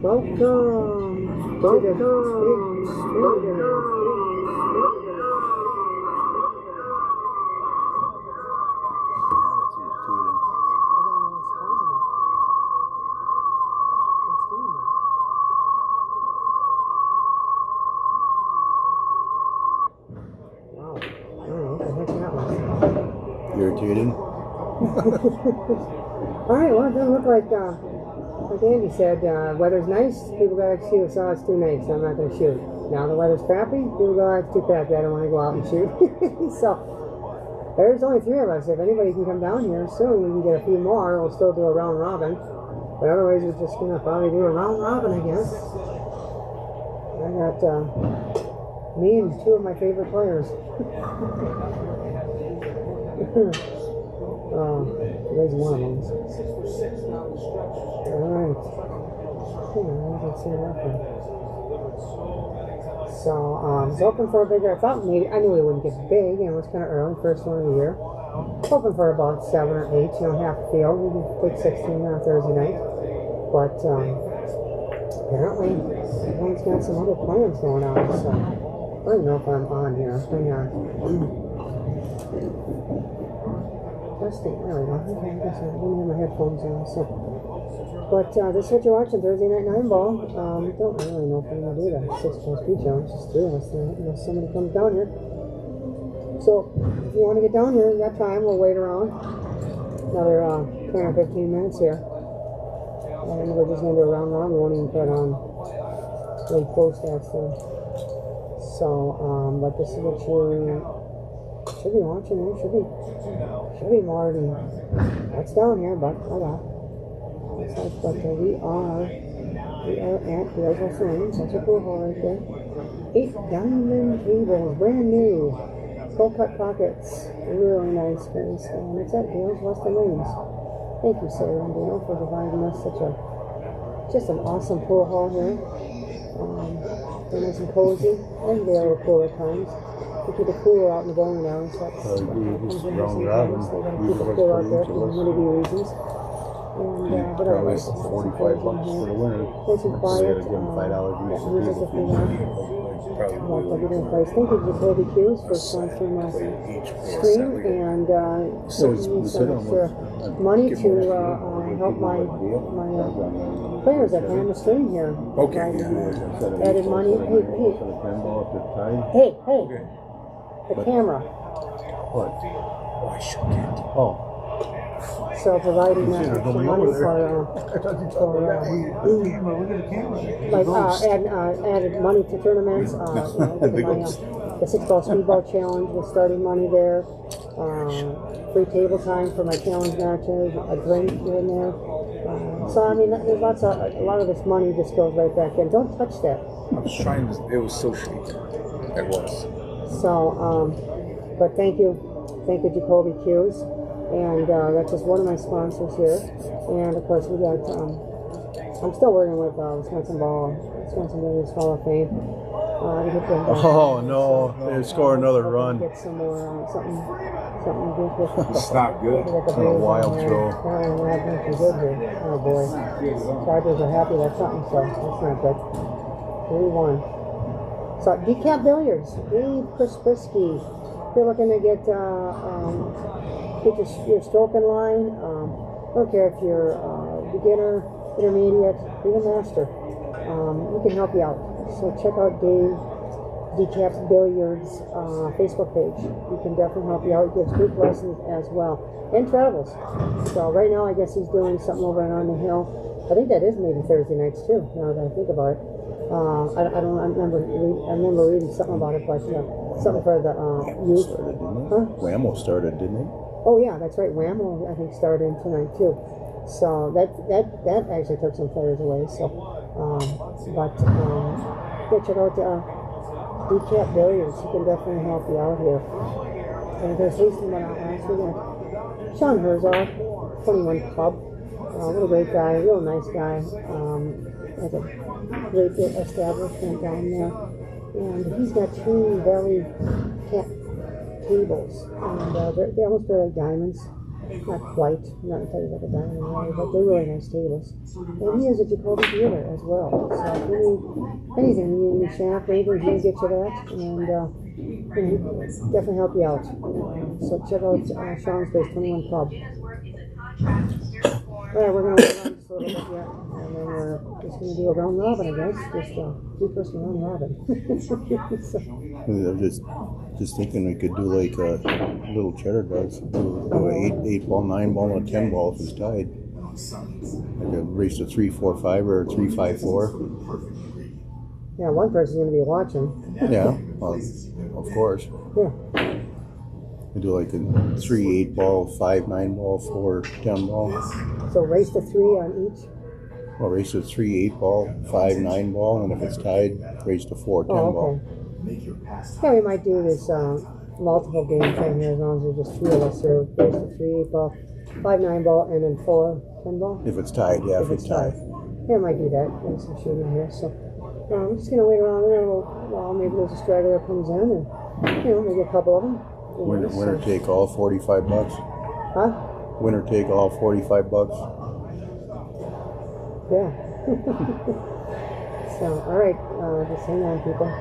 Welcome to the big studio. Wow. I don't know what the heck that was. Irritating. Alright, well, it doesn't look like Andy said, weather's nice, people got excuse, oh, it's too nice, I'm not going to shoot. Now the weather's crappy, people go, oh, it's too crappy, I don't want to go out and shoot. So, there's only 3 of us. If anybody can come down here soon, we can get a few more. We'll still do a round robin. But otherwise, we're just going to probably do a round robin, I guess. I got me and 2 of my favorite players. There's one of them. Alright. Let's see that one. So, I was hoping for a bigger, I knew it wouldn't get big, and it was kind of early, first one of the year. Hoping for about 7 or 8, half the field. We can take 16 on Thursday night. But, apparently, everyone's got some other plans going on, so I don't even know if I'm on here. Hang on. Testing, there we go. Okay, I guess I didn't have my headphones on, so. But this is what you're watching, Thursday Night 9 Ball. Don't really know if I'm going to do that 6+ speed challenge, just 3 of us there, unless somebody comes down here. So, if you want to get down here, you got time, we'll wait around. Another 10 or 15 minutes here. And we're just going to do a round robin, we won't even put on really close that stuff. So, but this is what you should be watching here, should be more than that's down here, but hold on. But we are at Gilbert Lanes. That's a cool hole right there. 8 diamond tables, brand new. Full cut pockets. Really nice space. And it's at Dale's Western Lanes. Thank you, Sarah and Dale, for providing us just an awesome pool hall here. They're nice and cozy. And they're a little cool at times. We keep the cooler out in the bowling alley. So that's round robin. They gotta keep the cooler out there for humidity reasons. And but probably otherwise, $45 for the winter. nice and quiet. Give them $5 each. Music if you want. Thank you to Toby Q's for sponsoring my stream and sending me some extra money to help my players that play on the stream here. Okay, I yeah. added money. Hey, the camera. What? Oh, I shook it. Oh. So providing that extra money for like added money to tournaments. The 6-ball speedball challenge with starting money there. Free table time for my challenge matches. A drink here and there. So I mean, there's a lot of this money just goes right back in. Don't touch that. I was trying to, it was so sweet. It was. So, but thank you, Jacoby Hughes. And that's just one of my sponsors here. And of course, we got, I'm still working with Wisconsin Ladies Hall of Fame. To get them back. Oh no, they score another run. Get some more, something to drink with. It's not good. It's a wild throw. Good here. Oh boy. Chargers are happy that's something, so that's not good. 3-1. So, Handicapped Billiards. Dave Prispisky. If you're looking to get your stroke in line, I don't care if you're beginner, intermediate, even master, we can help you out. So check out Dave Handicapped Billiards Facebook page. We can definitely help you out. He gives group lessons as well, and travels. So right now I guess he's doing something over on the hill. I think that is maybe Thursday nights too, now that I think about it. I remember reading something about it, but something for the youth. Whammo started, didn't he? Oh yeah, that's right. Whammo, I think, started tonight too. So that actually took some players away. So, yeah, check out Handicapped Billiards. He can definitely help you out here. And there's Hasty went out last week. Sean Herzog, 21 Club. What a great guy, real nice guy. Has a great establishment down there. And he's got 2 Valley Cat tables, and they almost feel like diamonds. Not quite, not entirely like a diamond really, but they're really nice tables. And he is a Jacoby dealer as well. So if you need anything, you need a new shaft or anything, he'll get you that, and he'll definitely help you out. So check out Sean's Place 21 Club. Alright, we're going to wait on this a little bit yet, and then we're just going to do a round robin, I guess. Just a 2-person round robin. So, Just thinking we could do like a little cheddar does. Do an 8-ball, 9-ball, and a 10-ball if it's tied. Like a race to 3-4-5 or 3-5-4. yeah, one person's going to be watching. Yeah, well, of course. Yeah. We do like a 3-8-ball, 5-9-ball, 4-10-ball. So race to 3 on each? Well, race to 3-8-ball, 5-9-ball, and if it's tied, race to 4-10-ball. Oh, okay. Yeah, we might do this multiple game thing here as long as there's just 3 of us here. Race to 3-8-ball, 5-9-ball, and then 4-10-ball. If it's tied, yeah, if it's tied. Yeah, I might do that. Get some shooting here. So I'm just going to wait around there. Well, maybe there's a straggler that comes in, and maybe a couple of them. Winner take all, $45. Huh? Winner take all, $45. Yeah. So, all right. Just hang on, people.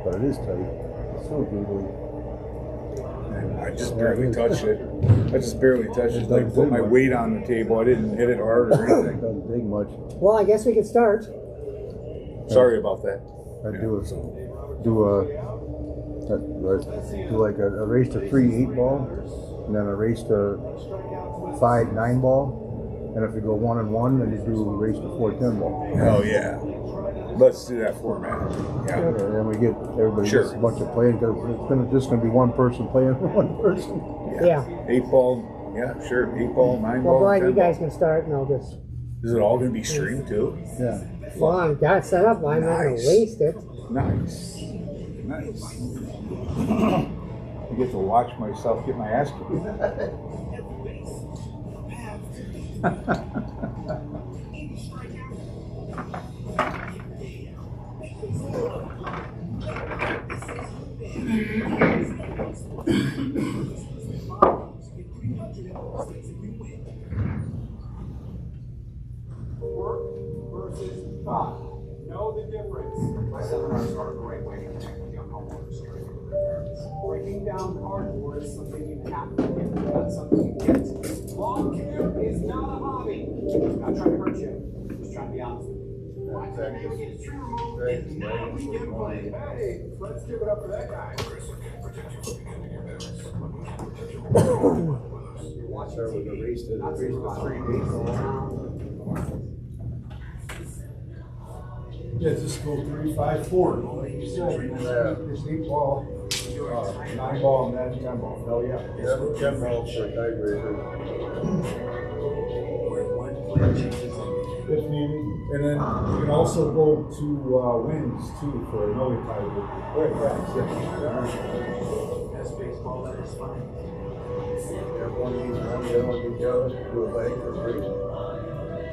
but it is tight. It's so jiggly. I just barely touched it. Like put my weight on the table. I didn't hit it hard or anything. Doesn't dig much. Well, I guess we could start. Sorry about that. I'd do like a race to 3 8-ball, and then a race to 5 9-ball, and if you go 1 and 1, then you do a race to 4 10-ball. Oh yeah. Let's do that format. Yeah. And then we get everybody Sure. gets a bunch of playing because it's just going to be one person playing one person. Yeah. 8-ball. Yeah, sure. 8-ball, 9-ball. Well, Brian, you 10-ball. guys can start, and I'll just. Is it all going to be streamed too? Yeah. Well, I've got it set up. I'm not going to Nice. waste it. Nice. I get to watch myself get my ass kicked. Know the difference. My seminars are a great way to connect with young homeowners during the repairs. Breaking down cardboard is something you have to get, not something you get. Lawn care is not a hobby. I'm not trying to hurt you. I'm just trying to be honest with you. Hey, let's give it up for that guy. Start with a race to 3 8-ball. Yeah, just go 3, 5, 4. Like you said, just 8-ball, 9-ball, and then 10-ball. Hell yeah. Yeah, 10 balls for a tiebreaker. If needed. And then you can also go to wins too for another tiebreaker. Right, That's baseball, that is fine. Everyone needs one, the other one together, do a leg for 3.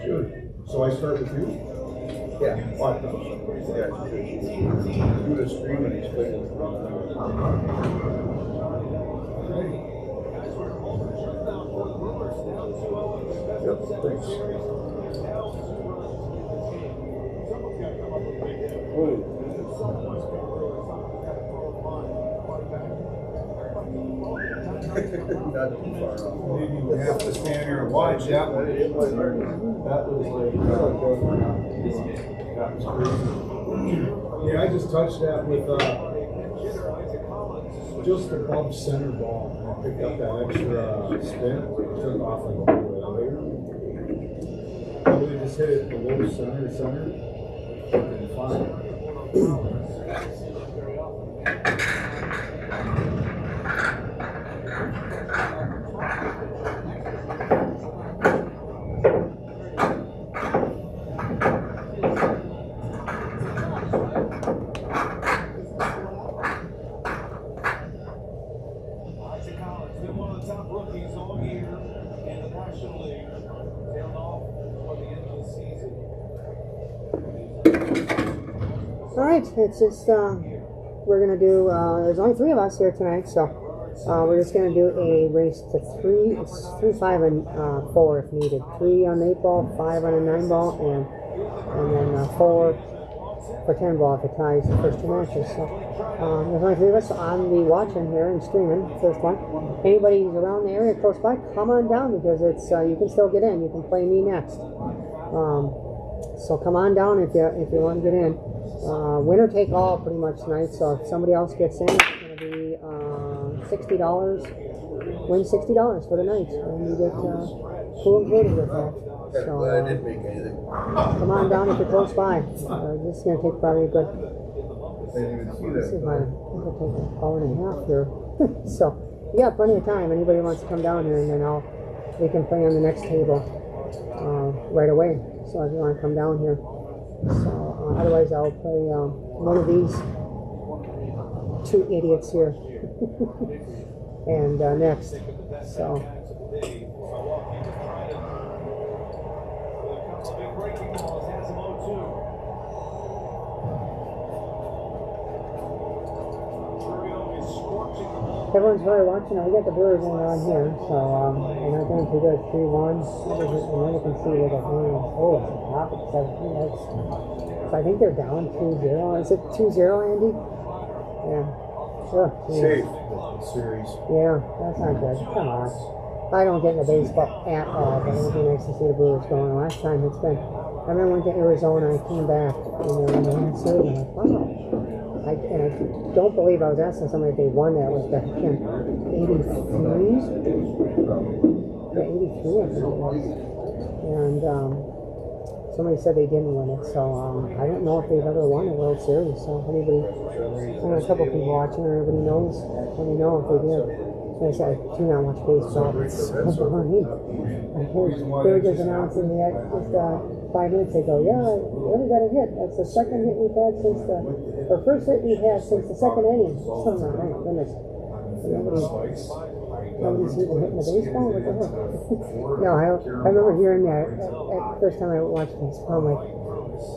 Sure. So I start with you? Yeah. What? Yeah, do the stream and explain it. Yep, thanks. Not too far off. Maybe you have to stand here and watch that one. That was like, that was crazy. Yeah, I just touched that with just above center ball. I picked up that extra spin, took off like a little elevator. Probably just hit it below center, and fine. All right, it's just we're gonna do. There's only 3 of us here tonight, so we're just gonna do a race to 3, 5, and 4 if needed. 3 on the 8-ball, 5 on a 9-ball, and then 4 for 10-ball if it ties the first 2 matches. So there's only 3 of us. I'm the watching here and streaming first one. Anybody who's around the area close by, come on down because it's you can still get in. You can play me next. So come on down if you want to get in. Winner take all pretty much tonight. So if somebody else gets in, it's going to be $60. Win $60 for the night, and you get cool included with that. So I didn't make anything. come on down if you're close by. This is going to take probably a good. I didn't even see This is that. my. It'll take an hour and a half here. So you got plenty of time. Anybody wants to come down here, and then we can play on the next table right away. So if you want to come down here. So otherwise I'll play one of these 2 idiots here and next. So everyone's probably watching. We got the Brewers in on here, so they're not doing too good. 3-1. And then you can see where the hand. Oh, it's the top of 17. So I think they're down 2-0. Is it 2-0, Andy? Yeah. Sure. Safe. The series. Yeah, that's not good. Come on. I don't get into baseball at all, but it would be nice to see the Brewers going. Last time it's been, I remember went to Arizona, I came back, and they were in the World Series, and I'm like, wow. And I don't believe I was asking somebody if they won that. Was back in 83? Yeah, 83, I think it was. And somebody said they didn't win it, so I don't know if they've ever won a World Series. So if anybody, I know a couple people watching, or everybody knows, let me know if they did. Like I said, I do not watch baseball. It's so boring. I heard they were just announcing that just 5 minutes ago. Yeah, we only got a hit. That's the second hit we've had since the, or first hit we've had since the second inning. So I'm like, oh my goodness. Nobody's even hitting the baseball? What the heck? No, I remember hearing that at first time I watched baseball. I'm like,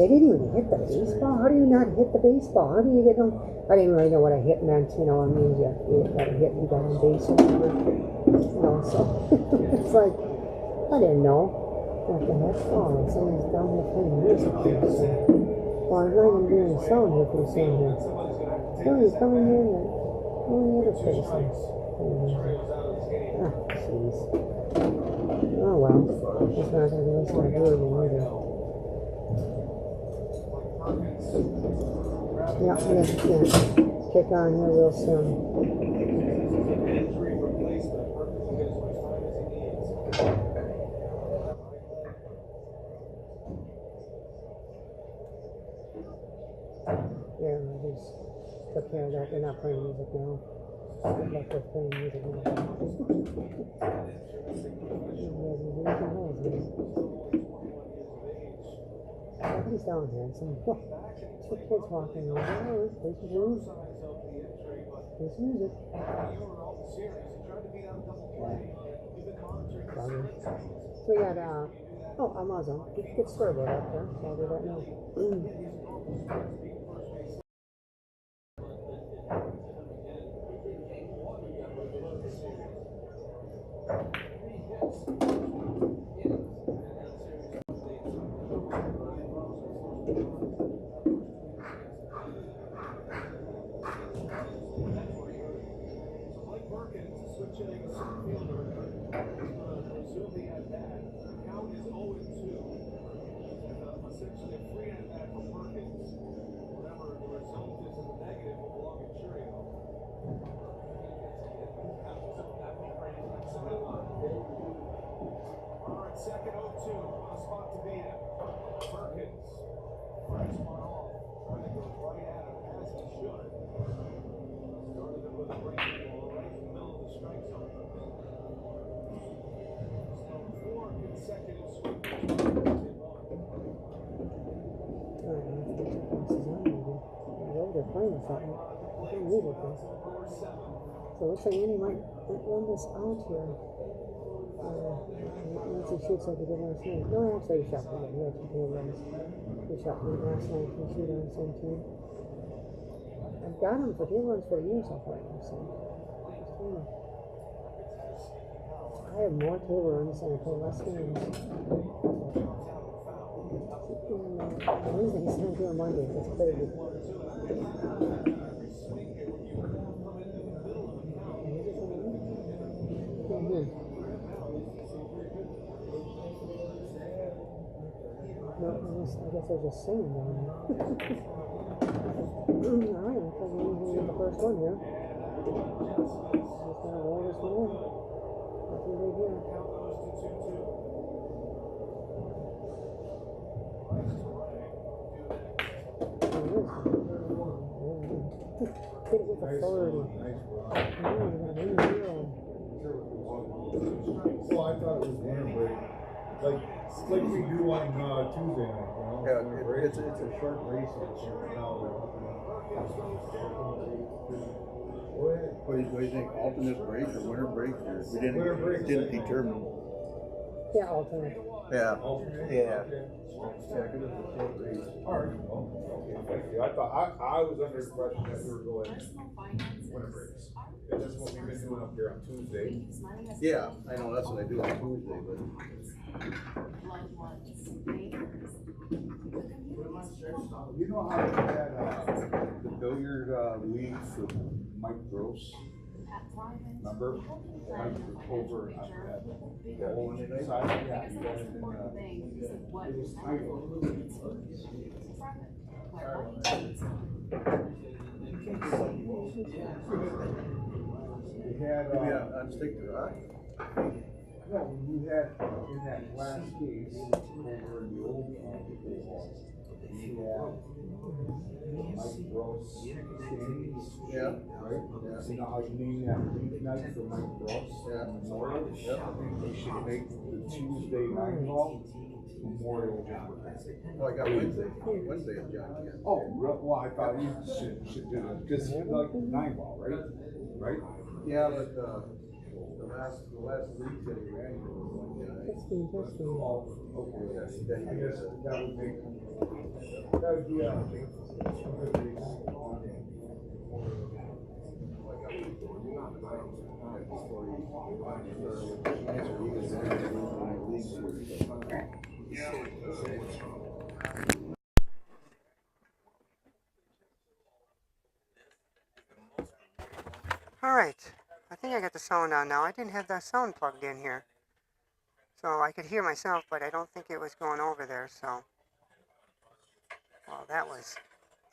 they didn't even hit the baseball? How do you not hit the baseball? How do you get no? I didn't really know what a hit meant. You know, it means you got a hit, you got on base or whatever. You know, so it's like, I didn't know. What the heck? Oh, somebody's down here playing music here. So. Well, I'm not even doing sound here pretty soon here. So he's coming in and on the other place. Ah, jeez. Oh well. It's not going to be listening to Brewer either. Yeah, I'm going to kick on here real soon. Yeah, I just took care of that. They're not playing music now. Like they're playing music now. Somebody's down here. Some kids walking around. Oh, play some music. Play some music. So we got, Amazon. You can get scoreboard up there, so I'll do that now. They're playing something. So it looks like Andy might run this out here. Once he shoots like he did last night. No, actually he shot pretty good. He had 2 tail runs. He shot pretty last night. He shoot on the same team. I've got him for tail runs for a year so far. So I have more tail runs and I play less games. Wednesday, he's going to do on Monday. That's crazy. No, I guess they're just singing down there. Alright, looks like we're going to get the first one here. Just going to roll this one in. Nothing big here. Hit it with authority. Well, I thought it was winter break. Like we do on Tuesday night, you know? Yeah, it's a short race. What do you think? Alternate break or winter break? Or we didn't determine. Yeah, alternate. Yeah. Alternate? Yeah. Okay. Yeah, because it's a short race. Alright. Okay, thank you. I thought I was under the impression that we were going winter breaks. And that's what we've been doing up here on Tuesday. Yeah, I know that's what I do on Tuesday, but You know how we had the Bills cleared lead for Mike Gross. Remember? Mike over on that hole side? Yeah, you got it in it was tight. We had on stick to rock. no, we had in that glass case over in the old pool, we had Mike Gross standings. Yeah. Right? Yeah. You know how you name that league night for Mike Gross? Yeah. Memorial? Yeah. We should make the Tuesday night ball Memorial John Kent. Oh, I got Wednesday. Wednesday is John Kent. Oh, well, I thought you should do that because like 9 ball, right? Right? Yeah, but the last league that he ran was Wednesday night. Oh, okay. Yes, I guess that would make that would be a good All right, I think I got the sound on now. I didn't have that sound plugged in here. So I could hear myself, but I don't think it was going over there, so. Well, that was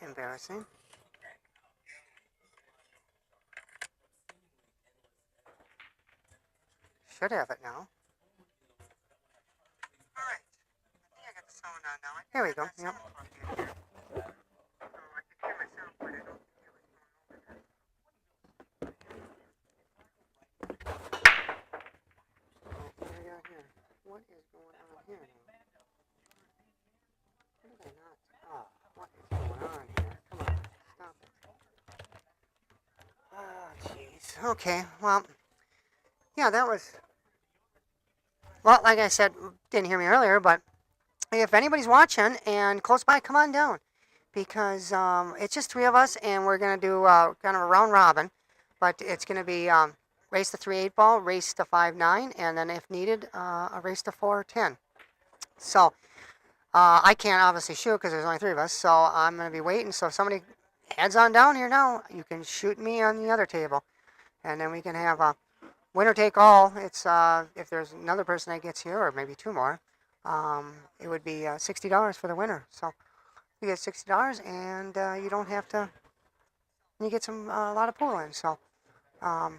embarrassing. Should have it now. All right, I think I got the sound on now. Here we go, yep. I could hear myself, but I don't think it was going over there. What do I got here? What is going on here now? What did I not? Oh, what is going on here? Come on, stop it. Oh, jeez. Okay, well, yeah, that was. Well, like I said, didn't hear me earlier, but if anybody's watching and close by, come on down. Because it's just 3 of us, and we're going to do kind of a round robin. But it's going to be race to 3 8-ball, race to 5-9, and then if needed, a race to 4-10. So I can't obviously shoot because there's only 3 of us, so I'm going to be waiting. So if somebody heads on down here now, you can shoot me on the other table. And then we can have a winner take all. It's if there's another person that gets here, or maybe 2 more, it would be $60 for the winner. So you get $60, and you don't have to. You get some a lot of pool in. So I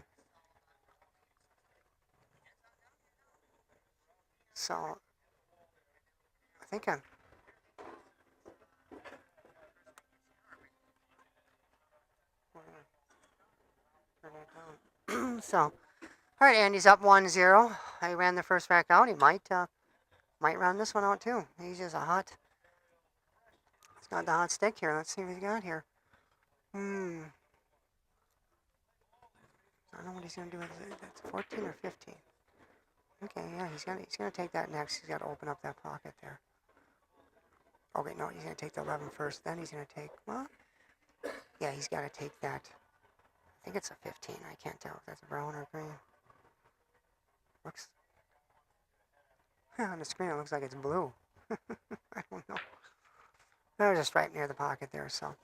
think I'm. So, all right, Andy's up 1-0. He ran the first rack out. He might run this one out too. He's just a hot. He's got the hot stick here. Let's see what he's got here. I don't know what he's gonna do with it. That's 14 or 15. Okay, yeah, he's gonna take that next. He's got to open up that pocket there. Okay, no, he's gonna take the 11 first. Then he's gonna take. Well, yeah, he's got to take that. I think it's a 15. I can't tell if that's brown or green. Looks. On the screen, it looks like it's blue. I don't know. They're just right near the pocket there, so.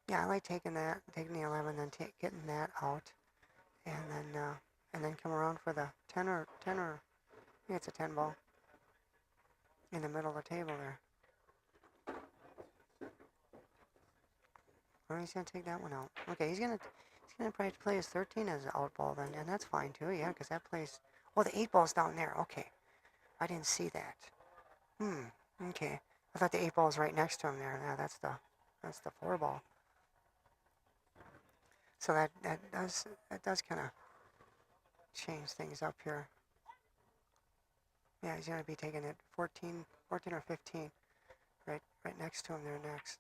Yeah, I like taking that, taking the 11, then getting that out, and then come around for the 10 or I think it's a 10 ball in the middle of the table there. Or he's gonna take that one out. Okay, he's gonna probably play his 13 as an out ball then, and that's fine too. Yeah, because that plays. Oh, the 8 ball's down there. Okay, I didn't see that. Okay, I thought the 8 ball was right next to him there. Yeah, that's the 4 ball. So that does kind of change things up here. Yeah, he's gonna be taking it 14 or 15, right next to him there next.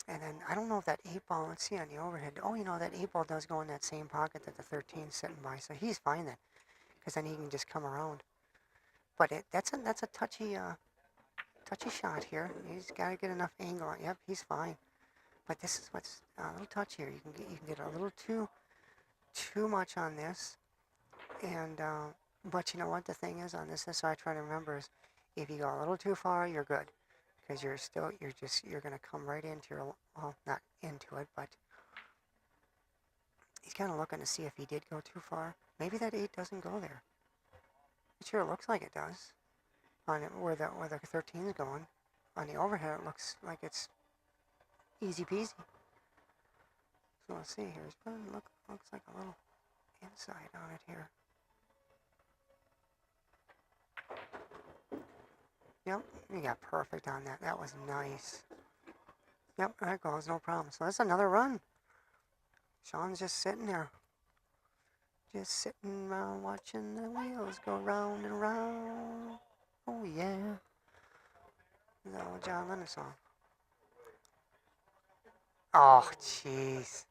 And then I don't know if that 8 ball. Let's see on the overhead. Oh, that 8 ball does go in that same pocket that the 13's sitting by, so he's fine then, because then he can just come around. But that's a touchy shot here. He's got to get enough angle on. Yep, he's fine. But this is what's a little touchy here. You can get a little too much on this, and but you know what the thing is on this. So I try to remember is if you go a little too far, you're good, because you're gonna come right into your, well, not into it, but he's kind of looking to see if he did go too far. Maybe that 8 doesn't go there. It sure looks like it does. On it, where the 13's going. On the overhead, it looks like it's easy peasy. So let's see here. Looks like a little inside on it here. Yep, you got perfect on that. That was nice. Yep, there it goes, no problem. So that's another run. Sean's just sitting there. Just sitting around watching the wheels go round and round. Oh yeah. The old John Lennon song. Oh, jeez.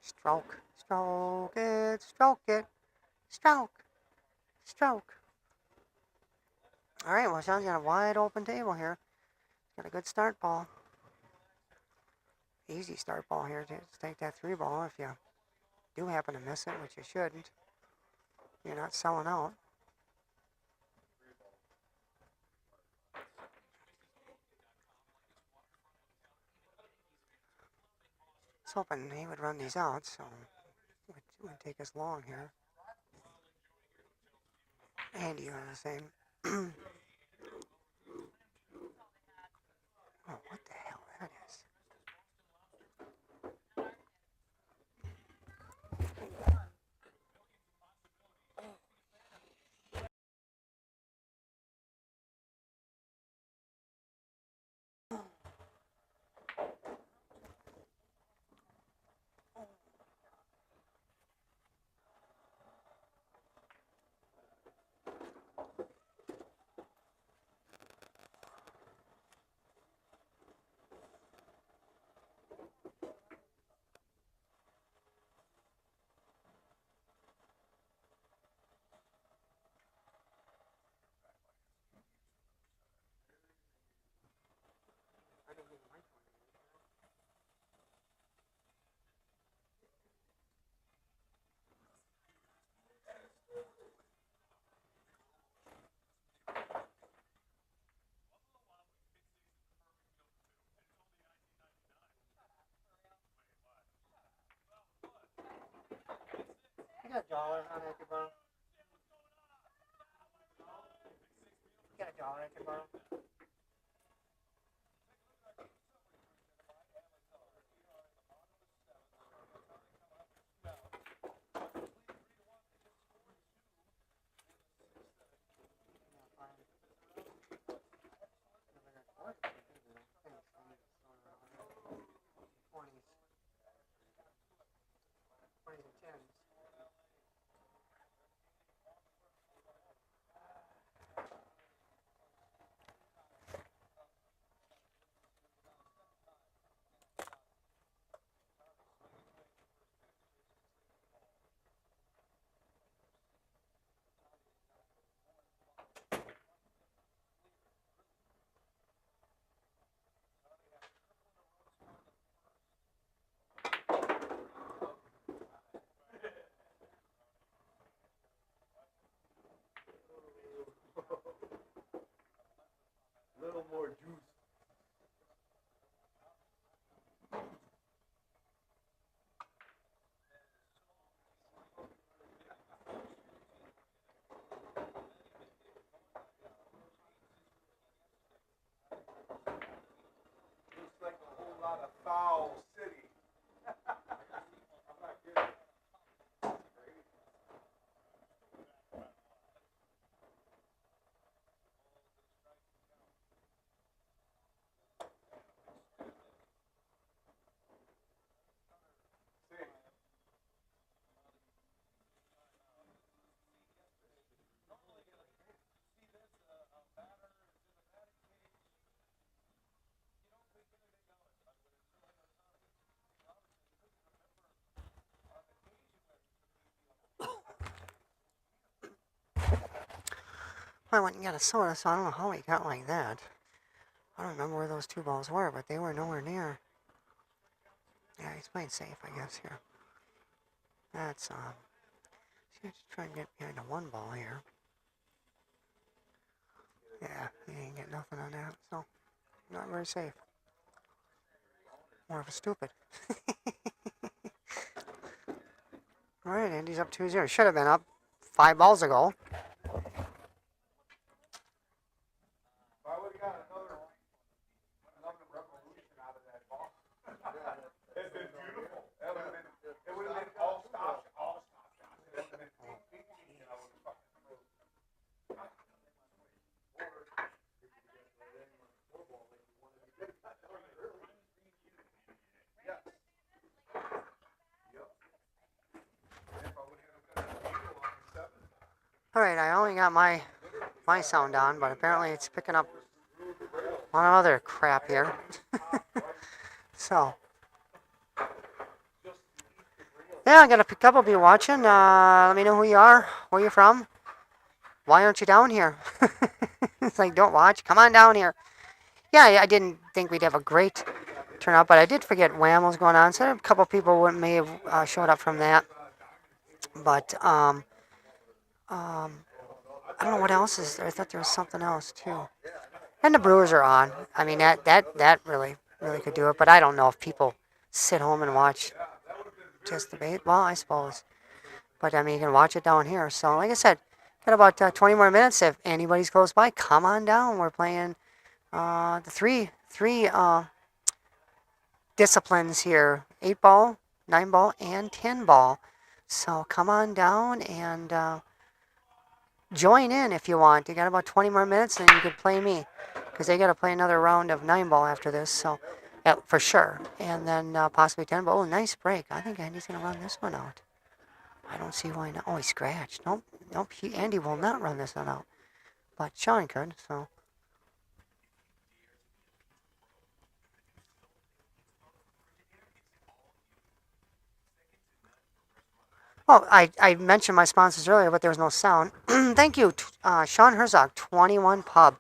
Stroke, stroke it, stroke it, stroke, stroke. All right, well, Sean's got a wide open table here. Got a good start ball. Easy start ball here to take that 3 ball if you do happen to miss it, which you shouldn't. You're not selling out. I was hoping he would run these out, so it wouldn't take us long here. And you are the same. Oh, what the hell that is? You got a dollar on that, you borrow? You got a dollar I can borrow? Little more juice. Looks like a whole lot of foul city. I'm not kidding. I went and got a soda, so I don't know how he got like that. I don't remember where those 2 balls were, but they were nowhere near. Yeah, he's playing safe, I guess, here. That's, Let's try and get behind a 1 ball here. Yeah, he ain't get nothing on that, so not very safe. More of a stupid. All right, Andy's up 2-0. Should have been up 5 balls ago. I would have got another revolution out of that ball. It'd been beautiful. It would have been all stop shots. It would have been deep, and I would have fucking thrown. All right, I only got my sound on, but apparently it's picking up a lot of other crap here. So, yeah, I got a couple of you watching. Let me know who you are, where you're from. Why aren't you down here? It's like, don't watch. Come on down here. Yeah, I didn't think we'd have a great turnout, but I did forget Wham was going on, so a couple of people may have showed up from that. But I don't know what else is there. I thought there was something else too. And the Brewers are on. I mean, that really could do it. But I don't know if people sit home and watch just the bait. Well, I suppose. But I mean, you can watch it down here. So, like I said, got about 20 more minutes. If anybody's close by, come on down. We're playing the three disciplines here: 8 ball, 9 ball, and 10 ball. So come on down and join in if you want. You got about 20 more minutes, and you could play me, because they got to play another round of 9 ball after this, so for sure. And then possibly 10 ball. Oh, nice break. I think Andy's gonna run this one out. I don't see why not. Oh, he scratched. Nope. Andy will not run this one out, but Sean could. So. Oh, I mentioned my sponsors earlier, but there was no sound. Thank you, Sean Herzog, 21 Pub.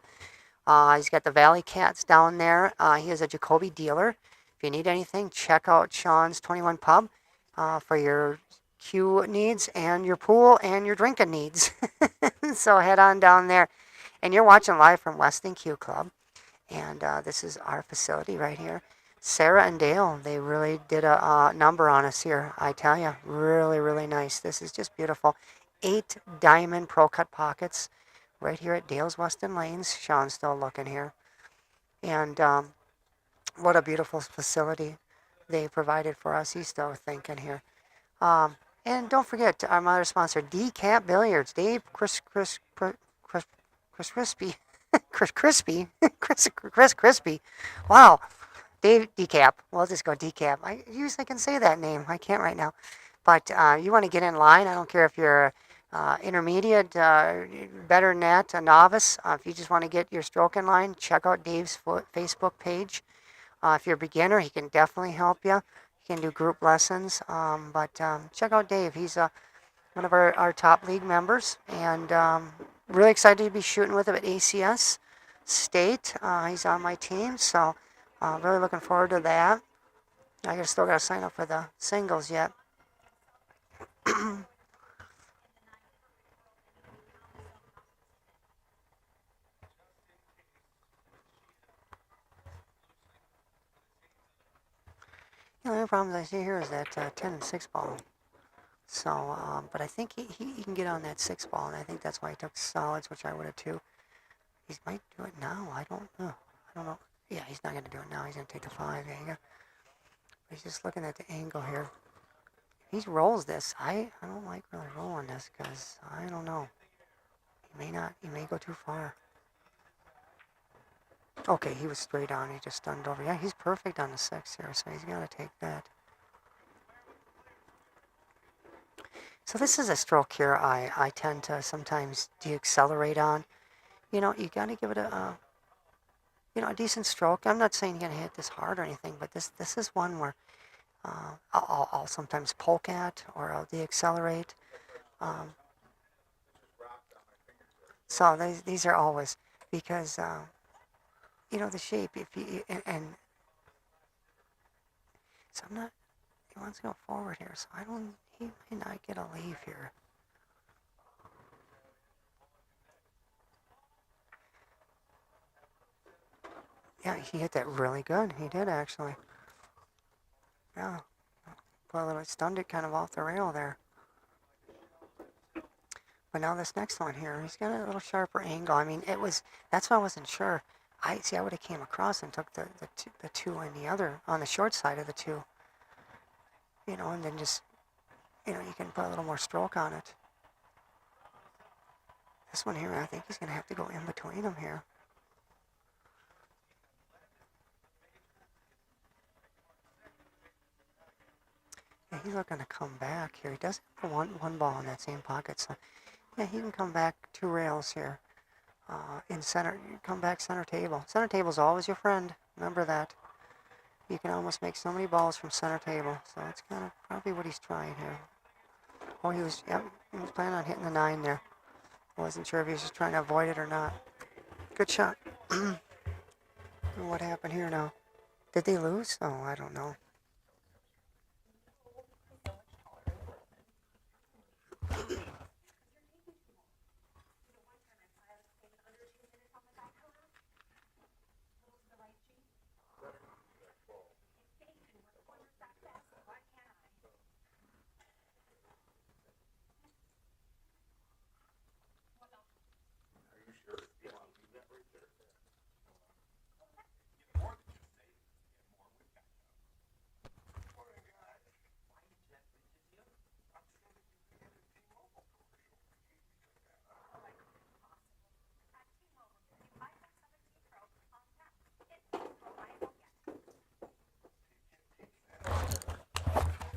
He's got the Valley Cats down there. He is a Jacoby dealer. If you need anything, check out Sean's 21 Pub for your queue needs and your pool and your drinking needs. So head on down there. And you're watching live from Weston Q Club. And this is our facility right here. Sarah and Dale, they really did a number on us here, I tell you. Really, really nice. This is just beautiful. 8 diamond Pro Cut pockets right here at Dale's Weston Lanes. Sean's still looking here. And what a beautiful facility they provided for us. He's still thinking here. And don't forget our other sponsor, Decap Billiards. Dave Chris Crispy. Chris Crispy. Wow. Dave Decap. We'll just go Decap. I usually can say that name. I can't right now. But you want to get in line. I don't care if you're intermediate, better than that, a novice. If you just want to get your stroke in line, check out Dave's Facebook page. If you're a beginner, he can definitely help you. He can do group lessons. But check out Dave. He's one of our top league members. And really excited to be shooting with him at ACS State. He's on my team. So really looking forward to that. I still got to sign up for the singles yet. The only problems I see here is that 10 and 6 ball. So, but I think he can get on that 6 ball, and I think that's why he took solids, which I would have too. He might do it now. I don't know. Yeah, he's not going to do it now. He's going to take the 5. There you go. He's just looking at the angle here. If he rolls this, I don't like really rolling this, because I don't know. He may not. He may go too far. Okay, he was straight on. He just stunned over. Yeah, he's perfect on the 6 here, so he's got to take that. So this is a stroke here I tend to sometimes deaccelerate on. You know, you got to give it a decent stroke. I'm not saying you're going to hit this hard or anything, but this is one where I'll sometimes poke at or I'll deaccelerate. So these are always, because the shape, if you and so I'm not. He wants to go forward here, so he may not get a leave here. Yeah, he hit that really good. He did, actually. Yeah. Well, it stunned it kind of off the rail there. But now this next one here, he's got a little sharper angle. I mean, that's why I wasn't sure. I would have came across and took the two and the other, on the short side of the two. And then just, you can put a little more stroke on it. This one here, I think he's going to have to go in between them here. Yeah, he's looking to come back here. He does have one ball in that same pocket, so yeah, he can come back 2 rails here. In center, you come back center table. Center table's always your friend. Remember that. You can almost make so many balls from center table, so that's kind of probably what he's trying here. Oh, he was planning on hitting the 9 there. I wasn't sure if he was just trying to avoid it or not. Good shot. What happened here now? Did they lose? Oh, I don't know.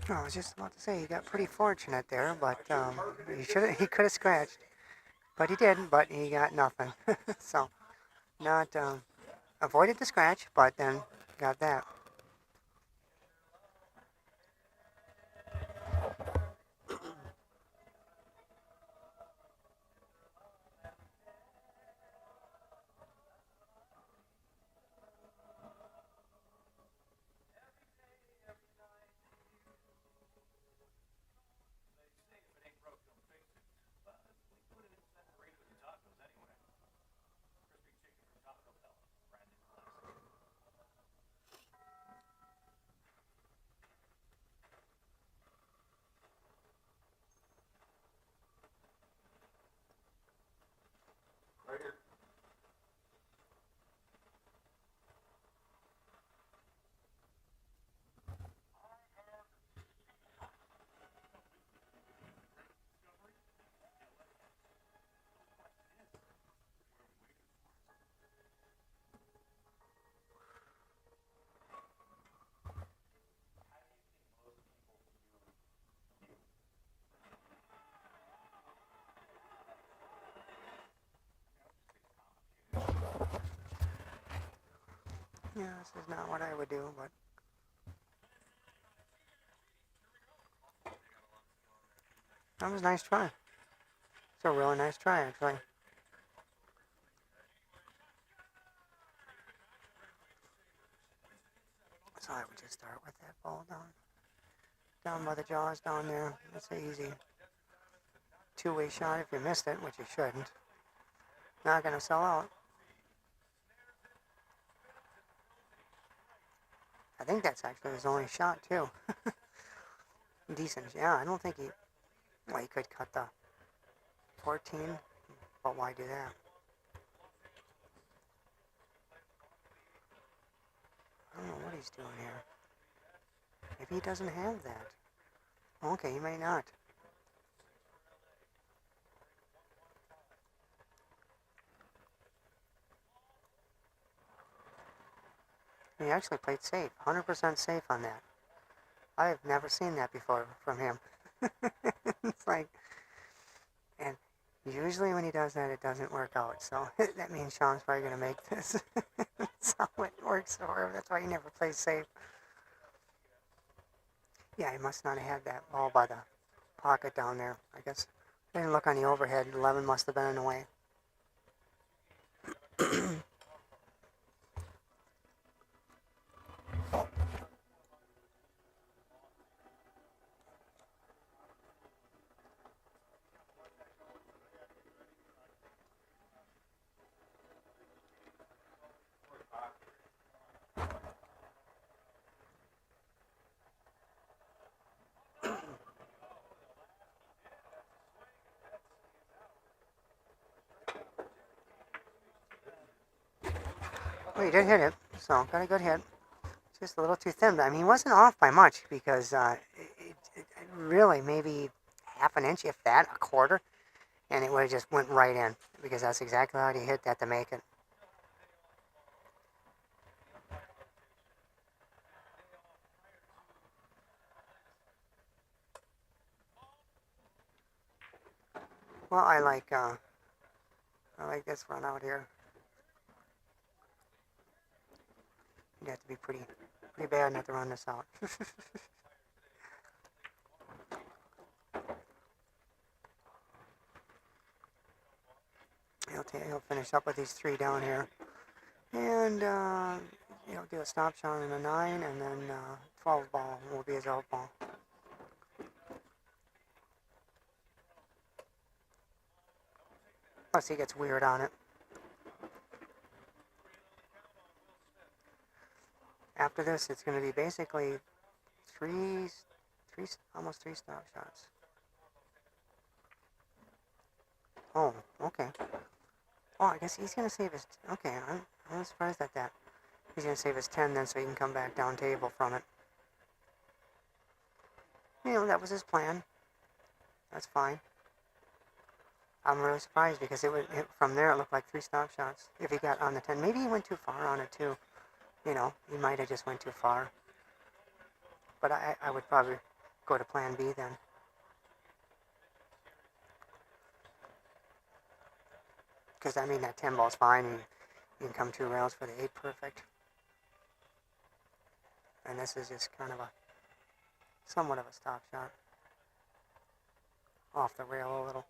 No, I was just about to say he got pretty fortunate there, but he could have scratched, but he didn't. But he got nothing. So not avoided the scratch, but then got that. Yeah, this is not what I would do, but that was a nice try. It's a really nice try, actually. So I would just start with that ball down by the jaws down there. That's an easy 2-way shot if you missed it, which you shouldn't. Not going to sell out. I think that's actually his only shot, too. Decent. Yeah, I don't think he... Well, he could cut the 14, but why do that? I don't know what he's doing here. Maybe he doesn't have that. Okay, he may not. He actually played safe. 100% safe on that. I have never seen that before from him. It's like... And usually when he does that, it doesn't work out. So that means Sean's probably going to make this. That's how it works for him. That's why he never plays safe. Yeah, he must not have had that ball by the pocket down there. I guess I didn't look on the overhead. 11 must have been in the way. Well, he did hit it, so got a good hit. Just a little too thin, but I mean, he wasn't off by much because it really maybe half an inch, if that, a quarter, and it would have just went right in because that's exactly how he hit that to make it. Well, I like this run out here. You'd have to be pretty bad not to run this out. He'll finish up with these 3 down here, and he'll do a stop shot and a 9, and then 12 ball will be his out ball. Plus he gets weird on it. After this, it's going to be basically almost three stop shots. Oh, okay. Oh, I guess he's going to save his... Okay, I'm surprised at that. He's going to save his 10 then so he can come back down table from it. You know, that was his plan. That's fine. I'm really surprised because from there it looked like 3 stop shots. If he got on the 10, maybe he went too far on it too. You know, he might have just went too far. But I would probably go to plan B then. Because, I mean, that 10 ball's fine, and you can come 2 rails for the 8 perfect. And this is just kind of somewhat of a stop shot. Off the rail a little.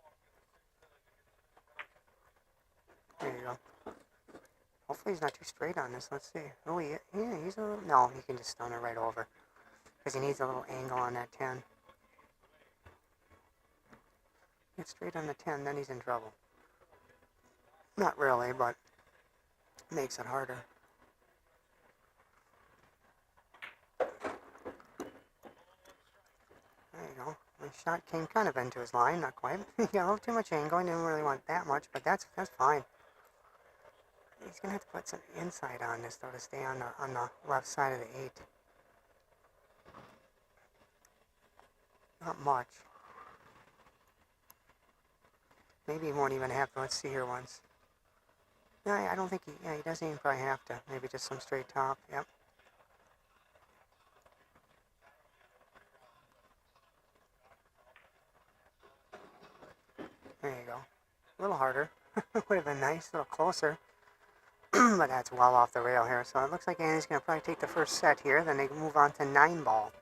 There you go. Hopefully he's not too straight on this. Let's see. Oh, yeah, he's a little... No, he can just stun it right over. Because he needs a little angle on that 10. Get straight on the 10, then he's in trouble. Not really, but makes it harder. There you go. The shot came kind of into his line, not quite. He got a little too much angle. He didn't really want that much, but that's fine. He's gonna have to put some inside on this though to stay on the left side of the 8. Not much. Maybe he won't even have to. Let's see here once. No, I don't think he doesn't even probably have to. Maybe just some straight top. Yep. There you go. A little harder. Would have been nice, a little closer. But that's well off the rail here. So it looks like Andy's going to probably take the first set here. Then they can move on to 9 ball.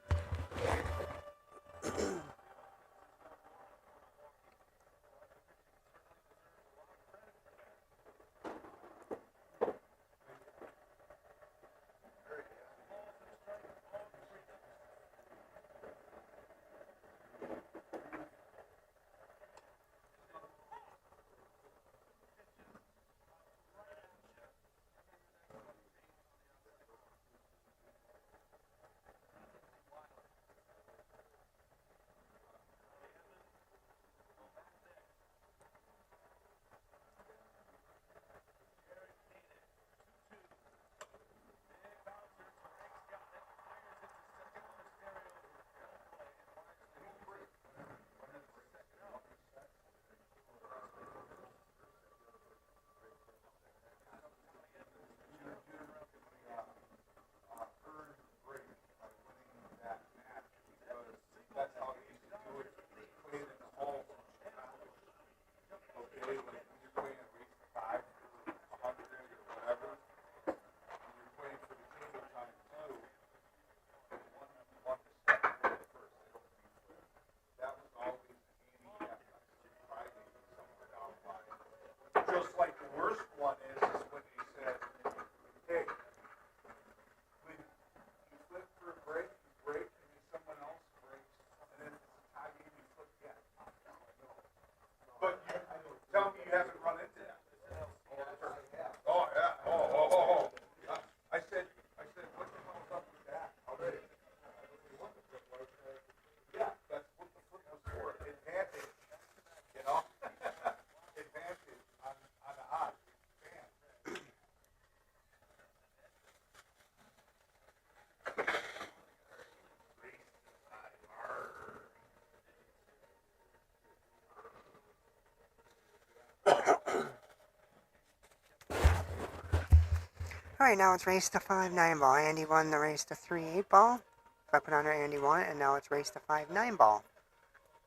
Alright, now it's race to 5 9 ball. Andy won the race to 3 8 ball. If I put under Andy won, and now it's race to 5 9 ball.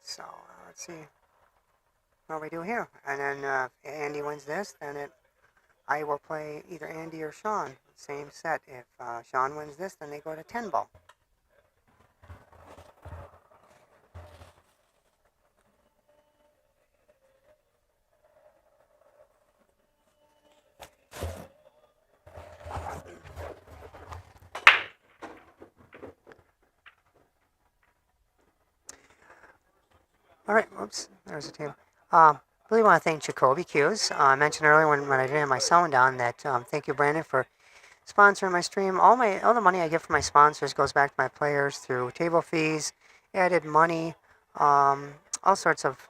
So let's see what we do here. And then if Andy wins this, then I will play either Andy or Sean. Same set. If Sean wins this, then they go to 10 ball. Alright, whoops, there's a table. Really want to thank Jacoby Q's. I mentioned earlier when I didn't have my sound on that thank you, Brandon, for sponsoring my stream. All the money I get from my sponsors goes back to my players through table fees, added money, all sorts of,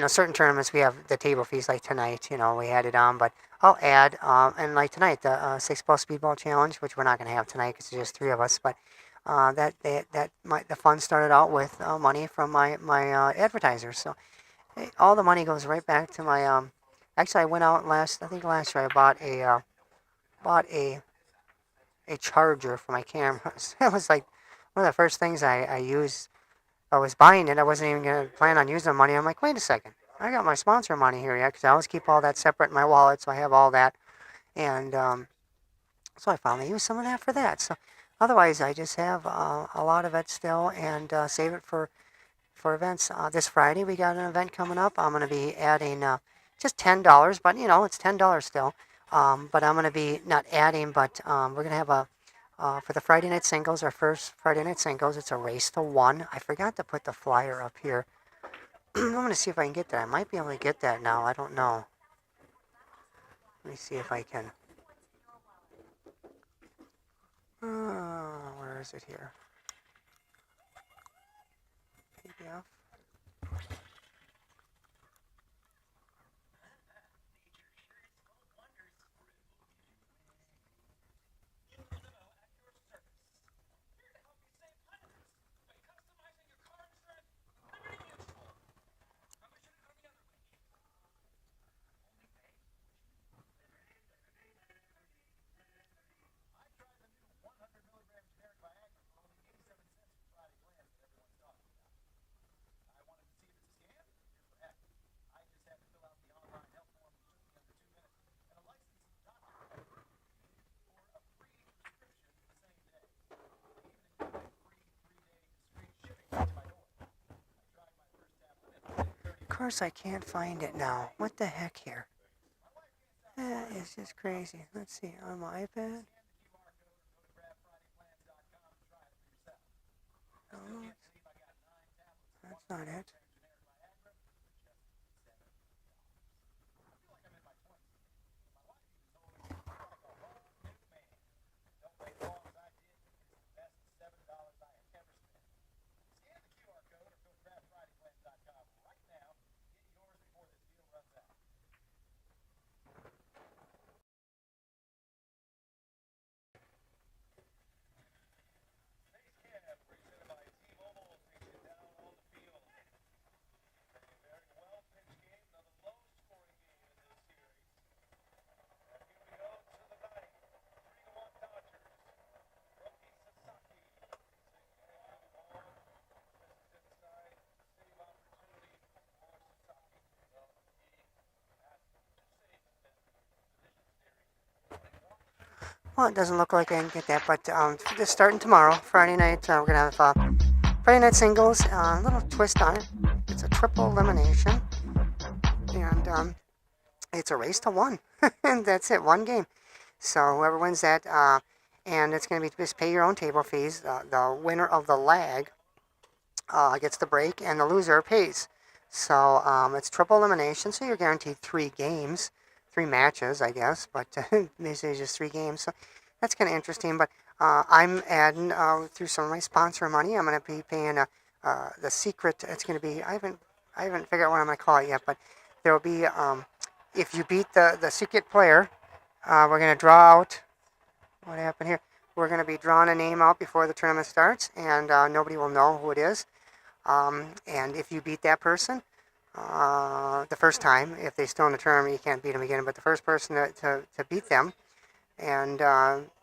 certain tournaments we have the table fees like tonight, we added on, but I'll add, and like tonight, the 6-ball speedball challenge, which we're not going to have tonight because there's just 3 of us, but the fund started out with money from my advertisers. So all the money goes right back to my. Actually, I went out last year. I bought a charger for my cameras. It was like one of the first things I used. I was buying it. I wasn't even going to plan on using the money. I'm like, wait a second. I got my sponsor money here yet because I always keep all that separate in my wallet, so I have all that. And so I finally used some of that for that. So otherwise, I just have a lot of it still and save it for events. This Friday, we got an event coming up. I'm going to be adding just $10, but it's $10 still. But I'm going to be not adding, but we're going to have for the Friday night singles, our first Friday night singles, it's a race to 1. I forgot to put the flyer up here. I'm going to see if I can get that. I might be able to get that now. I don't know. Let me see if I can. Where is it here? PDF. Of course, I can't find it now. What the heck here? It's just crazy. Let's see, on my iPad. No, that's not it. Well, it doesn't look like I can get that, but just starting tomorrow, Friday night, we're going to have Friday night singles, a little twist on it. It's a triple elimination, and it's a race to 1. And that's it, 1 game. So whoever wins that, and it's going to be just pay your own table fees. The winner of the lag gets the break, and the loser pays. So it's triple elimination, so you're guaranteed 3 games, 3 matches, I guess, but basically just 3 games. So that's kind of interesting. But I'm adding through some of my sponsor money. I'm going to be paying the secret. It's going to be I haven't figured out what I'm going to call it yet, but there will be if you beat the secret player, we're going to draw out. What happened here? We're going to be drawing a name out before the tournament starts, and nobody will know who it is. And if you beat that person the first time, if they still in the tournament, you can't beat them again. But the first person to beat them and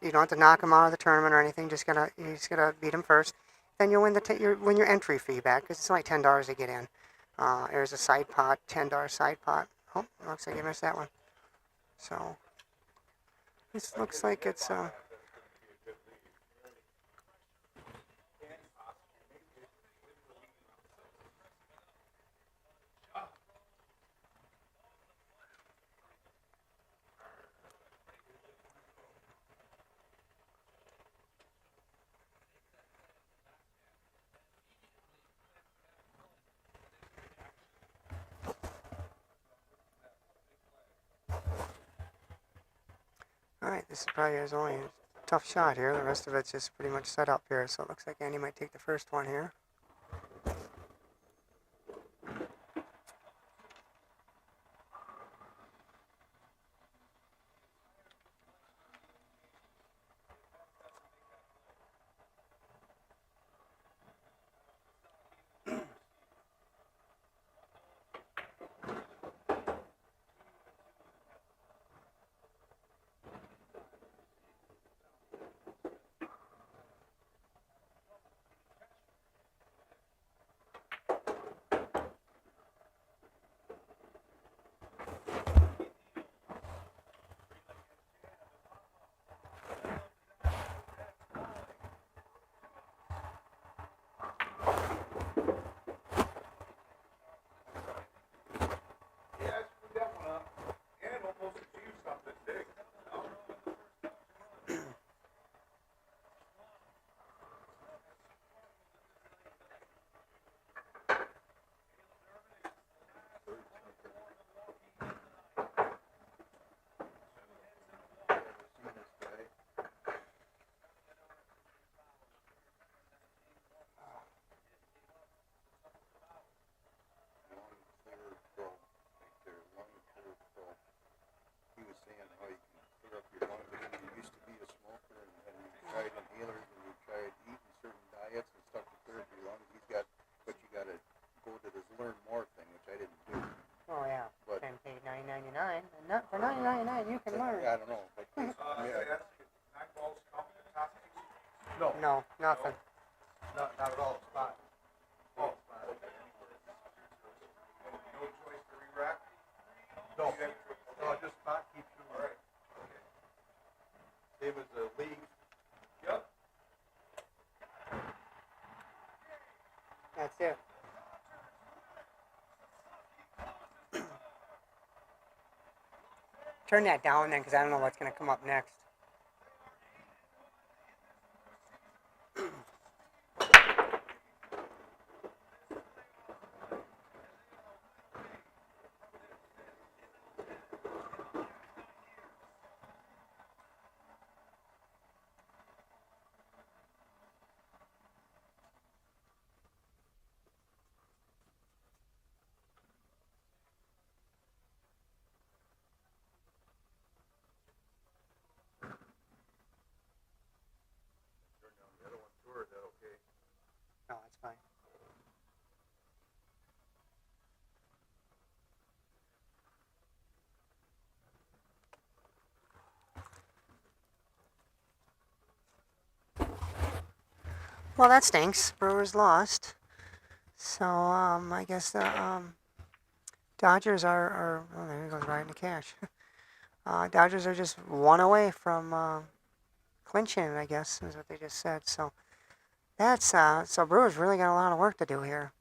you don't have to knock them out of the tournament or anything. You just gotta beat them first. Then you'll win your entry fee back because it's only $10 to get in. There's a side pot, $10 side pot. Oh, looks like I missed that one. So this looks like it's all right. This is probably his only tough shot here. The rest of it's just pretty much set up here. So it looks like Andy might take the first one here. Yeah, I screwed that one up and almost achieved something big. He was saying how you can clear up your lungs. You used to be a smoker and you tried inhalers and you tried eating certain diets and stuff to clear up your lungs. But you got to go to this learn more thing, which I didn't do. Oh yeah. But And pay $9.99, and not for $9.99 you can learn. I don't know. But, That's 9 balls count in the top 6. No, No, nothing. not at all. Spot. Oh, spot. No choice to re-rack? No. No, just spot keeps you. All right. Okay. Same as the league. Yep. That's it. Turn that down then, because I don't know what's going to come up next. Turn down the other one too, or is that okay? No, it's fine. Well, that stinks. Brewers lost. So, I guess the Dodgers are oh, there he goes right into cash. Dodgers are just one away from clinching it, I guess, is what they just said. So, that's, so Brewers really got a lot of work to do here.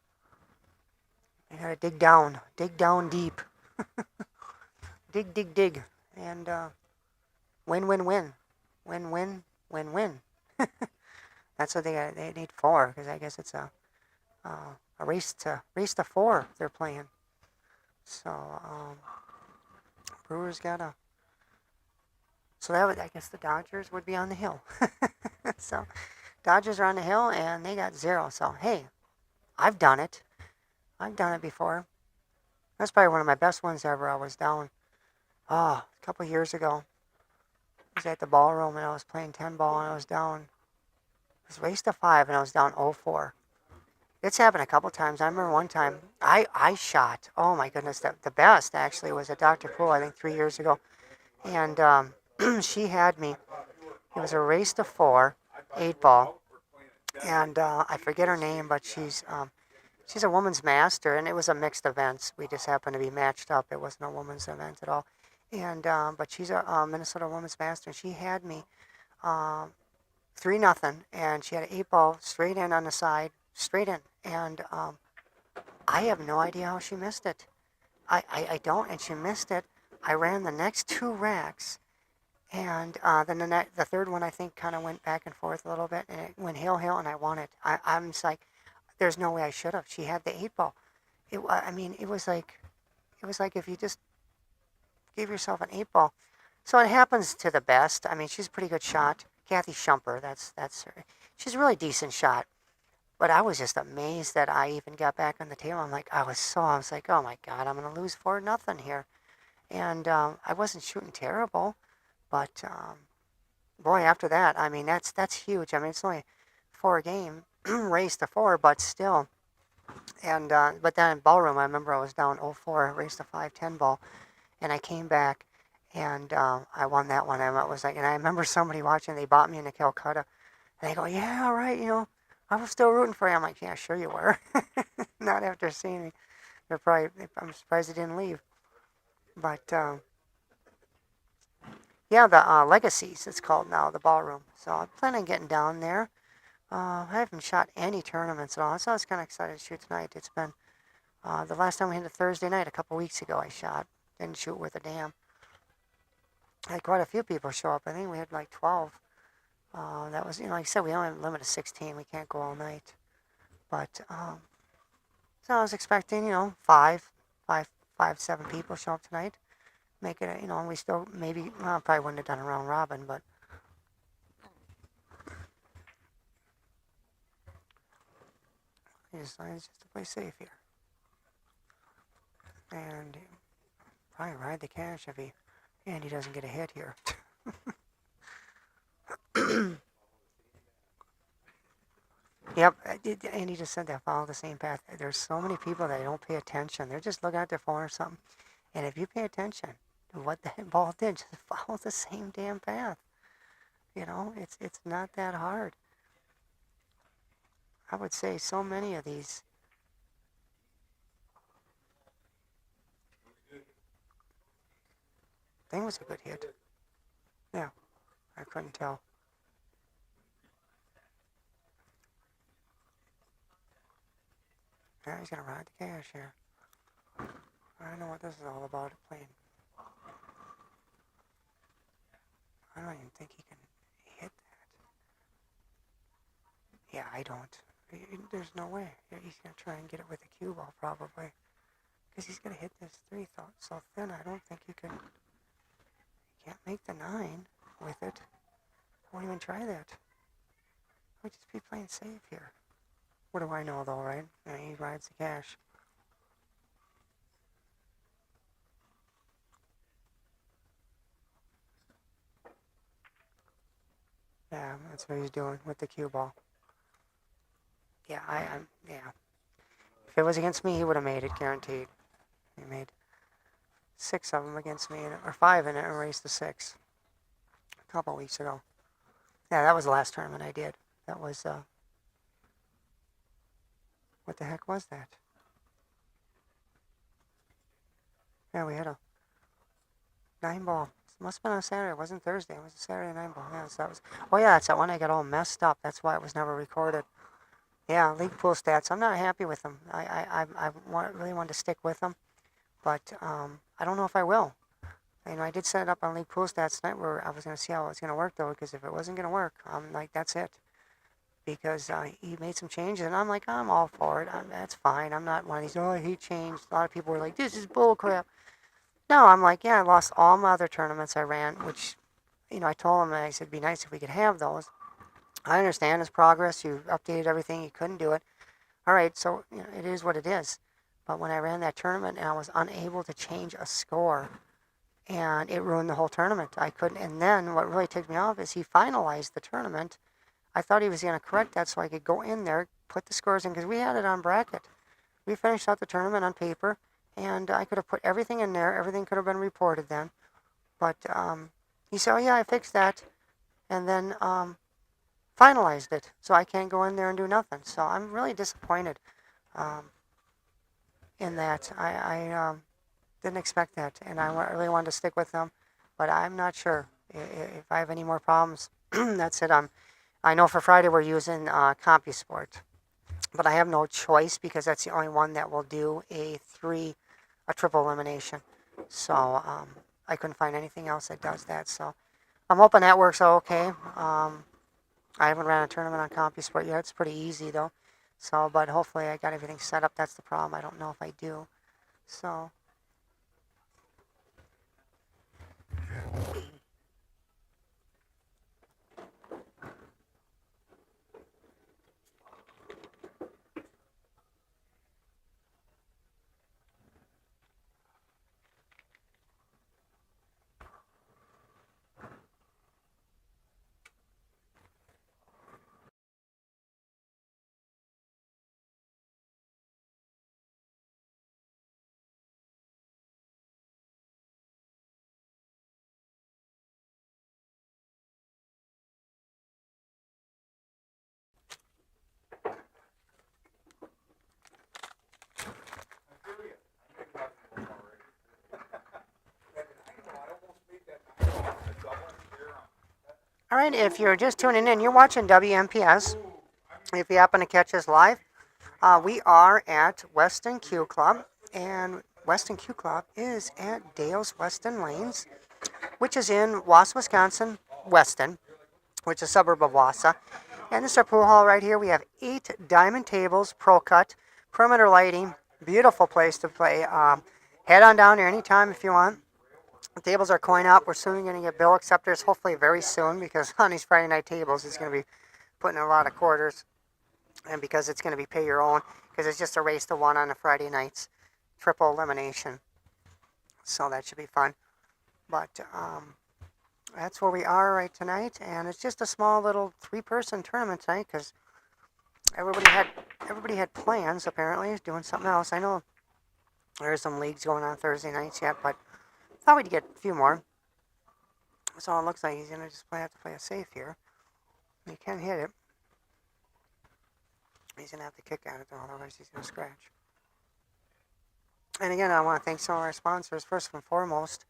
They gotta dig down deep. dig, and win, win, win. Win, win, win, win. That's what they got. They need 4, because I guess it's a race to 4 they're playing. So Brewers gotta. So that would, I guess the Dodgers would be on the hill. So Dodgers are on the hill and they got 0. So hey, I've done it. I've done it before. That's probably one of my best ones ever. I was down a couple years ago. I was at the ballroom and I was playing 10 ball and I was down. It was race to 5 and I was down 0-4. It's happened a couple times. I remember one time I shot. Oh my goodness, the best actually was at Dr. Pool, I think 3 years ago. And she had me. It was a race to 4, 8 ball, and I forget her name, but she's a woman's master, and it was a mixed event. We just happened to be matched up. It wasn't a woman's event at all. And but she's a Minnesota woman's master, and she had me 3-0, and she had an 8 ball straight in on the side, straight in, and I have no idea how she missed it. I don't, and she missed it. I ran the next 2 racks, and then the third one I think kind of went back and forth a little bit, and it went hail, and I won it. I'm just like, there's no way I should have. She had the 8 ball. I mean, it was like if you just gave yourself an 8 ball. So it happens to the best. I mean, she's a pretty good shot. Kathy Shumper, that's her. She's a really decent shot. But I was just amazed that I even got back on the table. I was like, oh my God, I'm going to lose 4-0 here. And I wasn't shooting terrible. But boy, after that, I mean, that's huge. I mean, it's only 4 game race to 4, but still. And but then in ballroom, I remember I was down 0-4, race to 5, 10 ball, and I came back, and I won that one. And I remember somebody watching. They bought me into Calcutta, and they go, "Yeah, all right, I was still rooting for you." I'm like, "Yeah, sure you were." Not after seeing me. I'm surprised they didn't leave. But yeah, the Legacies, it's called now, the ballroom. So I plan on getting down there. I haven't shot any tournaments at all, so I was kind of excited to shoot tonight. It's been the last time we had a Thursday night a couple weeks ago. I shot, didn't shoot worth a damn. I had quite a few people show up. I think we had like 12. That was, like I said, we only have a limit of 16. We can't go all night. But so I was expecting, 7 people show up tonight. Make it, and we still maybe, well, probably wouldn't have done a round robin, but I decided just to play safe here. And probably ride the cash if Andy doesn't get a hit here. Yep, Andy just said that, follow the same path. There's so many people that don't pay attention. They're just looking at their phone or something. And if you pay attention to what the ball did, just follow the same damn path. It's not that hard. I would say so many of these. Thing was a good hit. Yeah, I couldn't tell. Yeah, he's gonna ride the cash here. I don't know what this is all about playing. I don't even think he can hit that. Yeah, I don't. There's no way. He's gonna try and get it with a cue ball probably. Because he's gonna hit this 3 so thin, I don't think you can. You can't make the 9 with it. I won't even try that. I'll just be playing safe here. What do I know though, right? Yeah, he rides the cash. Yeah, that's what he's doing with the cue ball. Yeah, yeah. If it was against me, he would have made it, guaranteed. He made 6 of them against me, or 5 in it, and raised to 6 a couple weeks ago. Yeah, that was the last tournament I did. That was, what the heck was that? Yeah, we had a 9-ball. It must have been on Saturday. It wasn't Thursday. It was a Saturday 9-ball. Yeah, so that was. Oh yeah, that's that one I got all messed up. That's why it was never recorded. Yeah, league pool stats. I'm not happy with them. I really wanted to stick with them, but I don't know if I will. I did set it up on league pool stats tonight where I was going to see how it was going to work though, because if it wasn't going to work, I'm like, that's it. Because he made some changes, and I'm like, I'm all for it. That's fine. I'm not one of these, he changed. A lot of people were like, this is bull crap. No, I'm like, yeah, I lost all my other tournaments I ran, which, I told him, I said, it'd be nice if we could have those. I understand it's progress. You updated everything. You couldn't do it. All right, so it is what it is. But when I ran that tournament and I was unable to change a score, and it ruined the whole tournament. I couldn't. And then what really ticked me off is he finalized the tournament. I thought he was going to correct that so I could go in there, put the scores in, because we had it on bracket. We finished out the tournament on paper, and I could have put everything in there. Everything could have been reported then. But He said, "Oh yeah, I fixed that," and then finalized it. So I can't go in there and do nothing. So I'm really disappointed um, in that. I didn't expect that, and I really wanted to stick with them, but I'm not sure if I have any more problems. That's it. I know for Friday we're using CompuSport, but I have no choice because that's the only one that will do a triple elimination. So I couldn't find anything else that does that. So I'm hoping that works out okay. I haven't ran a tournament on CompuSport yet. It's pretty easy though. So, but hopefully I got everything set up. That's the problem. I don't know if I do. So. All right, if you're just tuning in, you're watching WMPS. If you happen to catch us live, we are at Weston Q Club, and Weston Q Club is at Dale's Weston Lanes, which is in Wausau, Wisconsin, Weston, which is a suburb of Wausau. And this is our pool hall right here. We have 8 diamond tables, pro cut, perimeter lighting, beautiful place to play. Head on down here anytime if you want. The tables are coin up. We're soon going to get bill acceptors, hopefully very soon, because on these Friday night tables, it's going to be putting in a lot of quarters. And because it's going to be pay your own, because it's just a race to one on the Friday nights, triple elimination. So that should be fun. But that's where we are right tonight, and it's just a small little 3-person tournament tonight because everybody had plans apparently doing something else. I know there's some leagues going on Thursday nights yet, but thought we'd get a few more. So it looks like he's gonna just have to play it safe here. He can't hit it. He's gonna have to kick at it though, otherwise he's gonna scratch. And again, I want to thank some of our sponsors. First and foremost,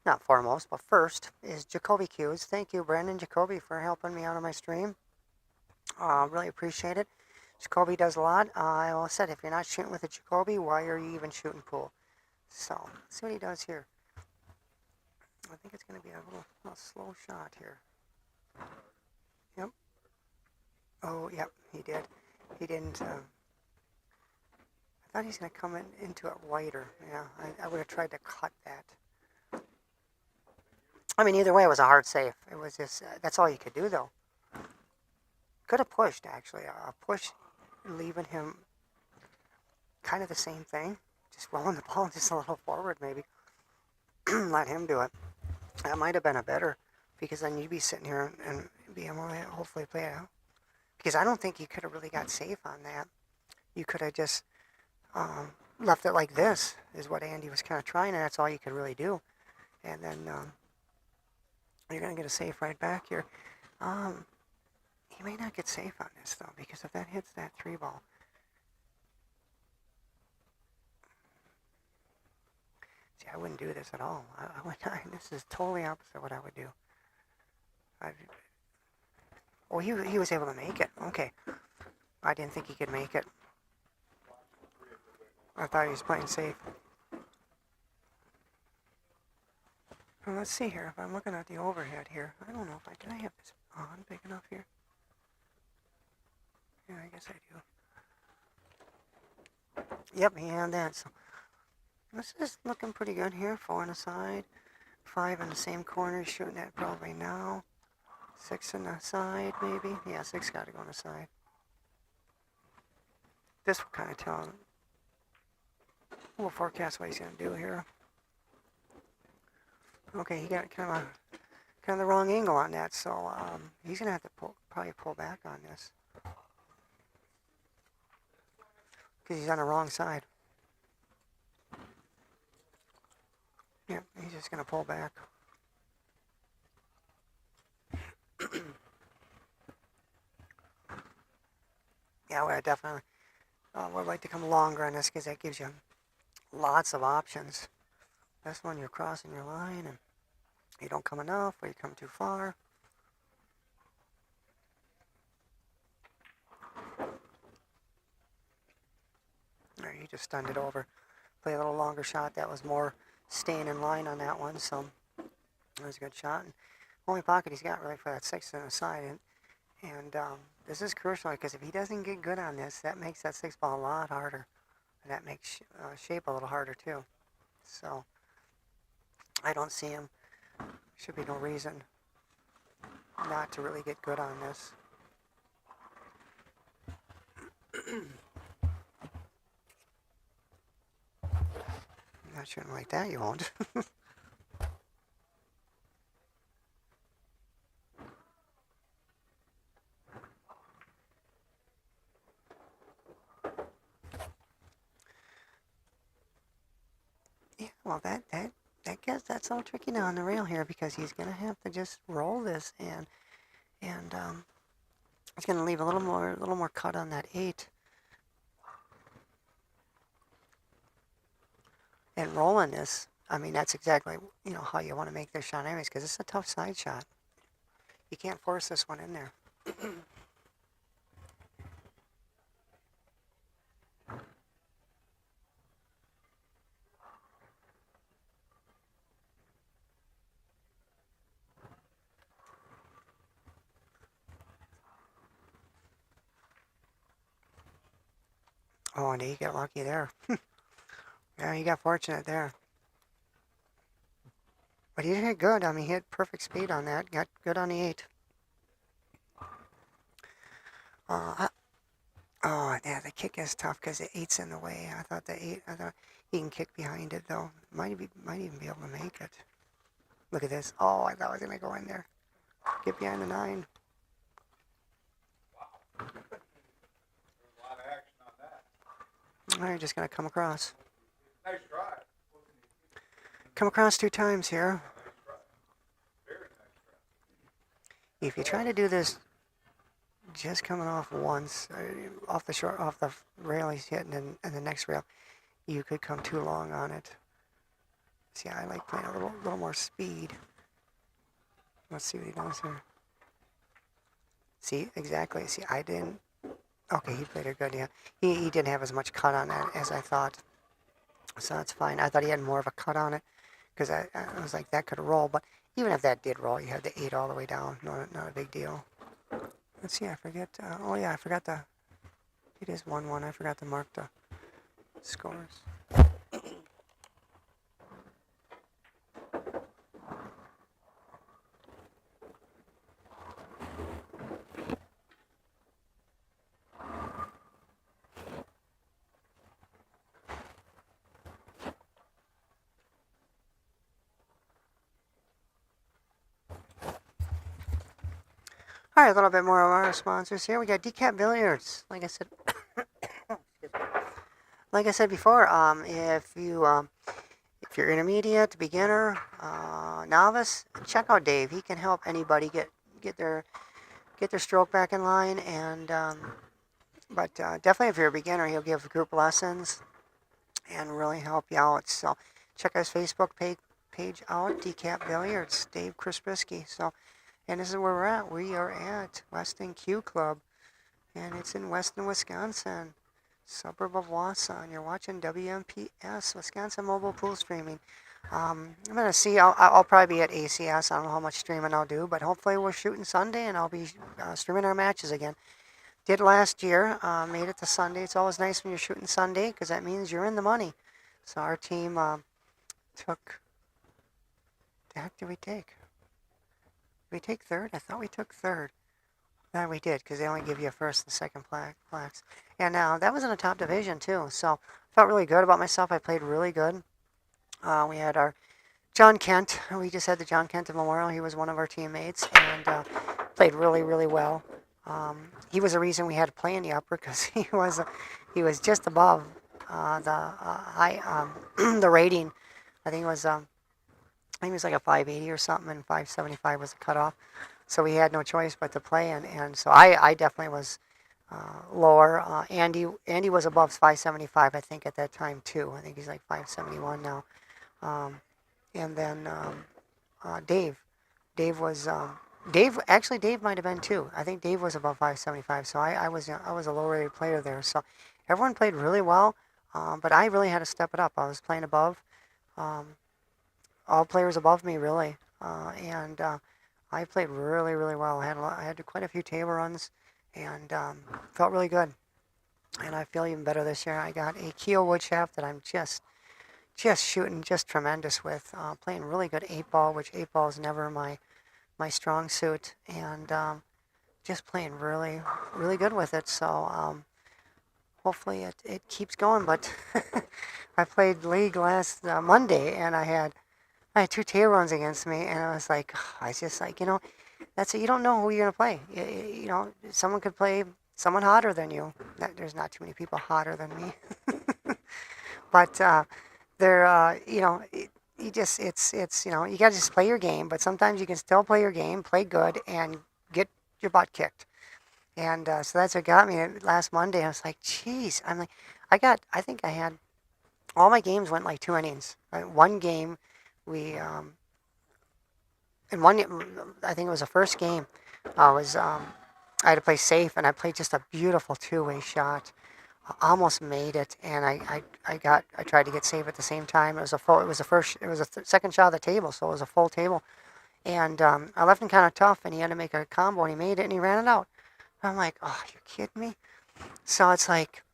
not foremost, but first is Jacoby Q's. Thank you, Brandon Jacoby, for helping me out on my stream. Really appreciate it. Jacoby does a lot. I said, if you're not shooting with a Jacoby, why are you even shooting pool? So, let's see what he does here. I think it's going to be a little slow shot here. Yep. Oh, yep, he did. He didn't. I thought he's going to come into it wider. Yeah, I would have tried to cut that. I mean, either way, it was a hard save. It was just, that's all you could do, though. Could have pushed, actually. A push, leaving him kind of the same thing. Just rolling the ball just a little forward, maybe. Let him do it. That might have been a better, because then you'd be sitting here and be able to hopefully play it out. Because I don't think you could have really got safe on that. You could have just left it like this, is what Andy was kind of trying, and that's all you could really do. And then you're going to get a safe right back here. He may not get safe on this, though, because if that hits that 3 ball. See, I wouldn't do this at all. This is totally opposite what I would do. Oh, he was able to make it. Okay. I didn't think he could make it. I thought he was playing safe. Well, let's see here. If I'm looking at the overhead here, I don't know if can I have this on big enough here? Yeah, I guess I do. Yep, he had that. So this is looking pretty good here. 4 on the side, 5 in the same corner. Shooting that probably now. 6 on the side, maybe. Yeah, 6 got to go on the side. This will kind of tell him. We'll forecast what he's going to do here. Okay, he got kind of the wrong angle on that, so he's going to have to probably pull back on this. Because he's on the wrong side. Yeah, he's just going to pull back. Yeah, I definitely would like to come longer on this because that gives you lots of options. That's when you're crossing your line and you don't come enough or you come too far. There, you just stunned it over. Play a little longer shot. That was more staying in line on that one, so that was a good shot. And only pocket he's got really for that 6 on the side. And this is crucial because if he doesn't get good on this, that makes that 6 ball a lot harder. And that makes shape a little harder too. So I don't see him. Should be no reason not to really get good on this. Not shooting like that, you won't. Yeah, well, that's all tricky now on the rail here because he's gonna have to just roll this and he's gonna leave a little more cut on that 8. And rolling this, I mean, that's exactly how you want to make this shot anyways because it's a tough side shot. You can't force this one in there. Oh, and he got lucky there. Yeah, he got fortunate there. But he hit good. I mean, he hit perfect speed on that. Got good on the 8. Oh, yeah, the kick is tough because the 8's in the way. I thought he can kick behind it, though. Might even be able to make it. Look at this. Oh, I thought I was going to go in there. Get behind the 9. There's a lot of action on that. All right, just going to come across. Nice try. Come across 2 times here. Nice try. Very nice try. If you try to do this just coming off once, off the rail he's hitting, and the next rail, you could come too long on it. See, I like playing a little more speed. Let's see what he does here. See, exactly. See, I didn't. Okay, he played it good, yeah. He didn't have as much cut on that as I thought. So that's fine. I thought he had more of a cut on it because I was like, that could roll. But even if that did roll, you had the 8 all the way down. Not a big deal. Let's see, I forget. Oh, yeah, I forgot it is 1-1. I forgot to mark the scores. All right, a little bit more of our sponsors here. We got Handicapped Billiards. Like I said, before, if you're intermediate, beginner, novice, check out Dave. He can help anybody get their stroke back in line. And but definitely, if you're a beginner, he'll give group lessons and really help you out. So check his Facebook page out, Handicapped Billiards, Dave Krisprisky. So. And this is where we're at. We are at Weston Q Club, and it's in Weston, Wisconsin, suburb of Wausau. And you're watching WMPS, Wisconsin Mobile Pool Streaming. I'm gonna see. I'll probably be at ACS. I don't know how much streaming I'll do, but hopefully we're shooting Sunday, and I'll be streaming our matches again. Did last year. Made it to Sunday. It's always nice when you're shooting Sunday because that means you're in the money. So our team took. The heck did we take? Did we take 3rd? I thought we took 3rd. No, we did, because they only give you a 1st and 2nd plaques. And that was in a top division, too. So I felt really good about myself. I played really good. We had our John Kent. We just had the John Kent Memorial. He was one of our teammates and played really, really well. He was the reason we had to play in the upper because he was just above the high the rating. I think it was like a 580 or something, and 575 was the cutoff. So we had no choice but to play, and so I definitely was lower. Andy was above 575, I think, at that time too. I think he's like 571 now. And then Dave. Dave was Dave. Actually, Dave might have been too. I think Dave was above 575. So I was a low rated player there. So everyone played really well, but I really had to step it up. I was playing above all players above me really, and I played really really well. I had quite a few table runs, and felt really good. And I feel even better this year. I got a Keel wood shaft that I'm just shooting just tremendous with. Playing really good 8-ball, which 8-ball is never my strong suit, and just playing really really good with it. So hopefully it keeps going. But I played league last Monday, and I had two table runs against me, and I was like, I was just like, that's it. You don't know who you're gonna play. Someone could play someone hotter than you. There's not too many people hotter than me, but they're, you just you gotta just play your game. But sometimes you can still play your game, play good, and get your butt kicked. And so that's what got me last Monday. I was like, geez, I think I had all my games went like 2 innings. One game, we in one, I think it was the first game, I had to play safe, and I played just a beautiful two-way shot. I almost made it, and I tried to get safe at the same time. It was the second shot of the table, so it was a full table, and I left him kind of tough, and he had to make a combo, and he made it, and he ran it out. I'm like, oh, you're kidding me? So it's like,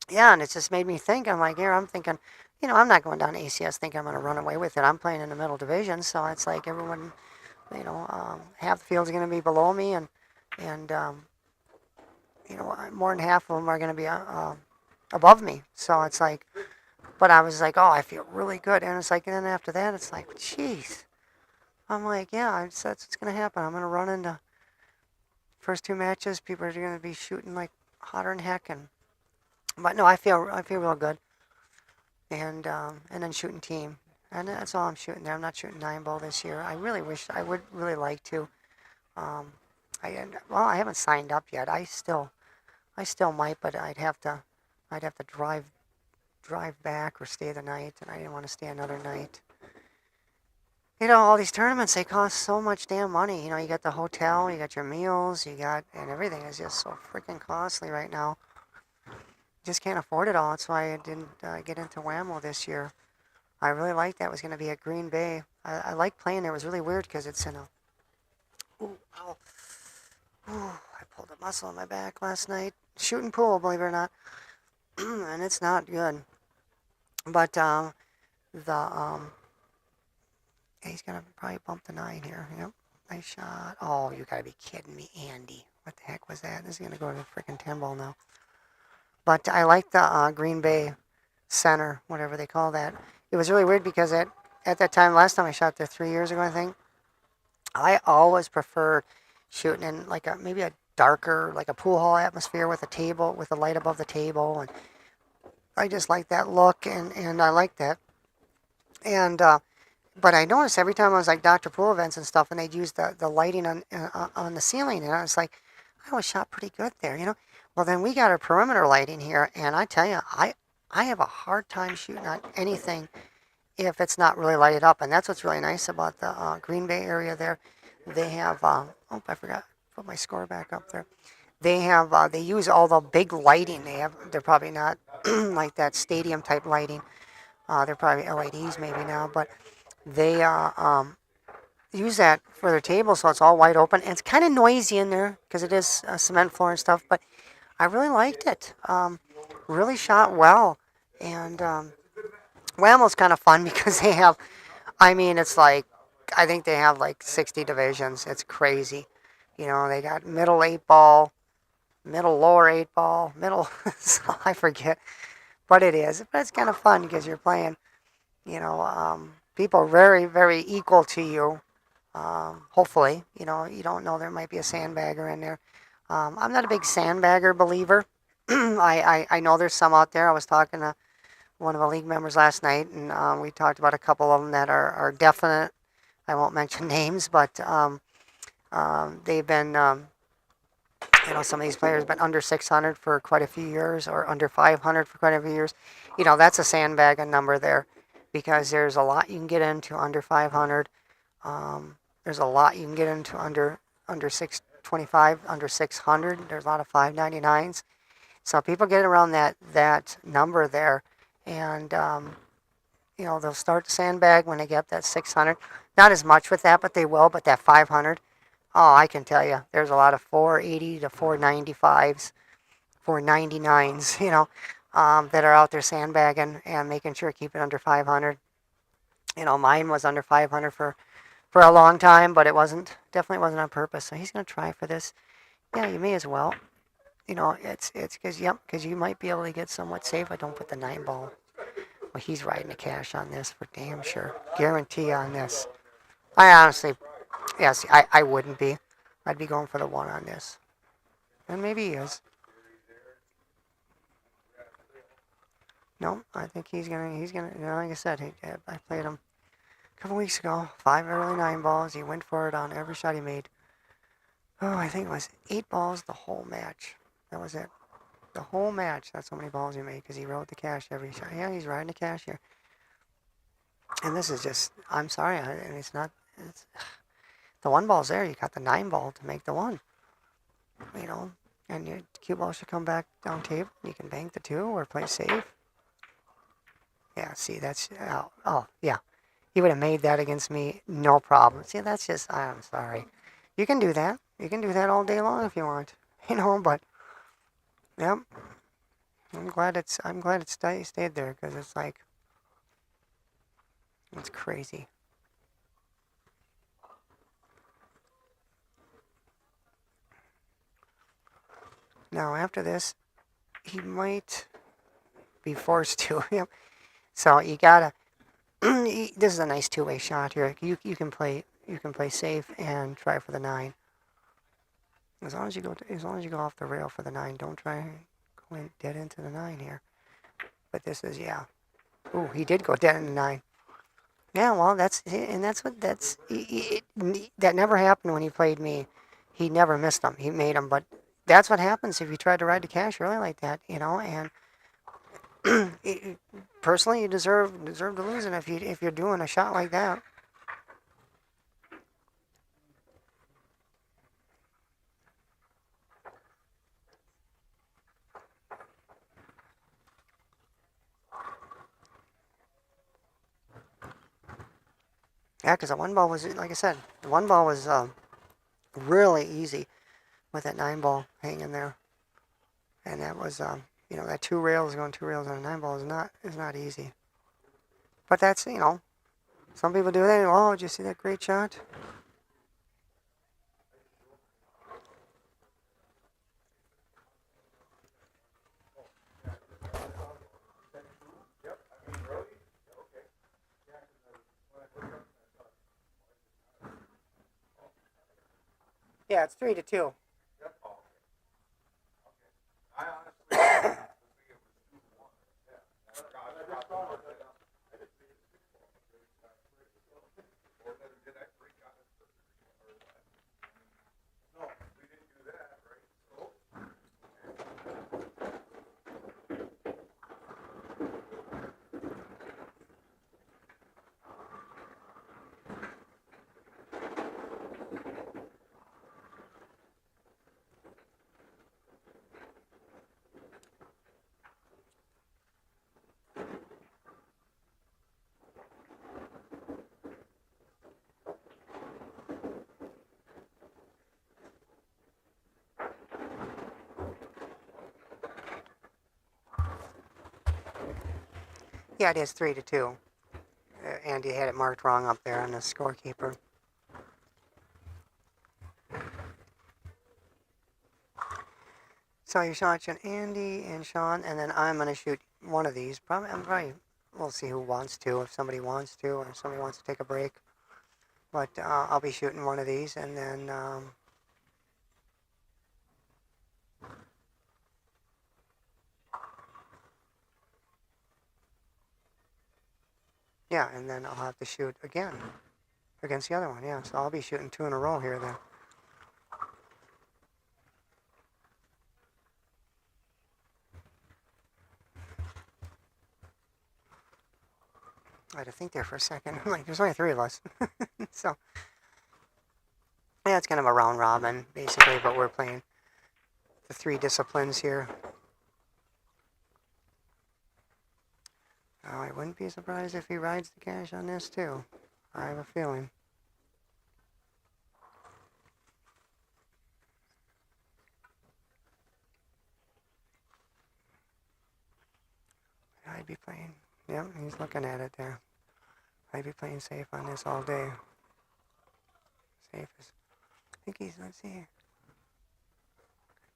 yeah, and it just made me think. I'm like, here, I'm thinking, I'm not going down to ACS thinking I'm going to run away with it. I'm playing in the middle division, so it's like everyone, half the field's going to be below me, and more than half of them are going to be above me. So it's like, but I was like, oh, I feel really good, and it's like, and then after that, it's like, jeez. I'm like, yeah, that's what's going to happen. I'm going to run into first two matches. People are going to be shooting like hotter than heck, but no, I feel real good. And then shooting team, and that's all I'm shooting there. I'm not shooting 9-ball this year. I really wish I would really like to. I haven't signed up yet. I still might, but I'd have to drive back or stay the night, and I didn't want to stay another night. All these tournaments, they cost so much damn money. You got the hotel, you got your meals, and everything is just so freaking costly right now. Just can't afford it all. That's why I didn't get into Whammo this year. I really liked that. It was going to be at Green Bay. I like playing there. It was really weird because it's in a... Ooh, ow. Ooh, I pulled a muscle in my back last night. Shooting pool, believe it or not. And it's not good. But he's going to probably bump the 9 here. Yep, nice shot. Oh, you got to be kidding me, Andy. What the heck was that? This is going to go to the freaking 10-ball now. But I like the Green Bay center, whatever they call that. It was really weird because at that time, last time I shot there 3 years ago, I think, I always preferred shooting in like maybe a darker, like a pool hall atmosphere with a table, with a light above the table. And I just like that look, and I like that. And but I noticed every time I was like Dr. Pool events and stuff, and they'd use the lighting on the ceiling, and I was like, I always shot pretty good there. Well, then we got our perimeter lighting here, and I tell you, I have a hard time shooting on anything if it's not really lighted up, and that's what's really nice about the Green Bay area there. They have, I forgot, put my score back up there. They use all the big lighting. They're probably not like that stadium type lighting. They're probably LEDs maybe now, but they use that for their table, so it's all wide open, and it's kind of noisy in there because it is a cement floor and stuff, but I really liked it. Really shot well. And Whammo's kind of fun because they have, it's like, I think they have like 60 divisions. It's crazy. They got middle 8-ball, middle lower 8-ball, middle, so I forget what it is. But it's kind of fun because you're playing, people very, very equal to you. Hopefully, you don't know there might be a sandbagger in there. I'm not a big sandbagger believer. I know there's some out there. I was talking to one of the league members last night, and we talked about a couple of them that are definite. I won't mention names, but they've been, You know, some of these players have been under 600 for quite a few years or under 500 for quite a few years. You know, that's a sandbagging number there because there's a lot you can get into under 500. There's a lot you can get into under 625, under 600. There's a lot of 599s. So people get around that number there, and you know, they'll start to sandbag when they get up that 600. Not as much with that, but they will. But that 500, oh, I can tell you, there's a lot of 480 to 495s, 499s, you know, that are out there sandbagging and making sure to keep it under 500. You know, mine was under 500 for a long time, but it definitely wasn't on purpose. So he's going to try for this. Yeah, you may as well. You know, it's because, yep, because you might be able to get somewhat safe. I don't put the 9 ball. Well, he's riding the cash on this for damn sure. Guarantee on this. I honestly, yes, I wouldn't be. I'd be going for the 1 on this. And maybe he is. No, I think he's gonna, you know, like I said, I played him a couple weeks ago. 5 early 9 balls. He went for it on every shot he made. Oh, I think it was 8 balls the whole match. That was it. The whole match. That's how many balls he made because he rode the cash every shot. Yeah, he's riding the cash here. And this is just, I'm sorry, and it's not, the 1 ball's there. You got the 9 ball to make the 1. You know, and your cue ball should come back down table. You can bank the 2 or play safe. Yeah, see, that's, oh, yeah. He would have made that against me, no problem. See, that's just, I'm sorry. You can do that. You can do that all day long if you want. You know, but, yep. I'm glad it stayed there because it's like, it's crazy. Now, after this, he might be forced to. Yep. So you gotta. This is a nice 2-way shot here. You can play safe and try for the 9. As long as you go off the rail for the 9, don't try go in dead into the 9 here. But this is, yeah. Ooh, he did go dead in the 9. Yeah, well, that never happened when he played me. He never missed them. He made them, but that's what happens if you try to ride the cash early like that, you know. And personally, you deserve to lose it if you're doing a shot like that. Yeah, because the 1 ball was, like I said, the 1 ball was really easy with that 9 ball hanging there, and that was you know, that 2 rails going 2 rails on a 9 ball is not easy. But that's, you know, some people do that. Oh, did you see that great shot? Yeah, it's 3-2. Yeah, it is 3-2. Andy had it marked wrong up there on the scorekeeper. So you're watching Andy and Sean, and then I'm gonna shoot one of these. Probably we'll see who wants to, if somebody wants to, or if somebody wants to take a break. But I'll be shooting one of these, and then yeah, and then I'll have to shoot again against the other one. Yeah, so I'll be shooting 2 in a row here then. I had to think there for a second. I'm like, there's only 3 of us. So, yeah, it's kind of a round robin, basically, but we're playing the 3 disciplines here. Oh, I wouldn't be surprised if he rides the cash on this, too. I have a feeling. I'd be playing. Yep, he's looking at it there. I'd be playing safe on this all day. Safe is... I think he's... Let's see.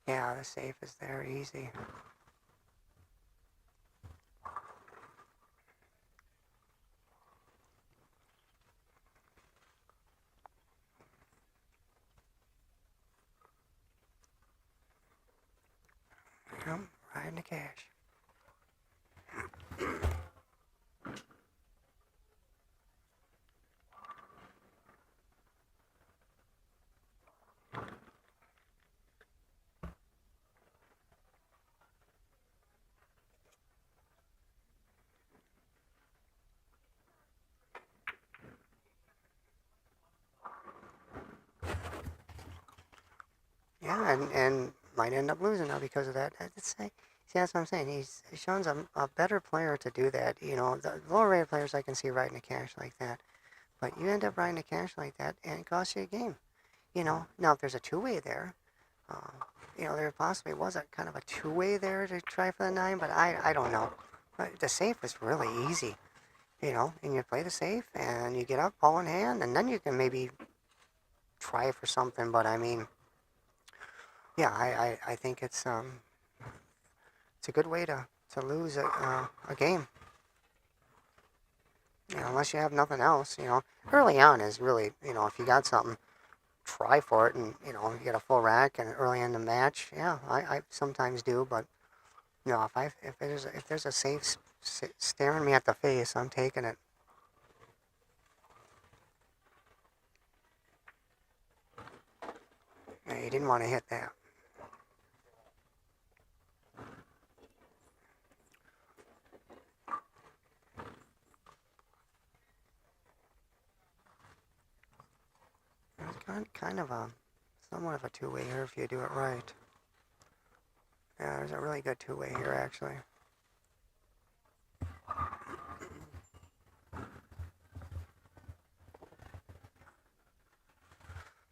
Yeah, the safe is there. Easy. Yep, riding the cash. Yeah, and might end up losing now because of that. See, that's what I'm saying. Sean's a better player to do that. You know, the lower rated players I can see riding a cash like that. But you end up riding a cash like that, and it costs you a game. You know, now if there's a 2-way there, you know, there possibly was a kind of a 2-way there to try for the 9, but I don't know. But the safe was really easy, you know, and you play the safe, and you get up all in hand, and then you can maybe try for something, but I mean, yeah, I think it's a good way to lose a game. You know, unless you have nothing else, you know. Early on is really, you know, if you got something, try for it, and, you know, you get a full rack and early in the match, yeah, I sometimes do, but, you know, if there's a safe staring me at the face, I'm taking it. Yeah, you didn't want to hit that. It's kind of somewhat of a 2-way here if you do it right. Yeah, there's a really good 2-way here, actually.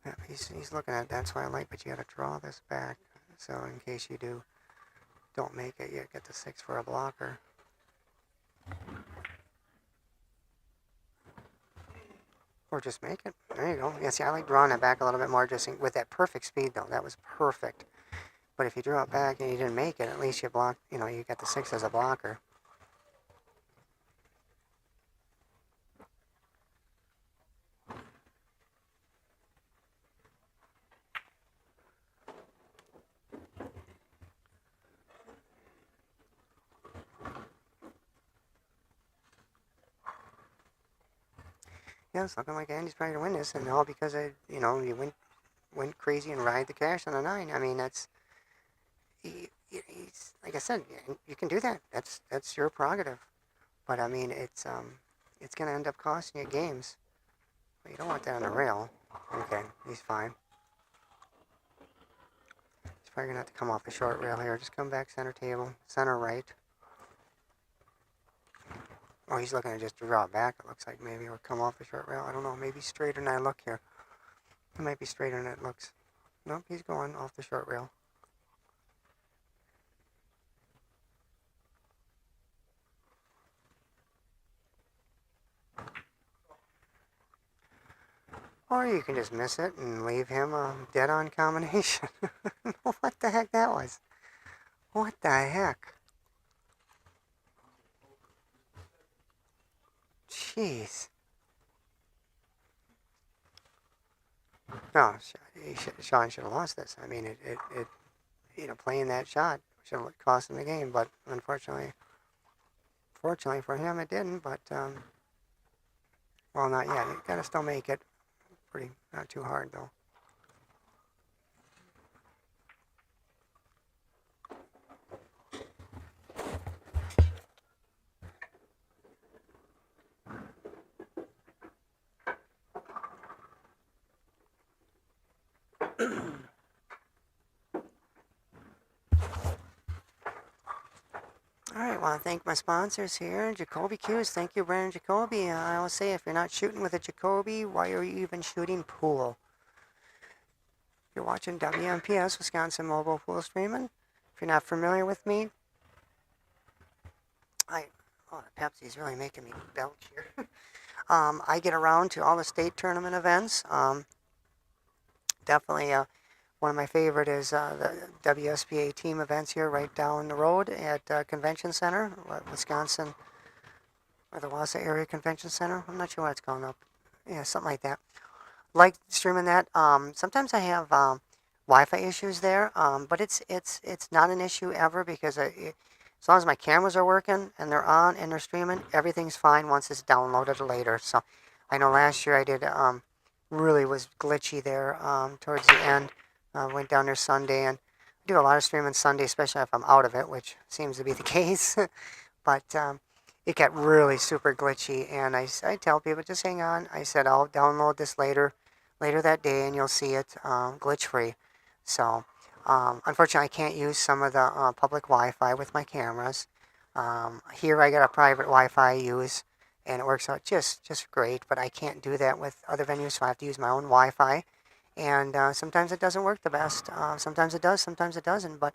Yeah, he's looking at it. That's why I like, but you got to draw this back. So in case you don't make it, you get the 6 for a blocker. Or just make it. There you go. Yeah, see, I like drawing it back a little bit more just with that perfect speed, though. That was perfect. But if you draw it back and you didn't make it, at least you block, you know, you got the 6 as a blocker. Yeah, it's looking like Andy's probably going to win this, and all because you know, you went crazy and ride the cash on the 9. I mean, that's... He's, like I said, you can do that. That's your prerogative. But I mean, it's going to end up costing you games. But you don't want that on the rail. Okay, he's fine. He's probably going to have to come off the short rail here. Just come back center table, center right. Oh, he's looking to just draw it back, it looks like, maybe, or come off the short rail. I don't know, maybe straighter than I look here. It might be straighter than it looks. Nope, he's going off the short rail. Or you can just miss it and leave him a dead-on combination. What the heck that was? What the heck? Jeez. No, Sean should have lost this. I mean, it you know, playing that shot should have cost him the game, but unfortunately, fortunately for him, it didn't. But well, not yet. You gotta still make it. Pretty, not too hard though. All right, well, I thank my sponsors here, Jacoby Q's. Thank you, Brandon Jacoby. I always say, if you're not shooting with a Jacoby, why are you even shooting pool? You're watching WMPS, Wisconsin Mobile Pool Streaming. If you're not familiar with me, the Pepsi's really making me belch here. I get around to all the state tournament events. Definitely one of my favorite is the WSPA team events here right down the road at Convention Center, Wisconsin, or the Wausau Area Convention Center. I'm not sure what it's called up. Yeah, something like that. Like streaming that. Sometimes I have Wi-Fi issues there, but it's not an issue ever because as long as my cameras are working and they're on and they're streaming, everything's fine once it's downloaded later. So I know last year I did really was glitchy there towards the end. Went down there Sunday and I do a lot of streaming Sunday, especially if I'm out of it, which seems to be the case. But it got really super glitchy, and I tell people, just hang on. I said, I'll download this later that day, and you'll see it glitch-free. So, unfortunately, I can't use some of the public Wi-Fi with my cameras. Here, I got a private Wi-Fi I use, and it works out just great, but I can't do that with other venues, so I have to use my own Wi-Fi. And sometimes it doesn't work the best. Sometimes it does, sometimes it doesn't, but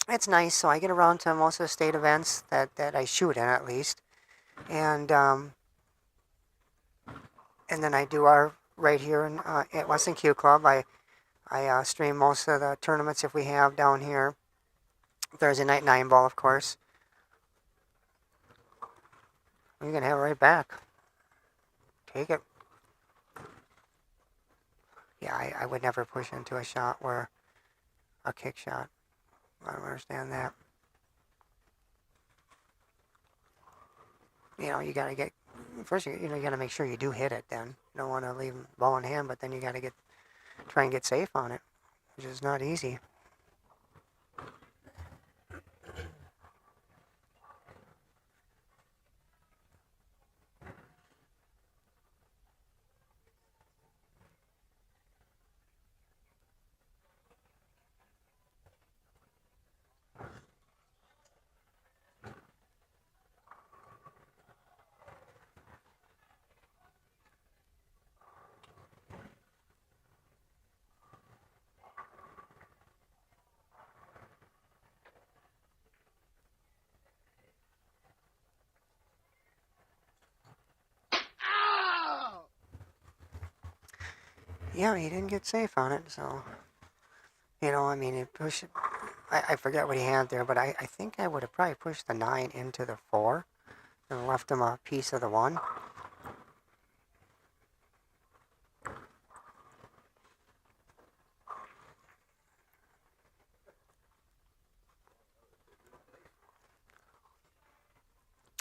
it's nice. So I get around to most of the state events that I shoot in, at least. And then I do our right here at Western Q Club. I stream most of the tournaments if we have down here. Thursday night 9-ball, of course. You're going to have it right back. Take it. Yeah, I would never push into a shot where a kick shot. I don't understand that. You know, you got to get... First, you got to make sure you do hit it then. You don't want to leave ball in hand, but then you got to try and get safe on it, which is not easy. Yeah, he didn't get safe on it, so... I mean, it pushed... I forget what he had there, but I think I would have probably pushed the 9 into the 4 and left him a piece of the 1.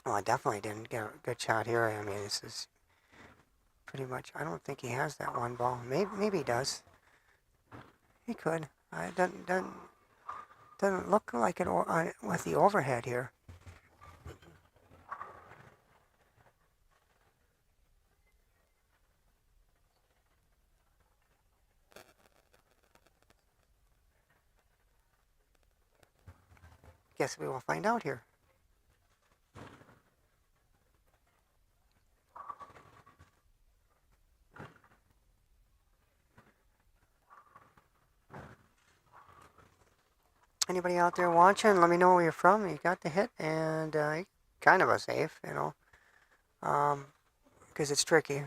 Well, I definitely didn't get a good shot here. I mean, this is pretty much... I don't think he has that 1 ball. Maybe he does. He could. It doesn't look like it with the overhead here. Guess we will find out here. Anybody out there watching, let me know where you're from. You got the hit, and kind of a safe, because it's tricky.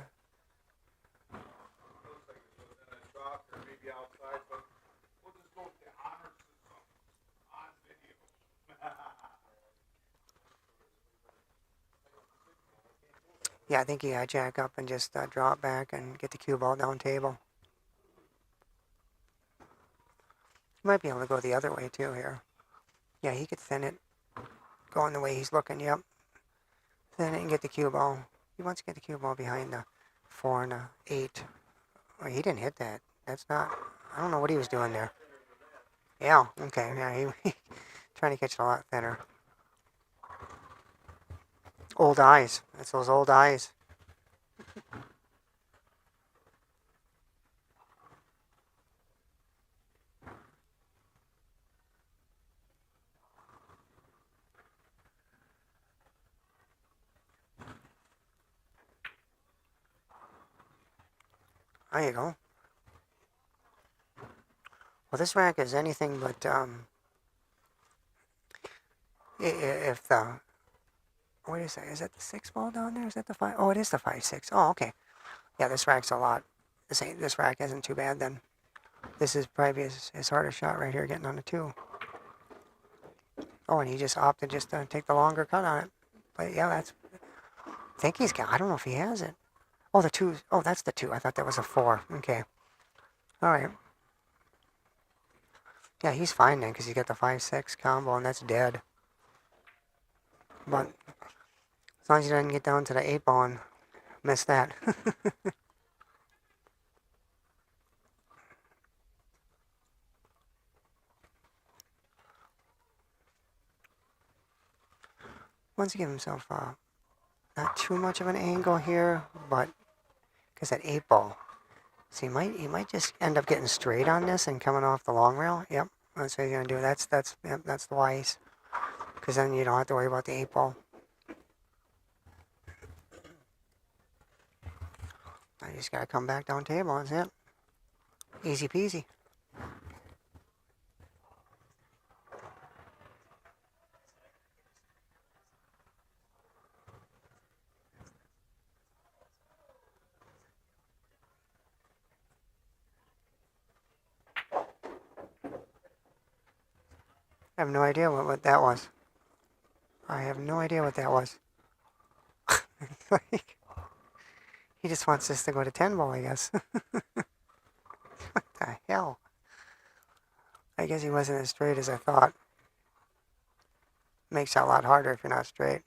Yeah, I think you gotta jack up and just drop back and get the cue ball down table. You might be able to go the other way too here. Yeah, he could thin it, going the way he's looking. Yep, thin it and get the cue ball. He wants to get the cue ball behind the 4 and the 8. Oh, he didn't hit that. That's not... I don't know what he was doing there. Yeah, okay. Yeah, he trying to catch it a lot thinner. Old eyes. That's those old eyes. There you go. Well, this rack is anything but, if the, wait a second, is that the 6 ball down there? Is that the 5? Oh, it is the 5-6. Oh, okay. Yeah, this rack's a lot. This rack isn't too bad then. This is probably his hardest shot right here, getting on the 2. Oh, and he just opted just to take the longer cut on it. But yeah, I think he's got, I don't know if he has it. Oh, the 2, oh, that's the 2. I thought that was a 4. Okay. All right. Yeah, he's fine then, because he got the 5-6 combo, and that's dead. But as long as he doesn't get down to the 8 ball and miss that. Wants to give himself not too much of an angle here, but because that 8 ball. So he might just end up getting straight on this and coming off the long rail. Yep, that's what he's gonna do. That's the wise. Because then you don't have to worry about the 8 ball. I just gotta come back down table. That's it. Easy peasy. I have no idea what that was. I have no idea what that was. Like, he just wants this to go to 10 ball, I guess. What the hell? I guess he wasn't as straight as I thought. Makes it a lot harder if you're not straight.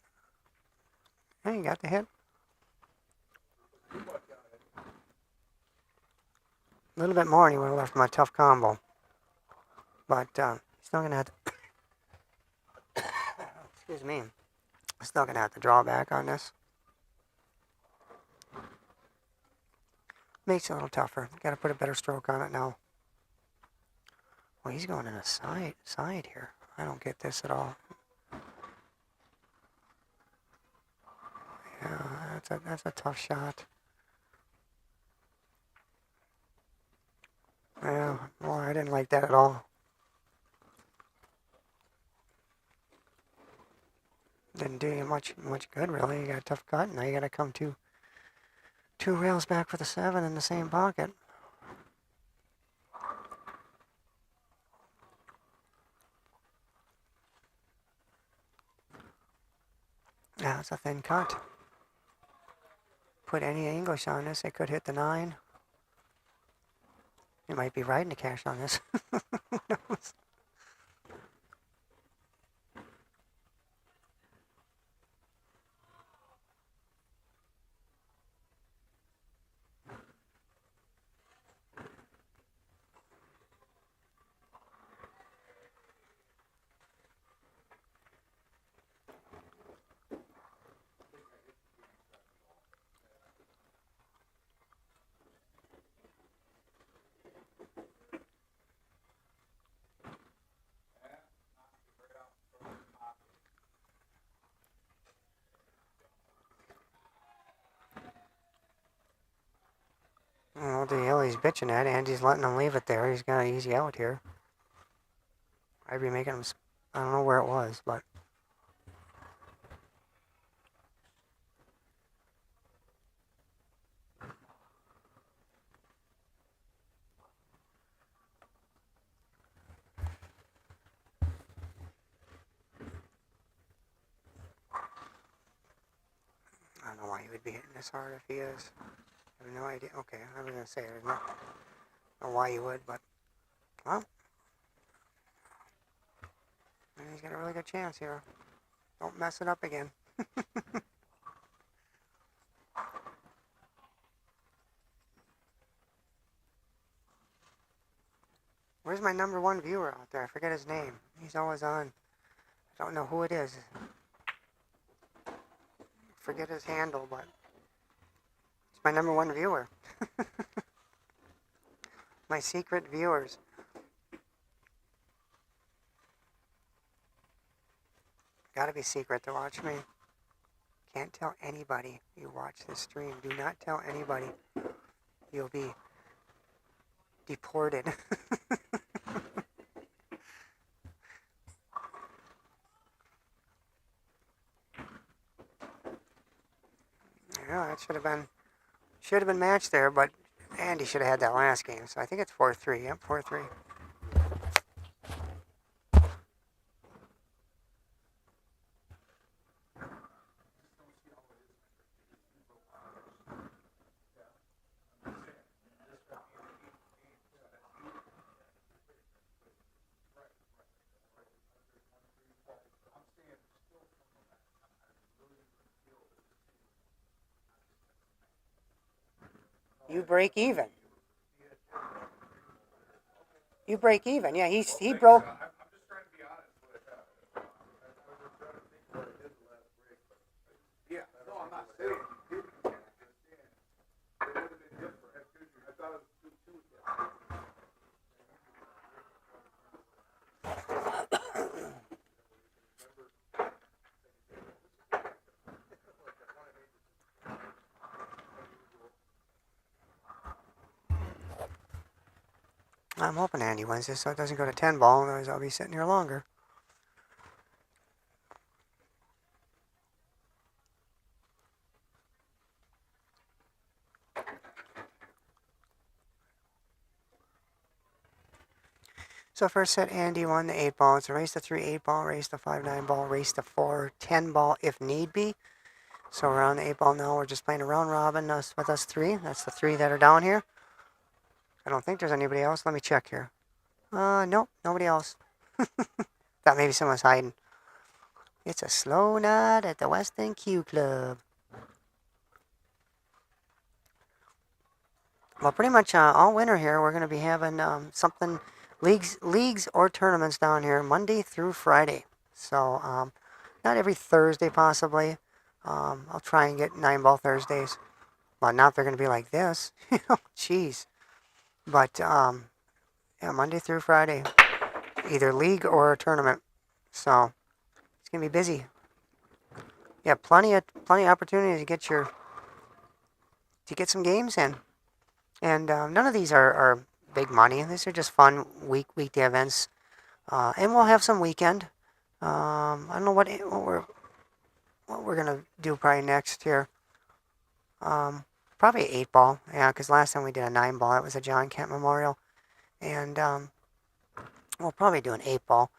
Hey, you got the hit. A little bit more and he would have left my tough combo. But still going to have to... Excuse me. Still going to have to draw back on this. Makes it a little tougher. Got to put a better stroke on it now. Well, he's going in a side here. I don't get this at all. Yeah, that's a tough shot. Yeah, well, I didn't like that at all. Didn't do you much good, really. You got a tough cut, and now you got to come two rails back for the 7 in the same pocket. Yeah, it's a thin cut. Put any English on this, it could hit the 9. You might be riding the cash on this. Who knows? What the hell he's bitching at? Andy's letting him leave it there. He's got an easy out here. I'd be making him... I don't know where it was, but... I don't know why he would be hitting this hard if he is. I have no idea. Okay, I was going to say, I don't know why he would, but... Well... He's got a really good chance here. Don't mess it up again. Where's my #1 viewer out there? I forget his name. He's always on. I don't know who it is. Forget his handle, but it's my #1 viewer. My secret viewers. Gotta be secret to watch me. Can't tell anybody you watch this stream. Do not tell anybody. You'll be deported. Yeah, that should have been matched there, but Andy should have had that last game. So I think it's 4-3. Yep, 4-3. You break even. You break even. Yeah, he broke. I'm just trying to be honest with I was just trying to think what it is the last break. Yeah, no, I'm not saying you didn't. I'm just saying it would have been different. I thought it was 2-2. I'm hoping Andy wins this so it doesn't go to 10 ball, otherwise I'll be sitting here longer. So first set, Andy won the 8 ball. It's a race to 3 8 ball, race to 5 9 ball, race to 4 10 ball if need be. So we're on the 8 ball now. We're just playing a round robin with us 3. That's the 3 that are down here. I don't think there's anybody else. Let me check here. Nope, nobody else. Thought maybe someone's hiding. It's a slow night at the Weston Q Club. Well, pretty much all winter here, we're going to be having something, leagues or tournaments down here Monday through Friday. So not every Thursday possibly. I'll try and get 9 ball Thursdays. Well, not they're going to be like this. Jeez. But yeah, Monday through Friday, either league or a tournament. So it's going to be busy. Yeah, plenty of opportunity to get some games in. And none of these are big money. These are just fun weekday events. And we'll have some weekend. I don't know what we're gonna do probably next here. Probably 8 ball. Yeah, because last time we did a 9 ball. That was a John Kent Memorial. And we'll probably do an 8 ball.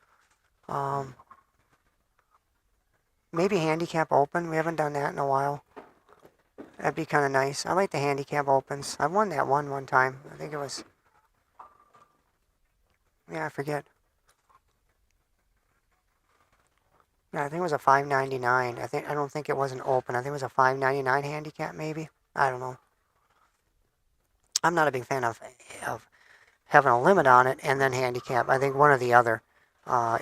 Maybe handicap open. We haven't done that in a while. That'd be kind of nice. I like the handicap opens. I won that one time. I think it was. Yeah, I forget. Yeah, I think it was a 599. I don't think it was an open. I think it was a 599 handicap maybe. I don't know. I'm not a big fan of having a limit on it and then handicap. I think one or the other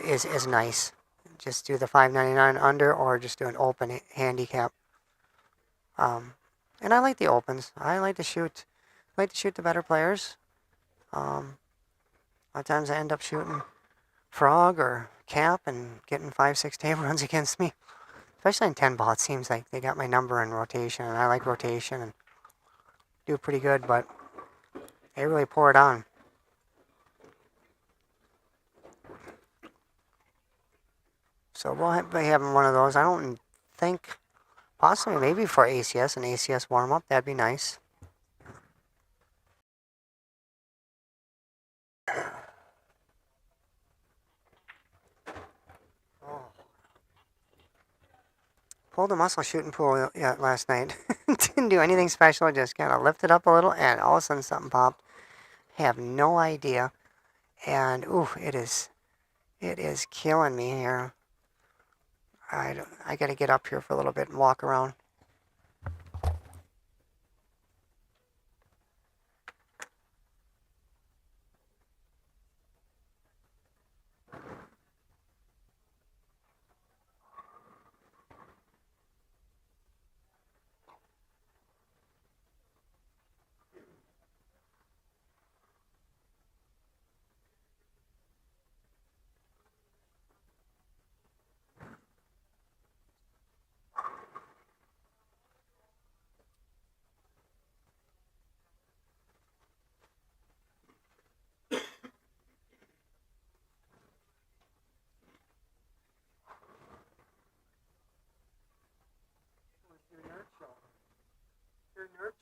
is nice. Just do the 599 under or just do an open handicap. And I like the opens. I like to shoot. The better players. A lot of times I end up shooting frog or cap and getting 5-6 table runs against me. Especially in 10 ball, it seems like they got my number in rotation, and I like rotation and do pretty good, but they really pour it on. So we'll be having one of those. I don't think, possibly maybe for ACS, an ACS warm-up. That'd be nice. Pulled a muscle shooting pool last night. Didn't do anything special, just kind of lifted up a little, and all of a sudden something popped. Have no idea. And, ooh, it is killing me here. I got to get up here for a little bit and walk around.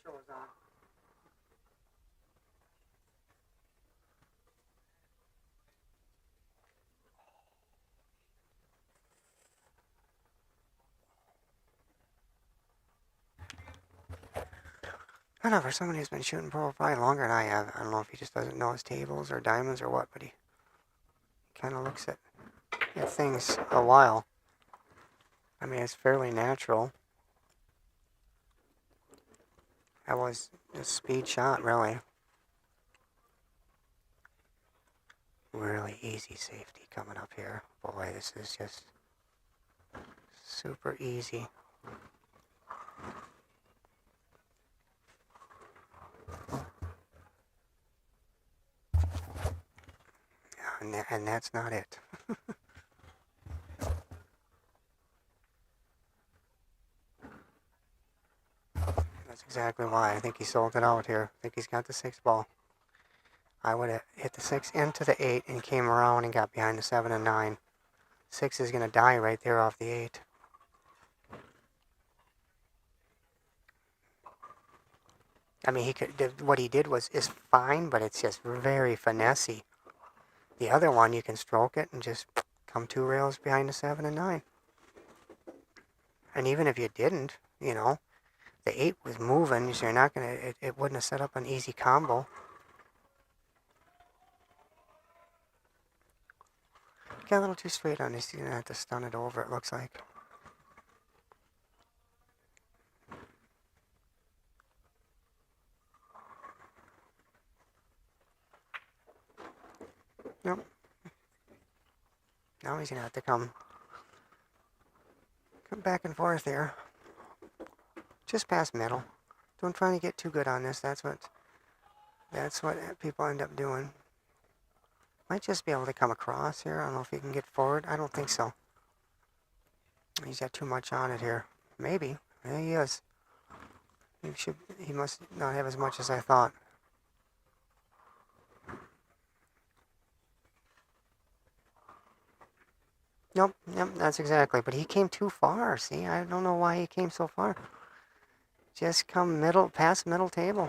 art shows on. I don't know, for somebody who's been shooting pro probably longer than I have, I don't know if he just doesn't know his tables or diamonds or what, but he kind of looks at things a while. I mean, it's fairly natural. That was a speed shot, really. Really easy safety coming up here. Boy, this is just super easy. And that's not it. That's exactly why I think he sold it out here. I think he's got the 6 ball. I would have hit the 6 into the 8 and came around and got behind the 7 and 9. 6 is going to die right there off the 8. I mean, what he did is fine, but it's just very finessey. The other one, you can stroke it and just come 2 rails behind the 7 and 9. And even if you didn't, the 8 was moving, so you're not going to, it wouldn't have set up an easy combo. Got a little too straight on this. You're going to have to stun it over, it looks like. Nope. Now he's going to have to come back and forth here. Just past middle. Don't try to get too good on this. That's what people end up doing. Might just be able to come across here. I don't know if he can get forward. I don't think so. He's got too much on it here. Maybe. Yeah, he is. He must not have as much as I thought. Nope, that's exactly. But he came too far. See, I don't know why he came so far. Just come past middle table.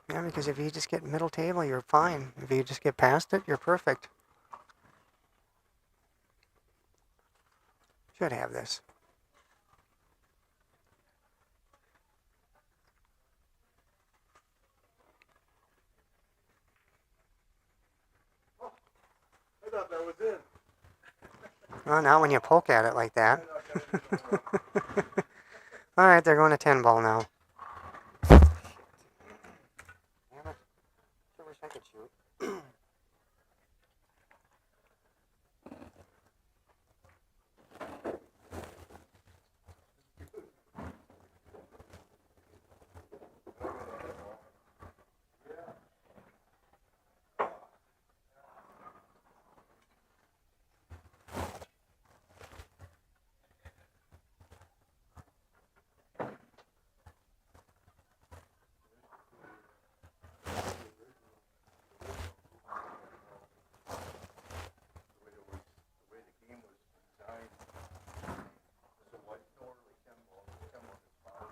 Yeah, because if you just get middle table, you're fine. If you just get past it, you're perfect. Should have this. I thought that was in. Well, not when you poke at it like that. All right, they're going to 10 ball now. Damn it. Sure wish I could shoot.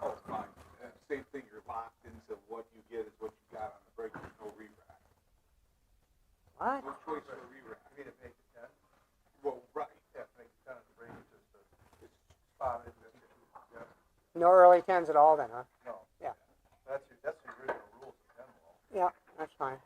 Oh, fine. Same thing, you're locked into what you get is what you got on the break. There's no re-rack. What? No choice for re-rack. I mean, to make it 10? Well, right. Yeah, to make it 10 on the break. It's spotted. Yeah. No early 10s at all then, huh? No. Yeah. That's the original rules of 10 ball. Yeah, that's fine.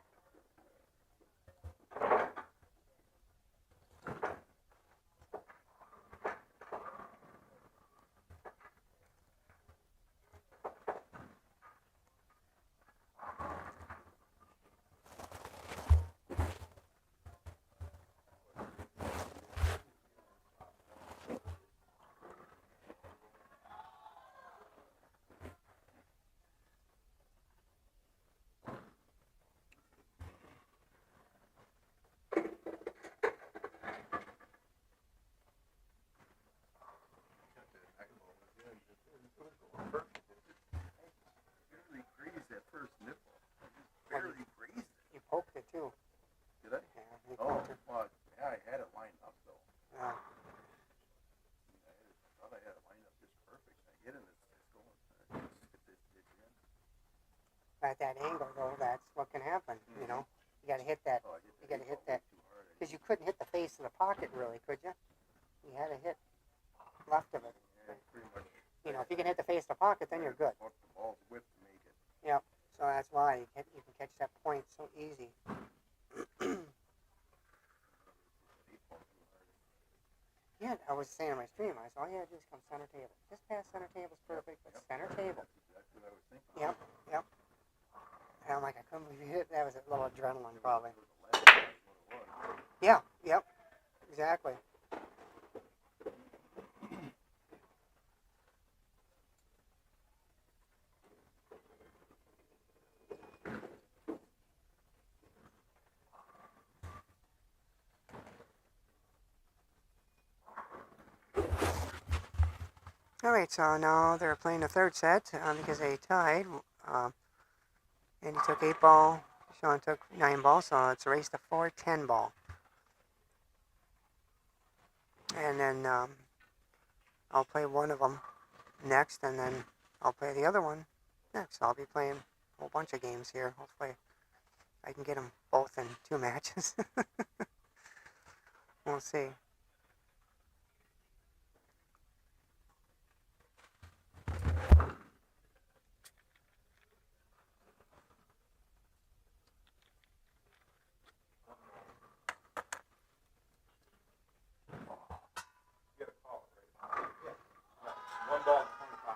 at that angle, though, that's what can happen. You know, you got to hit that. You got to hit that because you couldn't hit the face of the pocket, really, could you? You had to hit left of it. You know, if you can hit the face of the pocket, then you're good. Yep. So that's why you can catch that point so easy. Yeah, I was saying on my stream, I said, all you gotta do is come center table. Just past center table's perfect, but center table. Yep, yep. And I'm like, I couldn't believe you hit. That was a little adrenaline, probably. Yeah, yep, exactly. Alright, so now they're playing the third set because they tied. Andy took 8 ball, Sean took 9 ball, so it's a race to 4-10 ball. And then I'll play one of them next, and then I'll play the other one next. I'll be playing a whole bunch of games here. Hopefully I can get them both in 2 matches. We'll see. One ball and 25.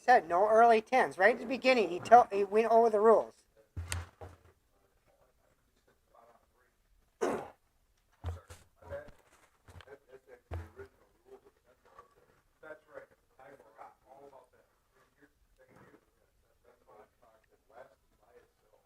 said, no early 10s. Right at the beginning, he went over the rules. That's right. I forgot all about that. Thank you. That's why I talked it last by itself.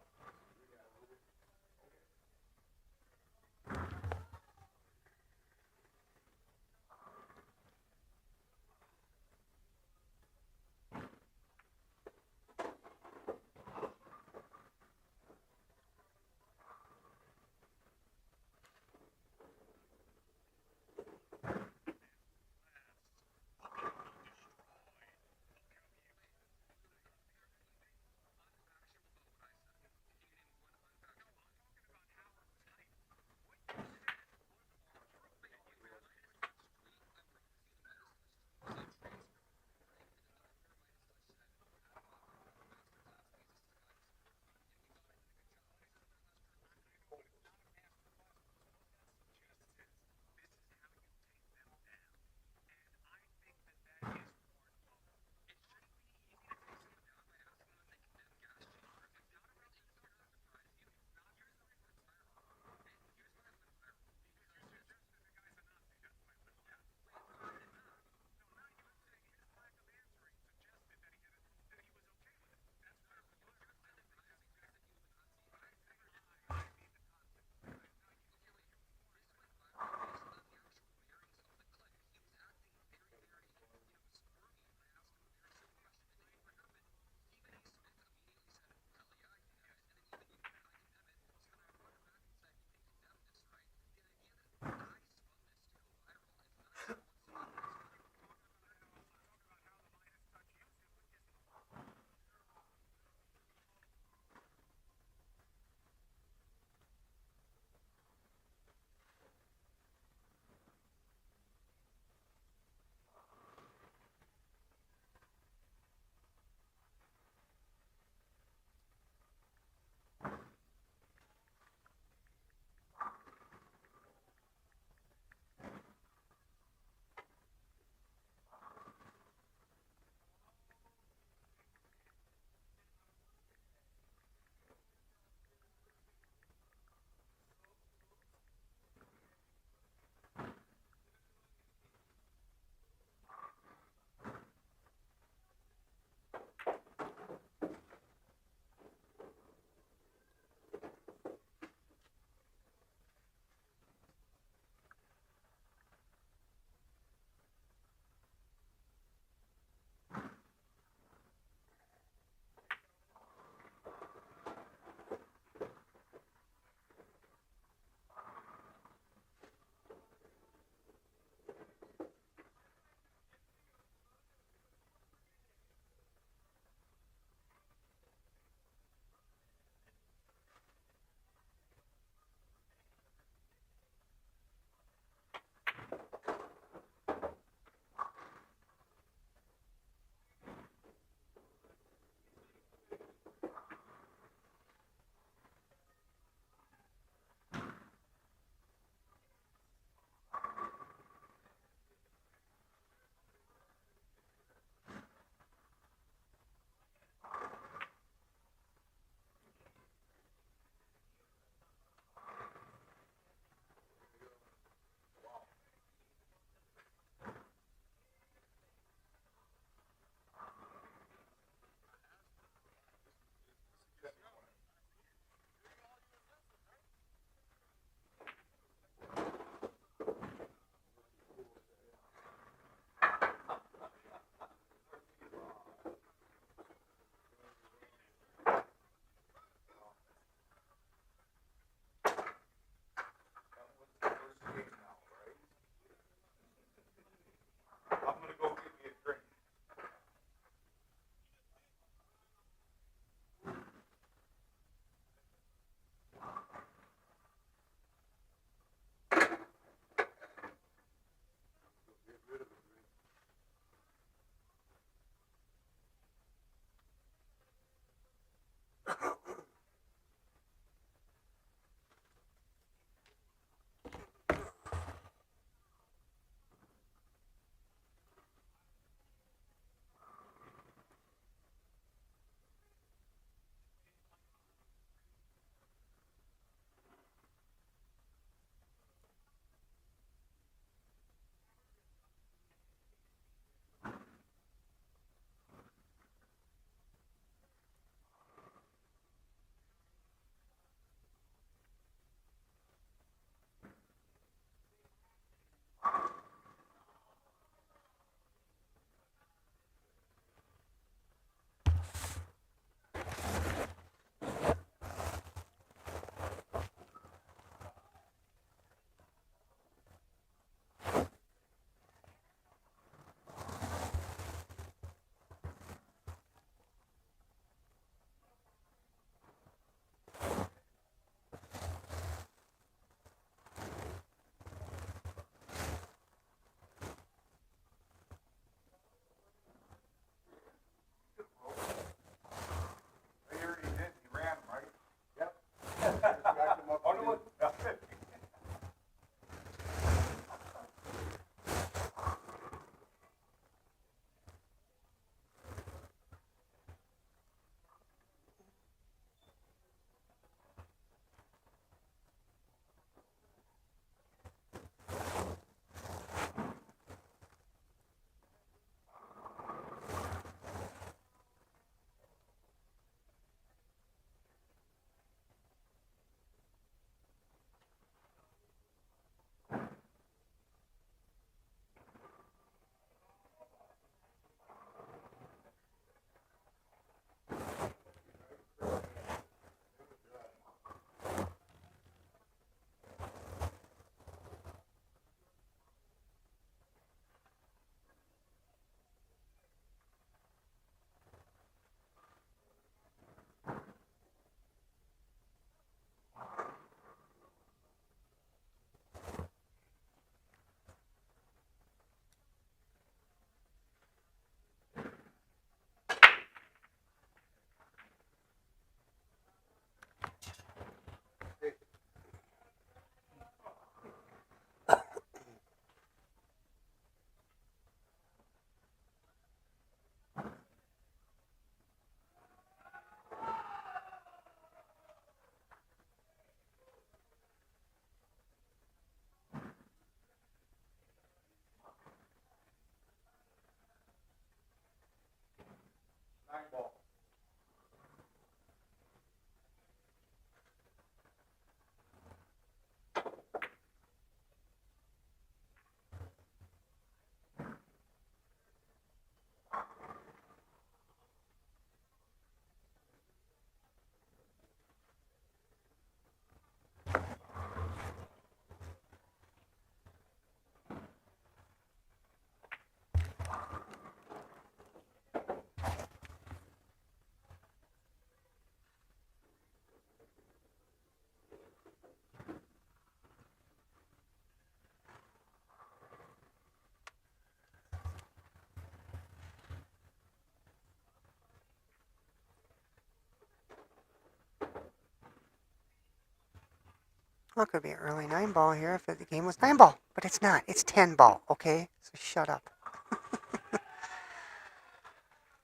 Well, it could be an early 9 ball here if the game was 9 ball, but it's not. It's 10 ball, okay? So shut up.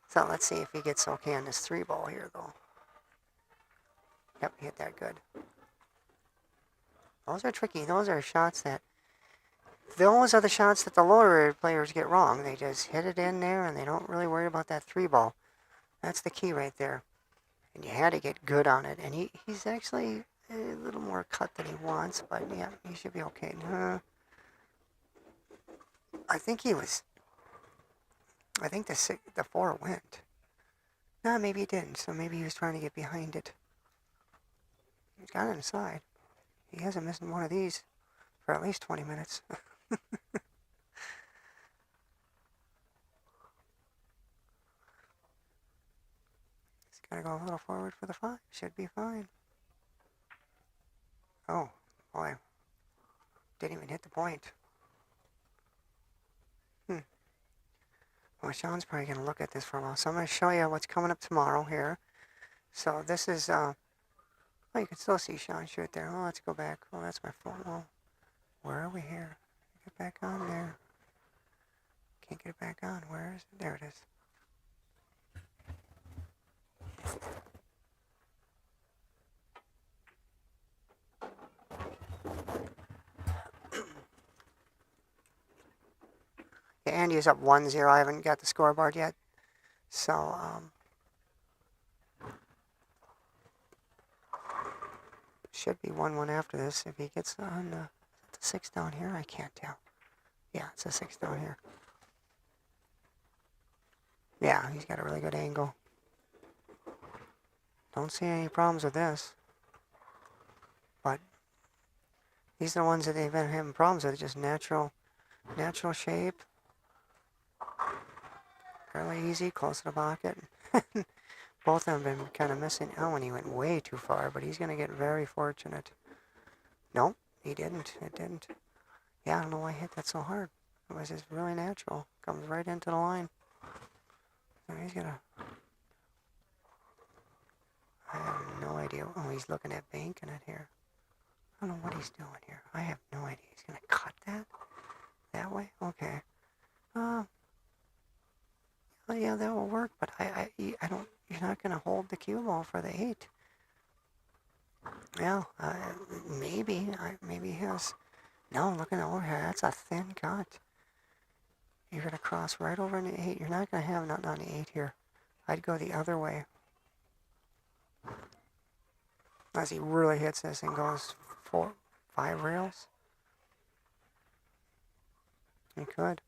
So let's see if he gets okay on this 3 ball here, though. Yep, he hit that good. Those are tricky. Those are shots that... Those are the shots that the lower players get wrong. They just hit it in there, and they don't really worry about that 3 ball. That's the key right there. And you had to get good on it. And he's actually a little more cut than he wants, but yeah, he should be okay. I think he was... I think the 4 went. No, maybe he didn't, so maybe he was trying to get behind it. He's got it inside. He hasn't missed one of these for at least 20 minutes. He's got to go a little forward for the 5. Should be fine. Oh, boy. Didn't even hit the point. Well, Sean's probably going to look at this for a while. So I'm going to show you what's coming up tomorrow here. So this is, oh, you can still see Sean shoot there. Oh, let's go back. Oh, that's my phone. Oh, where are we here? Get back on there. Can't get it back on. Where is it? There it is. Yeah, Andy's up 1-0. I haven't got the scoreboard yet. So, should be 1-1 after this. If he gets on the 6 down here, I can't tell. Yeah, it's a 6 down here. Yeah, he's got a really good angle. Don't see any problems with this. But these are the ones that they've been having problems with. Just natural shape. Fairly easy, close to the pocket. Both of them have been kind of missing. Oh, and he went way too far, but he's going to get very fortunate. Nope, he didn't. It didn't. Yeah, I don't know why he hit that so hard. It was just really natural. Comes right into the line. So he's going to... I have no idea. Oh, he's looking at banking it here. I don't know what he's doing here. I have no idea. He's going to cut that way? Okay. Well, yeah, that will work, but I don't... You're not going to hold the cue ball for the 8. Well, maybe. Maybe he has... No, look at the overhead. That's a thin cut. You're going to cross right over into 8. You're not going to have nothing on the 8 here. I'd go the other way. As he really hits this and goes 5 rails. He could.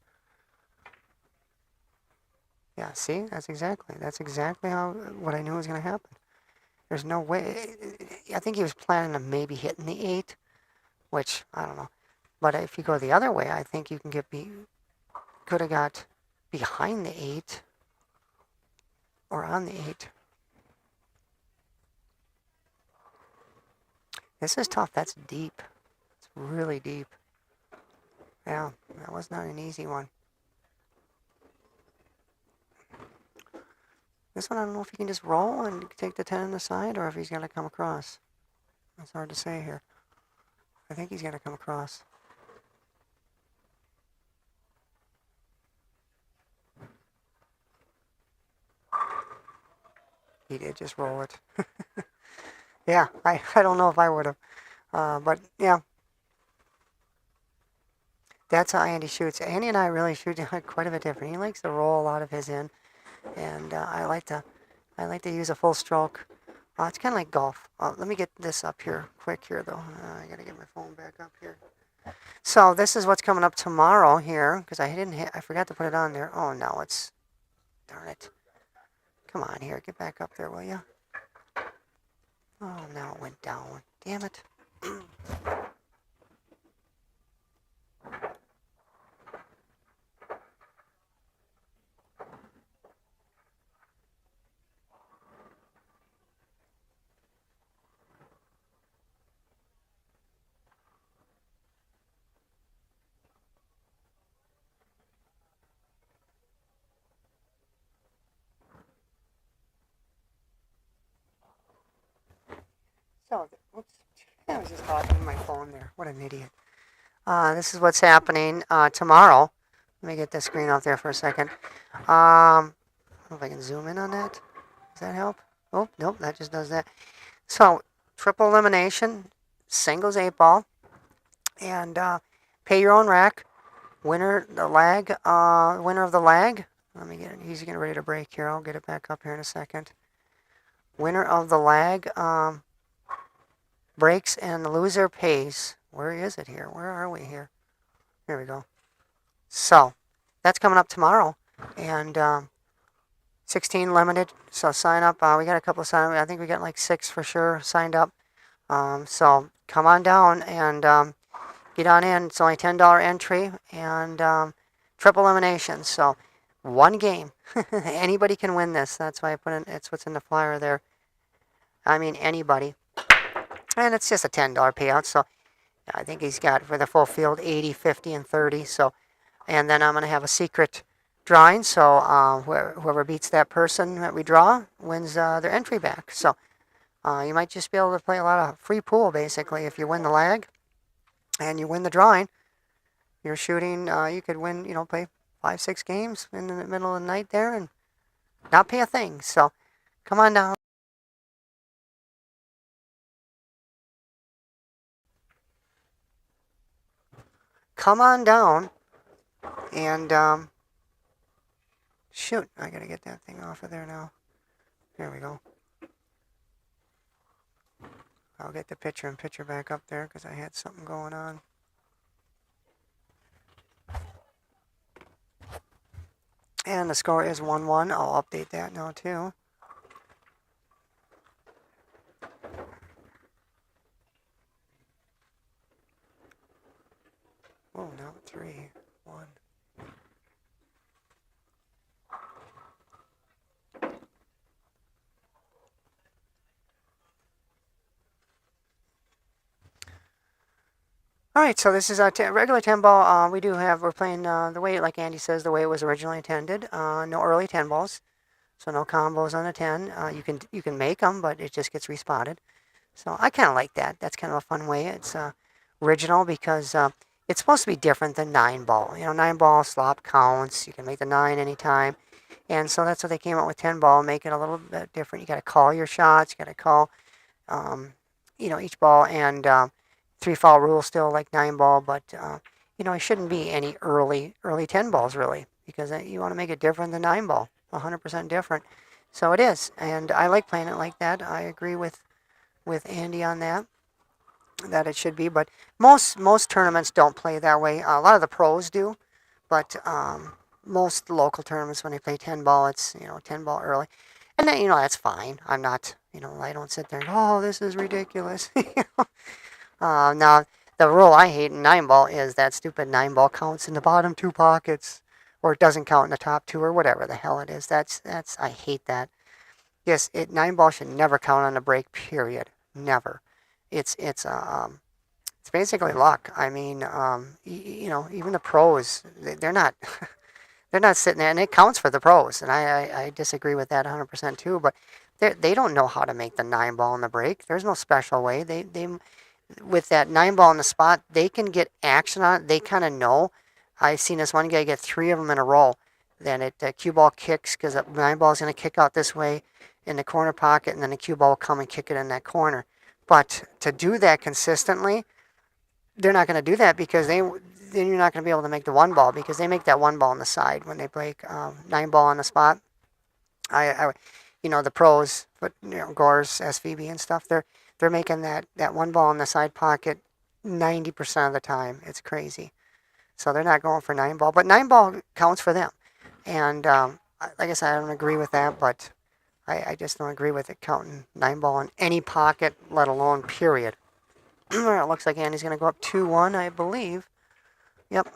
Yeah, see? That's exactly what I knew was going to happen. There's no way. I think he was planning on maybe hitting the 8, which, I don't know. But if you go the other way, I think you can could have got behind the 8 or on the 8. This is tough. That's deep. It's really deep. Yeah, that was not an easy one. This one, I don't know if he can just roll and take the 10 on the side or if he's going to come across. It's hard to say here. I think he's going to come across. He did just roll it. Yeah, I don't know if I would have. But, yeah. That's how Andy shoots. Andy and I really shoot quite a bit different. He likes to roll a lot of his in. And I like to use a full stroke. It's kind of like golf. Let me get this up here quick here, though. I got to get my phone back up here. So this is what's coming up tomorrow here, because I forgot to put it on there. Oh, no, it's... Darn it. Come on here. Get back up there, will you? Oh, now it went down. Damn it. So, oops. Yeah, was just talking to my phone there. What an idiot. This is what's happening tomorrow. Let me get the screen off there for a second. I don't know if I can zoom in on that. Does that help? Oh, nope, that just does that. So, triple elimination, singles 8-ball, and pay your own rack. Winner of the lag. Let me get it. He's getting ready to break here. I'll get it back up here in a second. Winner of the lag breaks and the loser pays. Where is it here? Where are we here? Here we go. So, that's coming up tomorrow. And 16 limited. So sign up. We got a couple of sign up. I think we got like 6 for sure signed up. So come on down and get on in. It's only $10 entry and triple elimination. So one game. Anybody can win this. That's why I put in. It's what's in the flyer there. I mean anybody. And it's just a $10 payout. So I think he's got for the full field 80, 50, and 30. So, and then I'm going to have a secret drawing. So whoever beats that person that we draw wins their entry back. So you might just be able to play a lot of free pool basically if you win the lag and you win the drawing. You're shooting. You could win. Play 5-6 games in the middle of the night there and not pay a thing. So come on down. Come on down and shoot. I gotta get that thing off of there now. There we go. I'll get the picture back up there because I had something going on. And the score is 1-1. I'll update that now too. Oh, now 3-1. All right, so this is a regular 10-ball. We're playing the way, like Andy says, the way it was originally intended. No early 10 balls, so no combos on the 10. You can make them, but it just gets respotted. So I kind of like that. That's kind of a fun way. It's original because it's supposed to be different than 9-ball. 9-ball slop counts. You can make the 9 anytime. And so that's what they came out with 10-ball, make it a little bit different. You got to call your shots. You got to call, each ball. And 3-foul rule still like 9-ball. But, it shouldn't be any early 10 balls really because you want to make it different than 9-ball. 100% different. So it is. And I like playing it like that. I agree with Andy on that it should be, but most tournaments don't play that way. A lot of the pros do, but most local tournaments when they play 10-ball, it's 10-ball early, and then that's fine. I'm not I don't sit there and this is ridiculous. Now the rule I hate in 9-ball is that stupid 9-ball counts in the bottom 2 pockets, or it doesn't count in the top 2, or whatever the hell it is. That's I hate that. Yes, 9-ball should never count on the break. Period. Never. It's basically luck. I mean, even the pros, they're not they're not sitting there, and it counts for the pros. And I disagree with that 100% too. But they don't know how to make the 9-ball in the break. There's no special way. They with that 9-ball in the spot, they can get action on it. They kind of know. I've seen this one guy get 3 of them in a row. Then cue ball kicks because the 9-ball is going to kick out this way in the corner pocket, and then the cue ball will come and kick it in that corner. But to do that consistently, they're not going to do that because then you're not going to be able to make the 1-ball because they make that 1-ball on the side when they break 9-ball on the spot. The pros, but Gores, SVB, and stuff, they're making that 1-ball in the side pocket 90% of the time. It's crazy. So they're not going for 9-ball, but 9-ball counts for them. And like I said, I don't agree with that, but I just don't agree with it counting 9-ball in any pocket, let alone period. It looks like Andy's going to go up 2-1, I believe. Yep.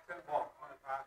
10 ball, on and pass.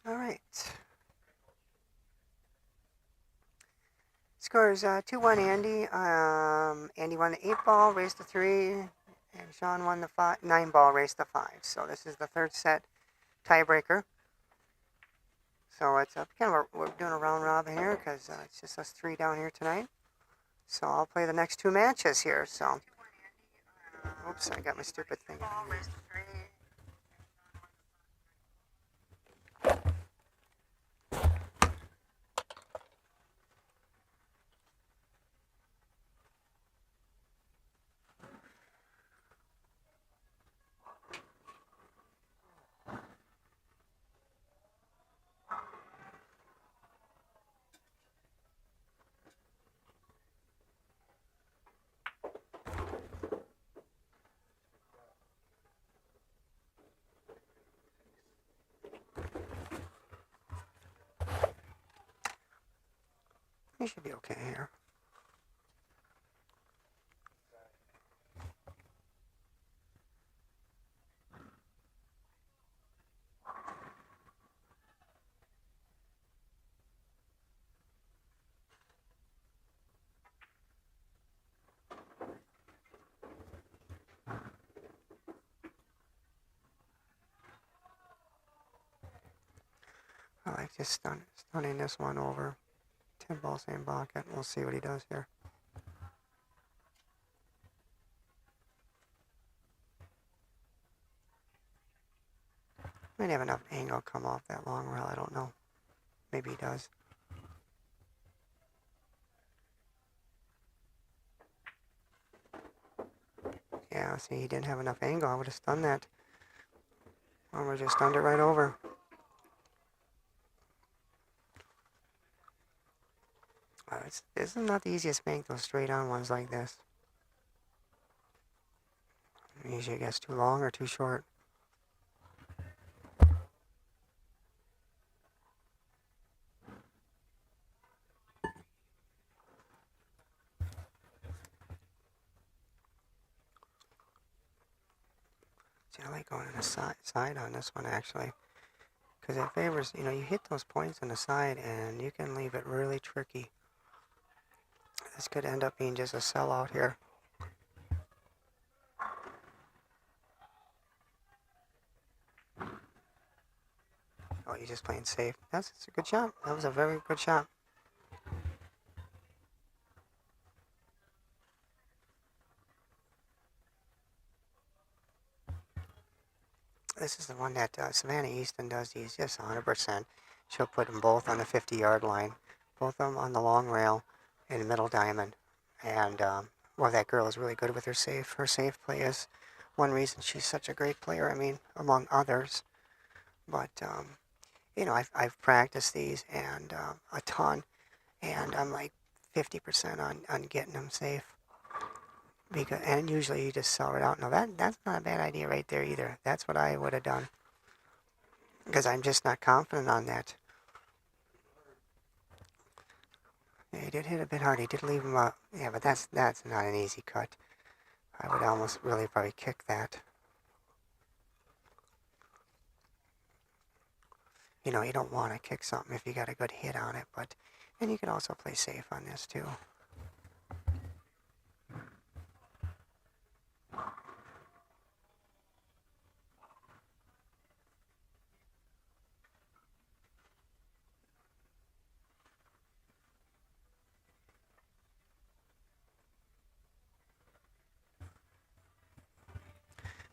All right. Scores 2-1 Andy. Andy won the 8 ball, raised the 3, and Sean won the 9 ball, raised the 5. So this is the third set tiebreaker. So it's we're doing a round robin here because it's just us 3 down here tonight. So I'll play the next 2 matches here. So, oops, I got my stupid thing. You should be okay here. just stunning this one over. 10 ball, same bucket. We'll see what he does here. Might have enough angle come off that long rail. I don't know. Maybe he does. Yeah, see, he didn't have enough angle. I would have stunned that. Or we just stunned it right over. This is not the easiest to make those straight on ones like this. Usually it gets too long or too short. See, I like going to the side on this one actually. Because it favors, you hit those points on the side and you can leave it really tricky. This could end up being just a sellout here. Oh, you're just playing safe. That's a good shot. That was a very good shot. This is the one that Savannah Easton does. These just 100%. She'll put them both on the 50-yard line. Both of them on the long rail in the middle diamond. And, well, that girl is really good with her safe. Her safe play is one reason she's such a great player. I mean, among others. But, I've practiced these and a ton. And I'm like 50% on getting them safe. And usually you just sell it out. Now that's not a bad idea right there either. That's what I would have done. Because I'm just not confident on that. Yeah, he did hit a bit hard. He did leave him up. Yeah, but that's not an easy cut. I would almost really probably kick that. You don't want to kick something if you got a good hit on it. And you can also play safe on this too.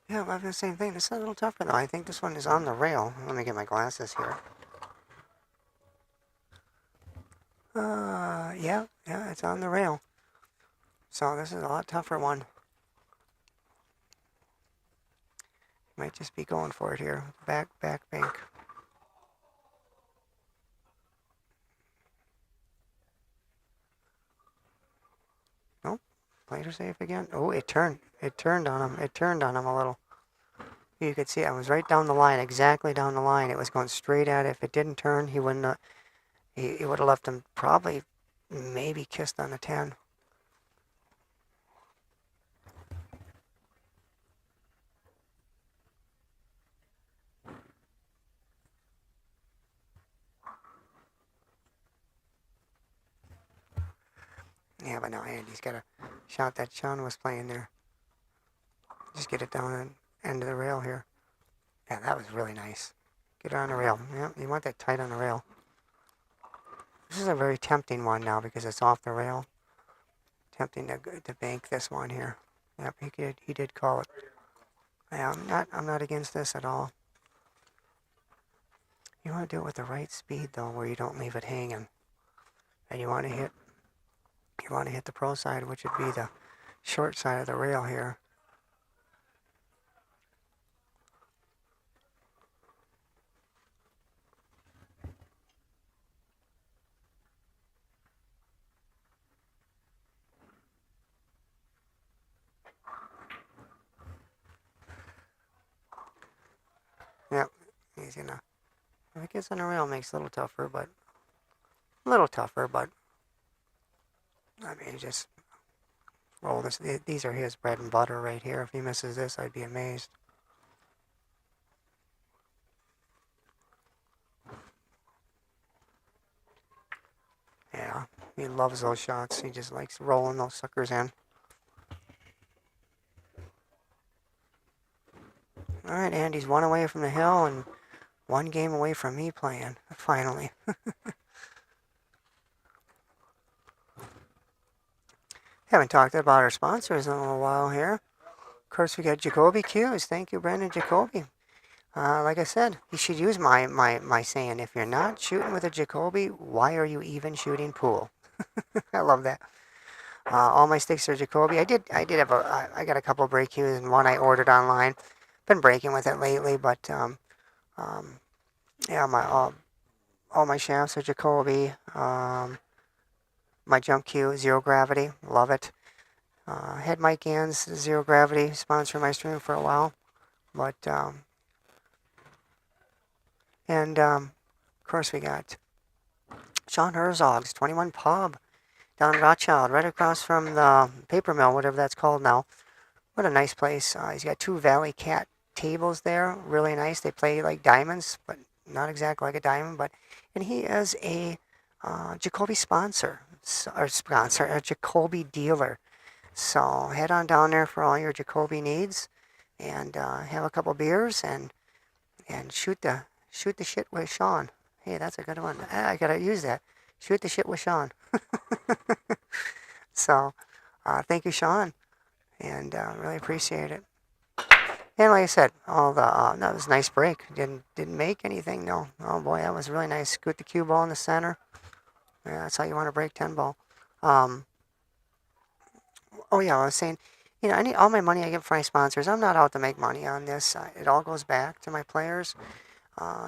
Yeah, I've the same thing. This is a little tougher though. I think this one is on the rail. Let me get my glasses here. Yeah, it's on the rail. So this is a lot tougher one. Might just be going for it here. Back bank. Nope. Played her safe again. Oh, it turned. It turned on him. It turned on him a little. You could see I was right down the line, exactly down the line. It was going straight at it. If it didn't turn, he wouldn't have, he would have left him probably maybe kissed on the 10. Yeah, but now Andy's got a shot that Sean was playing there. Just get it down and end of the rail here. Yeah, that was really nice. Get it on the rail. Yeah, you want that tight on the rail. This is a very tempting one now because it's off the rail. Tempting to bank this one here. Yep, he did call it. Yeah, I'm not against this at all. You want to do it with the right speed though, where you don't leave it hanging. And you want to hit the pro side, which would be the short side of the rail here. Yep, he's gonna. If it gets on the rail, it makes it a little tougher, but I mean, just roll this. These are his bread and butter right here. If he misses this, I'd be amazed. Yeah, he loves those shots. He just likes rolling those suckers in. All right, Andy's one away from the hill, and One game away from me playing, finally. Haven't talked about our sponsors in a little while here. Of course, we got Jacoby Q's. Thank you, Brandon Jacoby. Like I said, you should use my saying, if you're not shooting with a Jacoby, why are you even shooting pool? I love that. All my sticks are Jacoby. I got a couple break cues and one I ordered online. Been breaking with it lately, but um, yeah, all my shafts are Jacoby. My jump cue, zero gravity, love it. Had Mike Gann's zero gravity sponsor my stream for a while, but of course we got Sean Herzog's 21 Pub down in Rothschild, right across from the paper mill, whatever that's called now. What a nice place. He's got 2 Valley Cat tables there, really nice. They play like diamonds, but not exactly like a diamond. And he is a Jacoby sponsor, a Jacoby dealer. So head on down there for all your Jacoby needs, and have a couple beers and shoot the shit with Sean. Hey, that's a good one. I gotta use that. Shoot the shit with Sean. So, thank you, Sean, and really appreciate it. And like I said, all the that was a nice break. Didn't make anything. No. Oh boy, that was really nice. Scoot the cue ball in the center. Yeah, that's how you want to break 10 ball. Oh yeah, I was saying, I need all my money I get from my sponsors. I'm not out to make money on this. It all goes back to my players.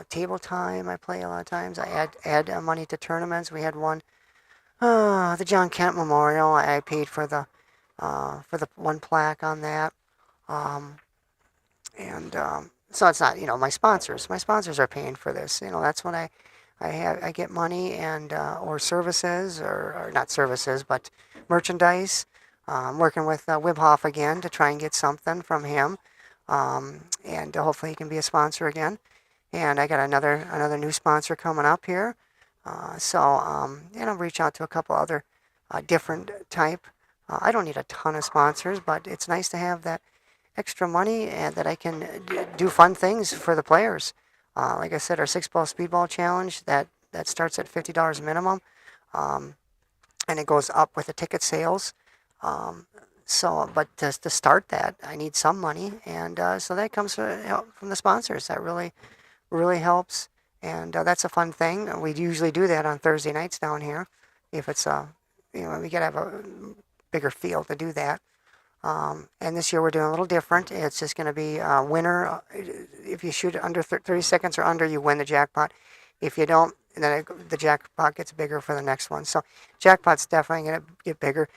Table time, I play a lot of times. I add money to tournaments. We had one, the John Kent Memorial. I paid for the one plaque on that. So it's not, my sponsors. My sponsors are paying for this. That's when I get money and or services or not services, but merchandise. I'm working with Wim Hof again to try and get something from him, and hopefully he can be a sponsor again. And I got another new sponsor coming up here. Reach out to a couple other different type. I don't need a ton of sponsors, but it's nice to have that extra money and that I can do fun things for the players. Like I said, our 6-ball speedball challenge that starts at $50 minimum, and it goes up with the ticket sales. But to start that, I need some money, and so that comes from the sponsors. That really helps, and that's a fun thing. We usually do that on Thursday nights down here. If it's we gotta have a bigger field to do that. And this year we're doing a little different. It's just going to be winner. If you shoot under 30 seconds or under, you win the jackpot. If you don't, then the jackpot gets bigger for the next one. So jackpot's definitely going to get bigger.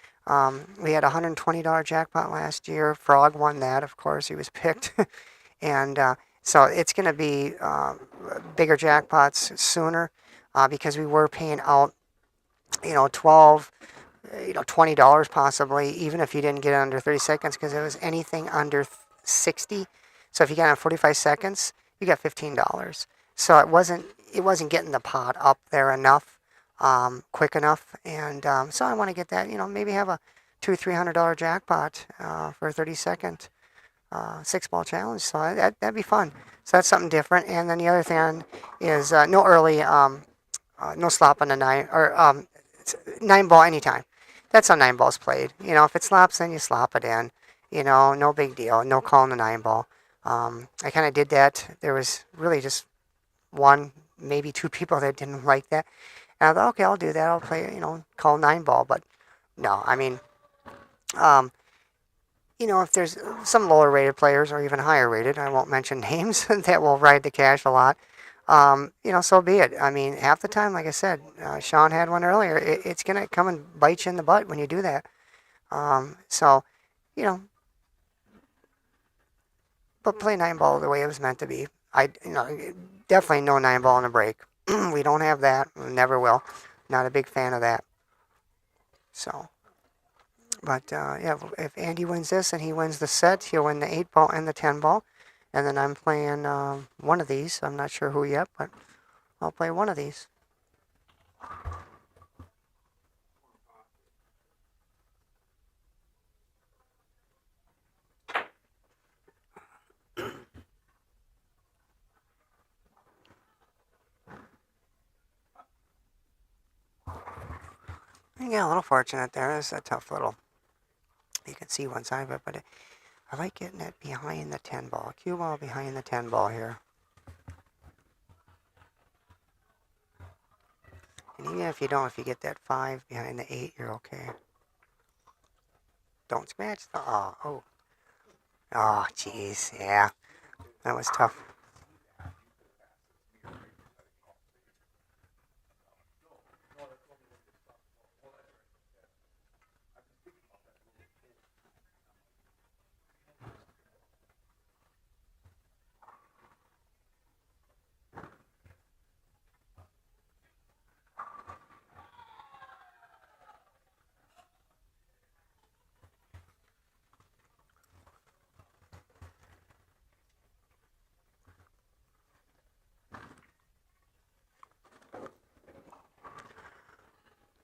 We had a $120 jackpot last year. Frog won that, of course. He was picked. And so it's going to be bigger jackpots sooner because we were paying out, 12, $20 possibly, even if you didn't get it under 30 seconds, because it was anything under 60. So if you got it in 45 seconds, you got $15. So it wasn't getting the pot up there enough, quick enough, and so I want to get that. Maybe have a $200-300 jackpot for a 30-second 6-ball challenge. So that'd be fun. So that's something different. And then the other thing is no early, no slop on the 9 or 9-ball anytime. That's how 9-ball's played. If it slops, then you slop it in. No big deal. No calling the 9-ball. I kind of did that. There was really just one, maybe 2 people that didn't like that. And I thought, okay, I'll do that. I'll play, call 9-ball. But no, I mean, if there's some lower rated players or even higher rated, I won't mention names, that will ride the cash a lot. So be it. I mean, half the time, like I said, Sean had one earlier. It's gonna come and bite you in the butt when you do that. So, you know, but play 9-ball the way it was meant to be. Definitely no 9-ball in a break. We don't have that. We never will. Not a big fan of that. So, but if Andy wins this and he wins the set, he'll win the 8-ball and the 10-ball. And then I'm playing one of these. I'm not sure who yet, but I'll play one of these. Yeah, a little fortunate there. It's a tough little. You can see one side of it, but I like getting it behind the 10 ball. Cue ball behind the 10 ball here. And even if you don't, if you get that 5 behind the 8, you're okay. Don't scratch the. Oh. Oh, jeez. Yeah. That was tough.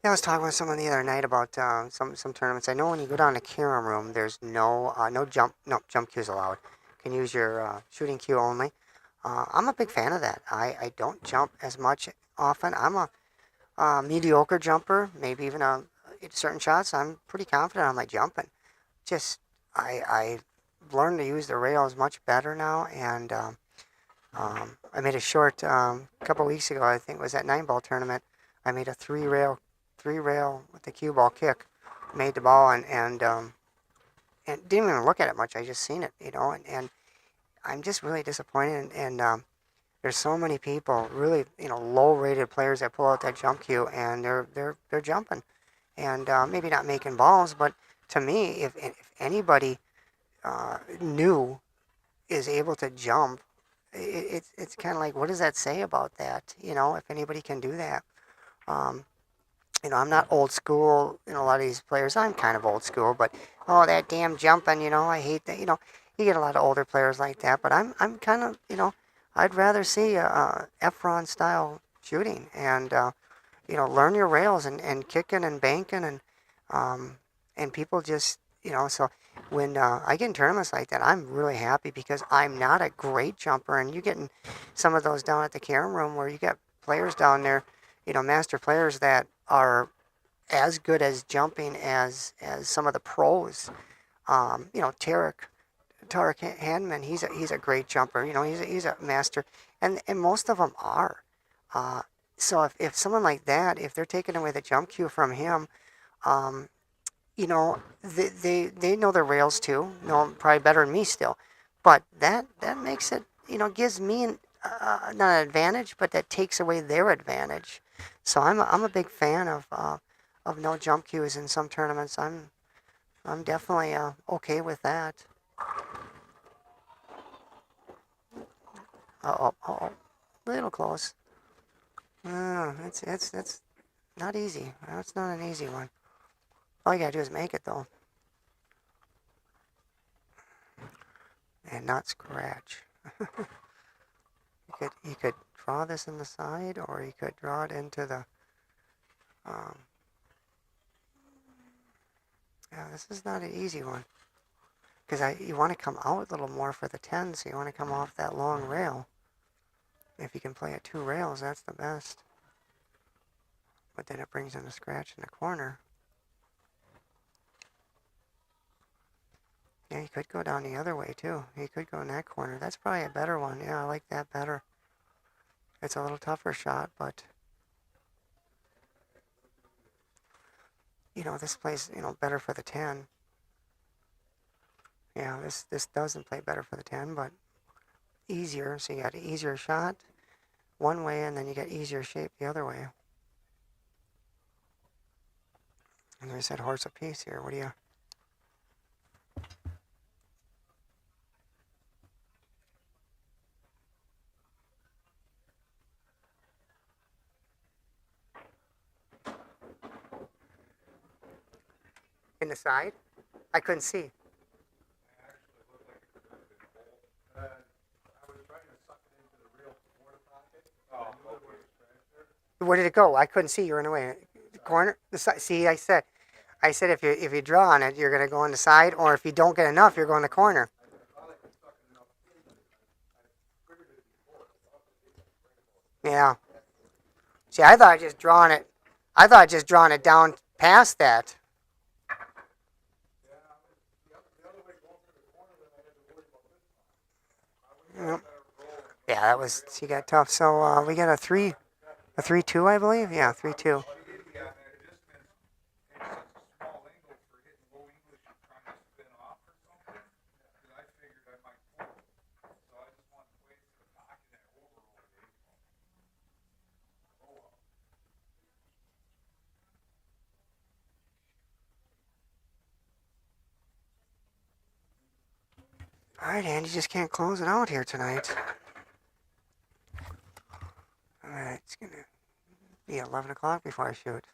Yeah, I was talking with someone the other night about some tournaments. I know when you go down to Kiram room, there's no jump cues allowed. You can use your shooting cue only. I'm a big fan of that. I don't jump as much often. I'm a mediocre jumper, maybe even certain shots. I'm pretty confident on my jumping. Just I learned to use the rails much better now, and I made a short couple weeks ago. I think it was that 9 ball tournament. I made a three rail with the cue ball kick. Made the ball and didn't even look at it much. I just seen it, and I'm just really disappointed. And there's so many people, really, low rated players that pull out that jump cue and they're jumping, and maybe not making balls, but to me, if anybody new is able to jump, it's kind of like, what does that say about that? If anybody can do that. Um, I'm not old school. A lot of these players, I'm kind of old school, but oh, that damn jumping, I hate that. You get a lot of older players like that, but I'm kind of, I'd rather see a Efron style shooting and learn your rails and kicking and banking and people just, so when I get in tournaments like that, I'm really happy because I'm not a great jumper, and you getting some of those down at the Carom room where you got players down there, master players that are as good as jumping as some of the pros. Tarek Handman, he's a great jumper. He's a master, and most of them are. Uh, so if someone like that, if they're taking away the jump cue from him, um, they know their rails too. Know 'em probably better than me still, but that makes it, gives me not an advantage, but that takes away their advantage. So I'm a big fan of no jump cues in some tournaments. I'm definitely okay with that. Little close. It's not easy. That's not an easy one. All you gotta do is make it though, and not scratch. You could draw this in the side, or you could draw it into the. Um, yeah, this is not an easy one because you want to come out a little more for the 10, so you want to come off that long rail. If you can play at 2 rails, that's the best. But then it brings in a scratch in the corner. Yeah, you could go down the other way too. You could go in that corner. That's probably a better one. Yeah, I like that better. It's a little tougher shot, but this plays, better for the 10. Yeah, this doesn't play better for the 10, but easier. So you got an easier shot one way, and then you get easier shape the other way. And there's that horse apiece here. What do you? In the side? I couldn't see. Where did it go? I couldn't see. You were in the way. The corner, the side. See, I said if you draw on it, you're gonna go on the side, or if you don't get enough, you're going the corner. Yeah. See, I thought I just drawn it. I thought just drawing it down past that. Yep. Yeah, that was, she got tough. So we got a 3-2, I believe. Yeah, 3-2. All right, Andy, just can't close it out here tonight. All right, it's gonna be 11 o'clock before I shoot.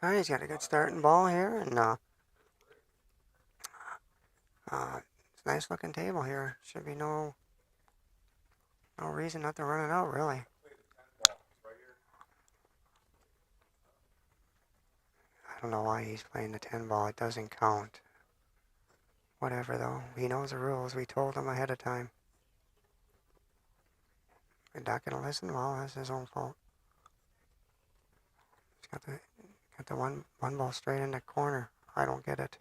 All right, he's got a good starting ball here, and it's a nice looking table here. Should be no reason not to run it out, really. I don't know why he's playing the 10 ball. It doesn't count. Whatever, though. He knows the rules. We told him ahead of time. If not going to listen, well, that's his own fault. He's got the one ball straight in the corner. I don't get it.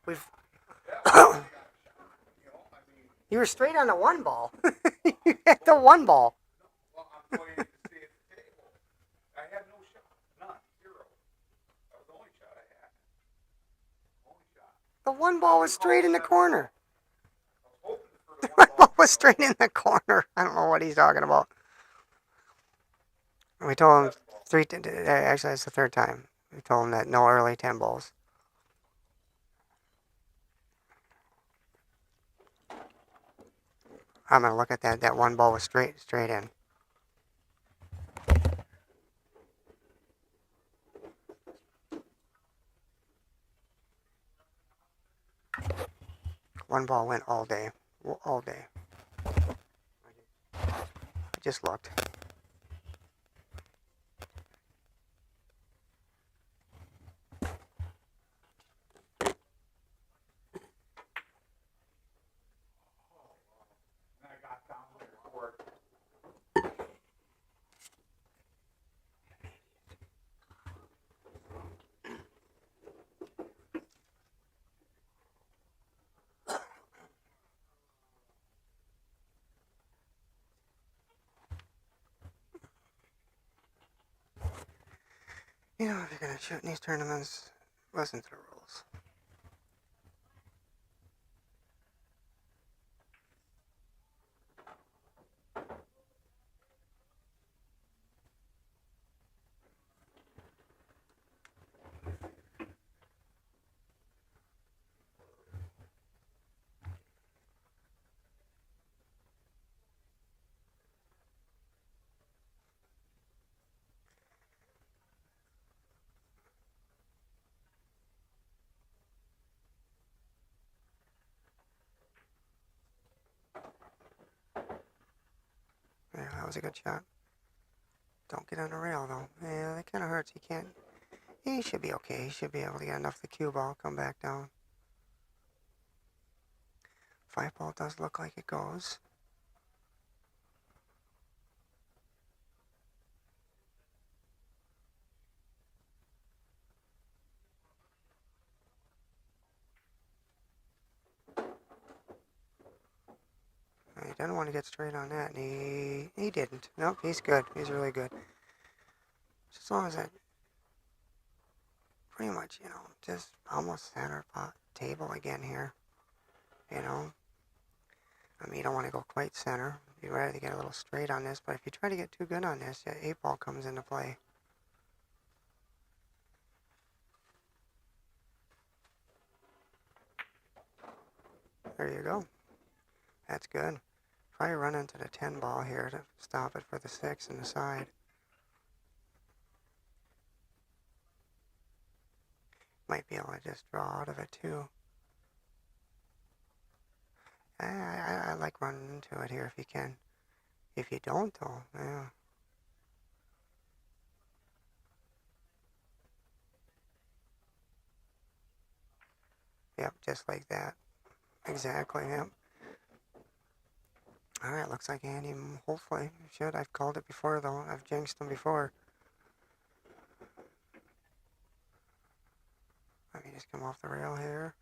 We've... You were straight on the one ball. You hit the one ball. Well, I'm waiting to see at the table. I had no shot. None. Zero. That was the only shot I had. Only shot. The one ball was straight in the corner. I was hoping for The the one one ball ball. was straight in the corner. I don't know what he's talking about. We told him actually, it's the third time. We told him that no early 10 balls. I'm going to look at that. That one ball was straight in. One ball went all day. All day. I just looked. And I got down there for it. You know, if you're going to shoot in these tournaments, listen to the rules. Yeah, that was a good shot. Don't get on the rail, though. Yeah, that kind of hurts. He can't. He should be okay. He should be able to get enough of the cue ball, come back down. 5 ball does look like it goes. He doesn't want to get straight on that, and he didn't. Nope, he's good. He's really good. Just as long as that, pretty much, you know, just almost center table again here. You know, I mean, you don't want to go quite center. You'd rather get a little straight on this, but if you try to get too good on this, that 8 ball comes into play. There you go. That's good. Probably run into the 10 ball here to stop it for the 6 in the side. Might be able to just draw out of it too. I like running into it here if you can. If you don't, though, yeah. Yep, just like that. Exactly, yep. Alright, looks like Andy, hopefully, should. I've called it before, though. I've jinxed him before. Let me just come off the rail here.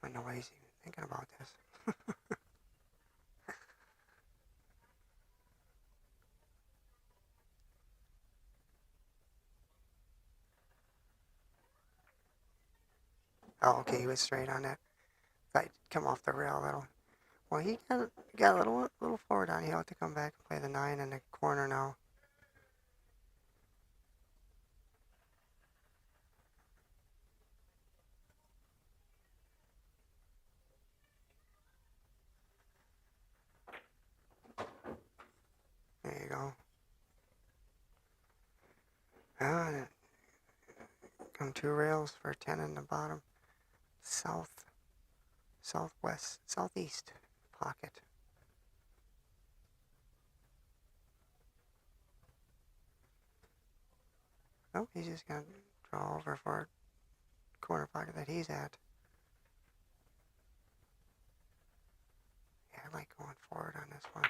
I know why he's even thinking about this. Oh, okay, he was straight on that. If I come off the rail, that'll... Well, he got a little forward on. He'll have to come back and play the 9 in the corner now. There you go. Come 2 rails for 10 in the bottom. Southwest, southeast pocket. Oh, he's just gonna draw over for corner pocket that he's at. Yeah, I like going forward on this one.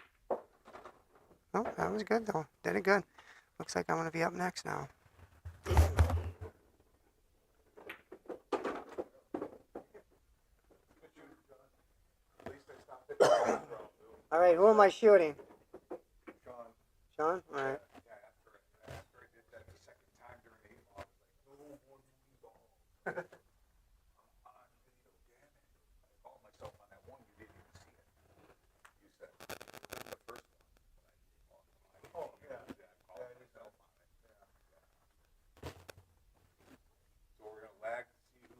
Oh, that was good though. Did it good. Looks like I'm gonna be up next now. All right, who am I shooting? Sean. Sean? All right. Yeah, after I did that the second time during the 8 ball, I was like, no more moving ball. I'm on video, damn it. I called myself on that one, you didn't even see it. You said the first one. Oh, yeah. I called myself on it. Yeah. So we're gonna lag to see who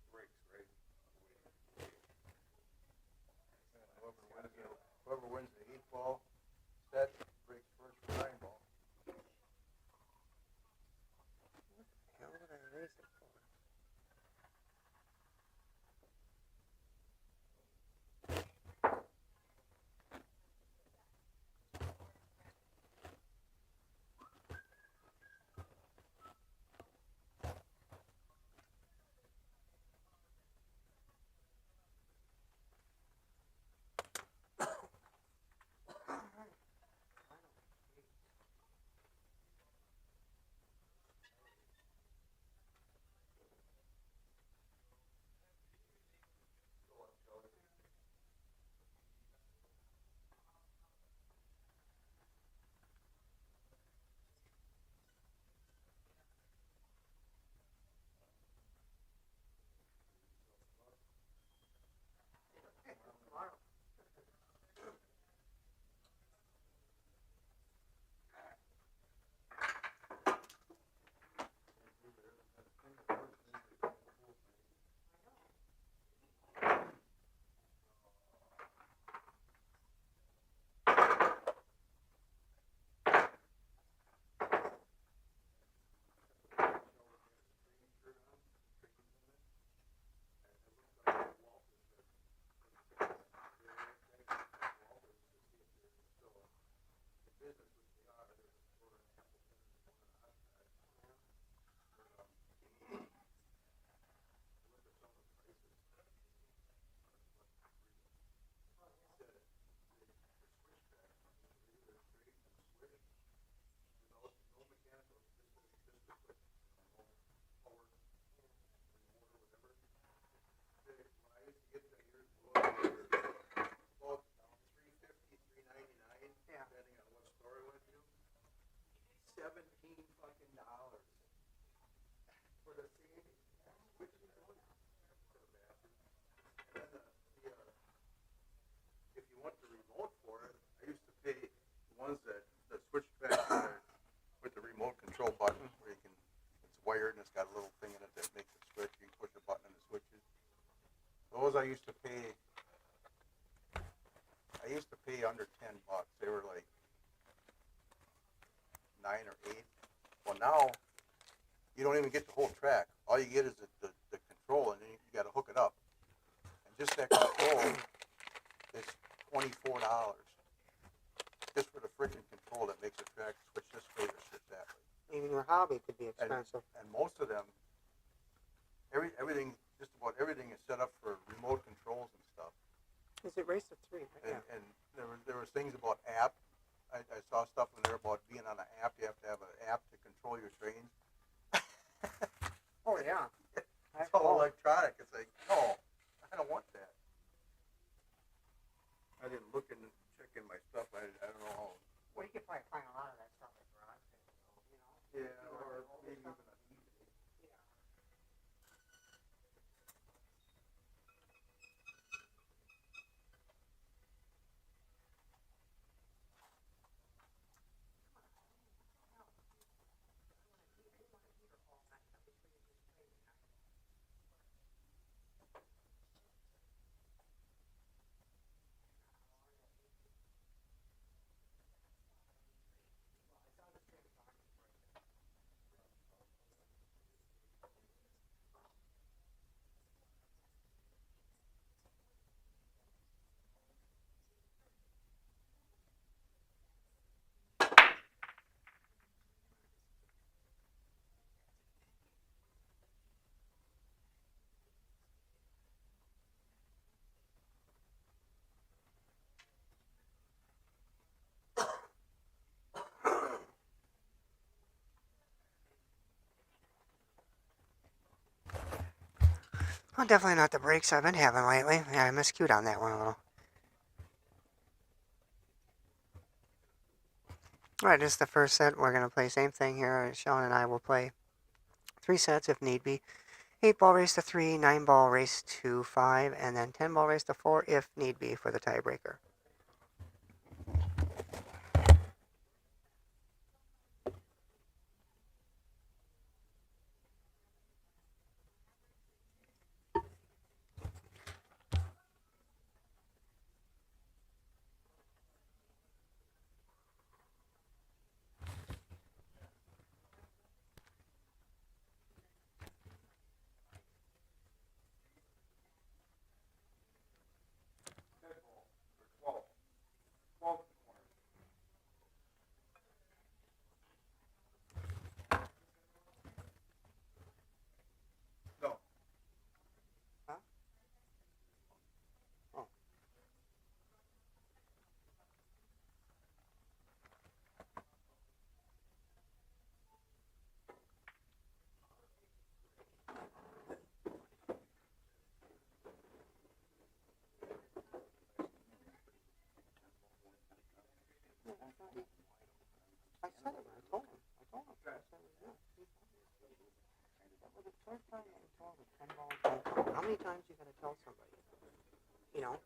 breaks, right? Whoever wins the 8 ball set breaks first for 9 ball. those I used to pay. I used to pay under $10. They were like 9 or 8. Well, now you don't even get the whole track. All you get is the control, and then you got to hook it up. And just that control is $24. Just for the freaking control that makes the track switch this way or switch that way. Even your hobby could be expensive. And most of them, everything, just about everything is set up for remote controls and stuff. Is it race of 3? Right? And there was things about app. I saw stuff in there about being on an app. You have to have an app to control your trains. Oh, yeah. It's all electronic. It's like, no, I don't want that. I didn't look and check in my stuff. I don't know how. Well, you could probably find a lot of that stuff at garage sales, you know. Yeah, or maybe even on eBay. Well, definitely not the brakes I've been having lately. Yeah, I miscued on that one a little. Alright, this is the first set. We're going to play same thing here. Sean and I will play 3 sets if need be. 8-ball race to 3, 9-ball race to 5, and then 10-ball race to 4 if need be for the tiebreaker. No. Huh? Oh. I said it. I told him. I said it was good. That was the third time that we told him 10-ball, 10-ball. How many times you got to tell somebody? You know?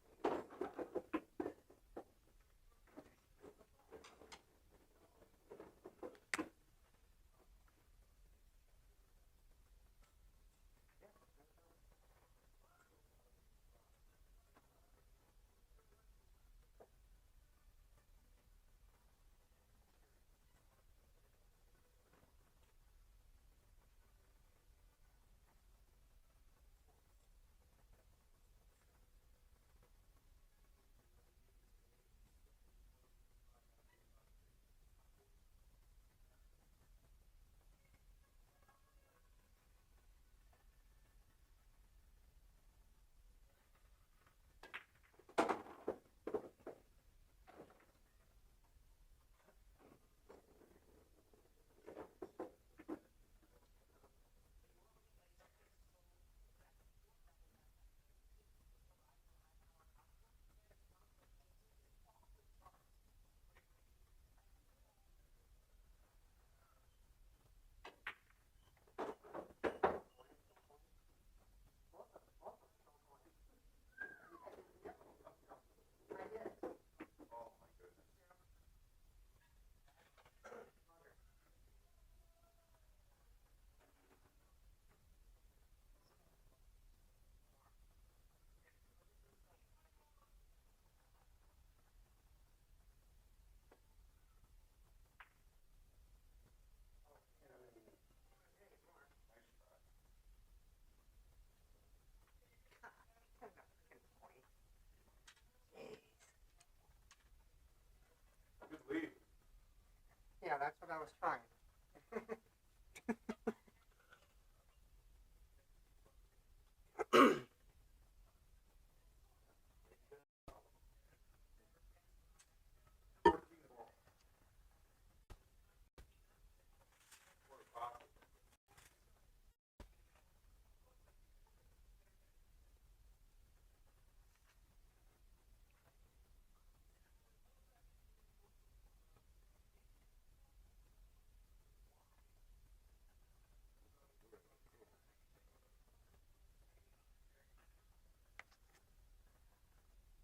that's what I was trying.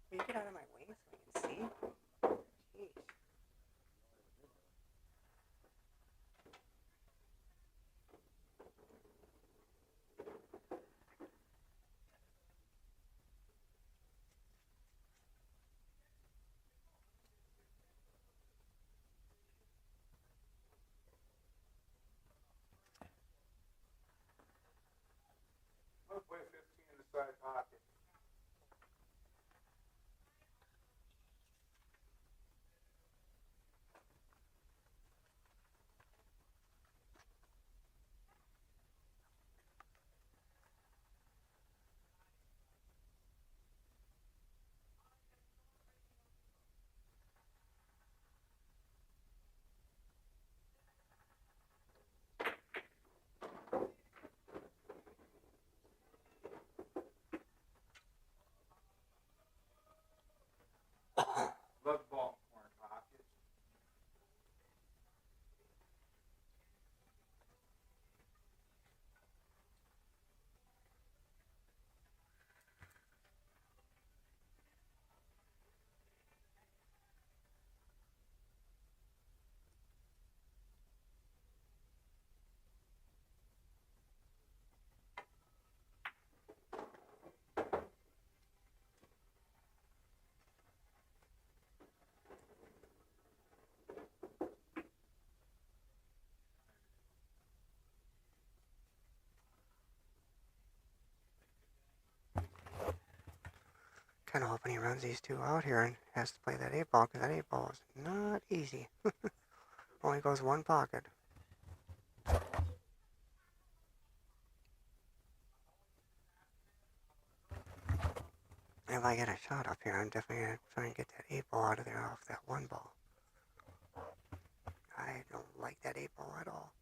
Will you get out of my way so I can see? Jeez. I'm gonna play 15 in the side pocket. Love the ball in the corner pocket. Kind of hoping he runs these two out here and has to play that 8-ball, because that 8-ball is not easy. Only goes one pocket. If I get a shot up here, I'm definitely going to try and get that 8-ball out of there off that 1-ball. I don't like that 8-ball at all.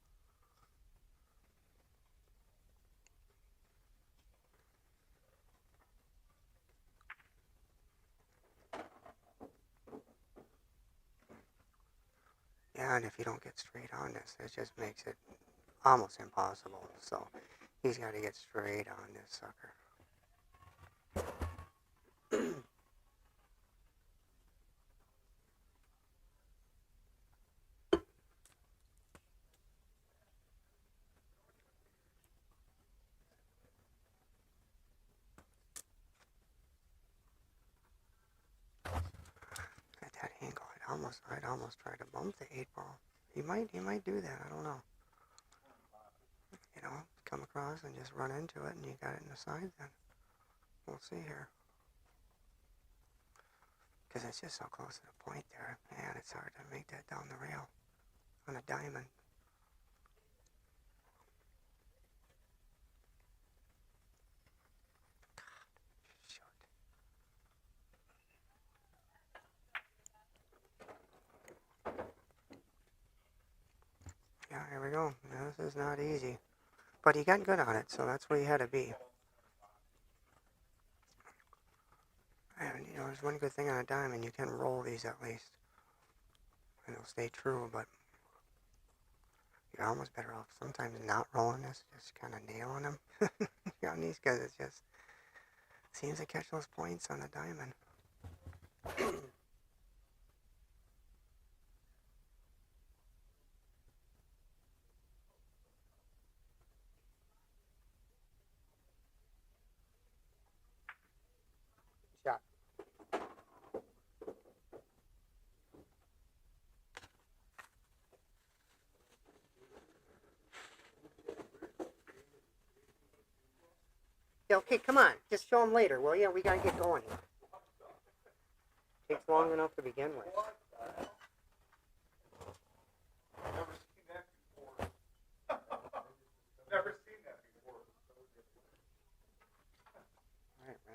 Yeah, and if you don't get straight on this, it just makes it almost impossible. So he's got to get straight on this sucker. At that angle, I'd almost try to bump the 8-ball. He might do that. I don't know. You know, come across and just run into it, and you got it in the side. Then we'll see here. Because it's just so close to the point there. Man, it's hard to make that down the rail on a diamond. Shoot. Yeah, here we go. Now, this is not easy. But he got good on it, so that's where he had to be. And, you know, there's one good thing on a diamond. You can roll these at least. And it'll stay true, but you're almost better off sometimes not rolling this, just kind of nailing them on these, because it just seems to catch those points on the diamond. Shot. Yeah, okay, come on. Just show them later, will you? We gotta get going here. Takes long enough to begin with.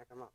pick them up.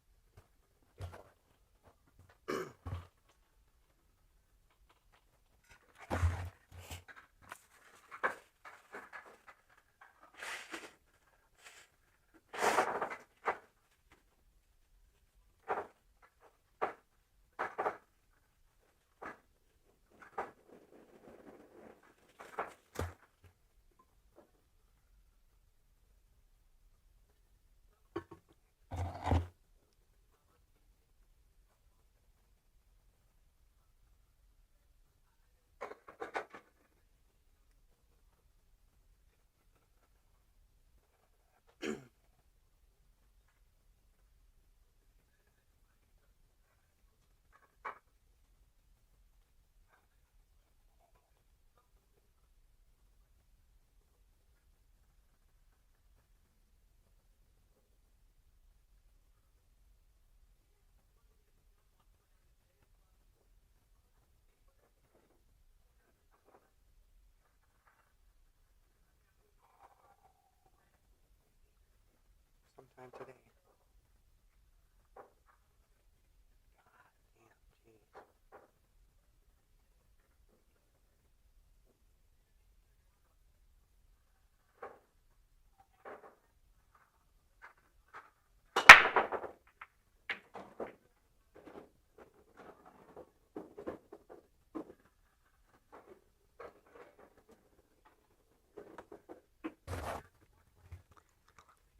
Sometime today.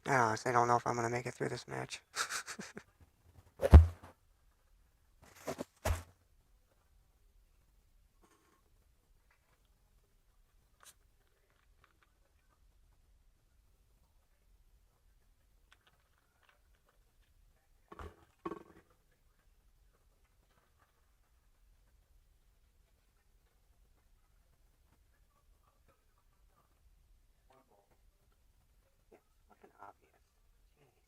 I honestly don't know if I'm going to make it through this match. Fucking obvious. Jeez.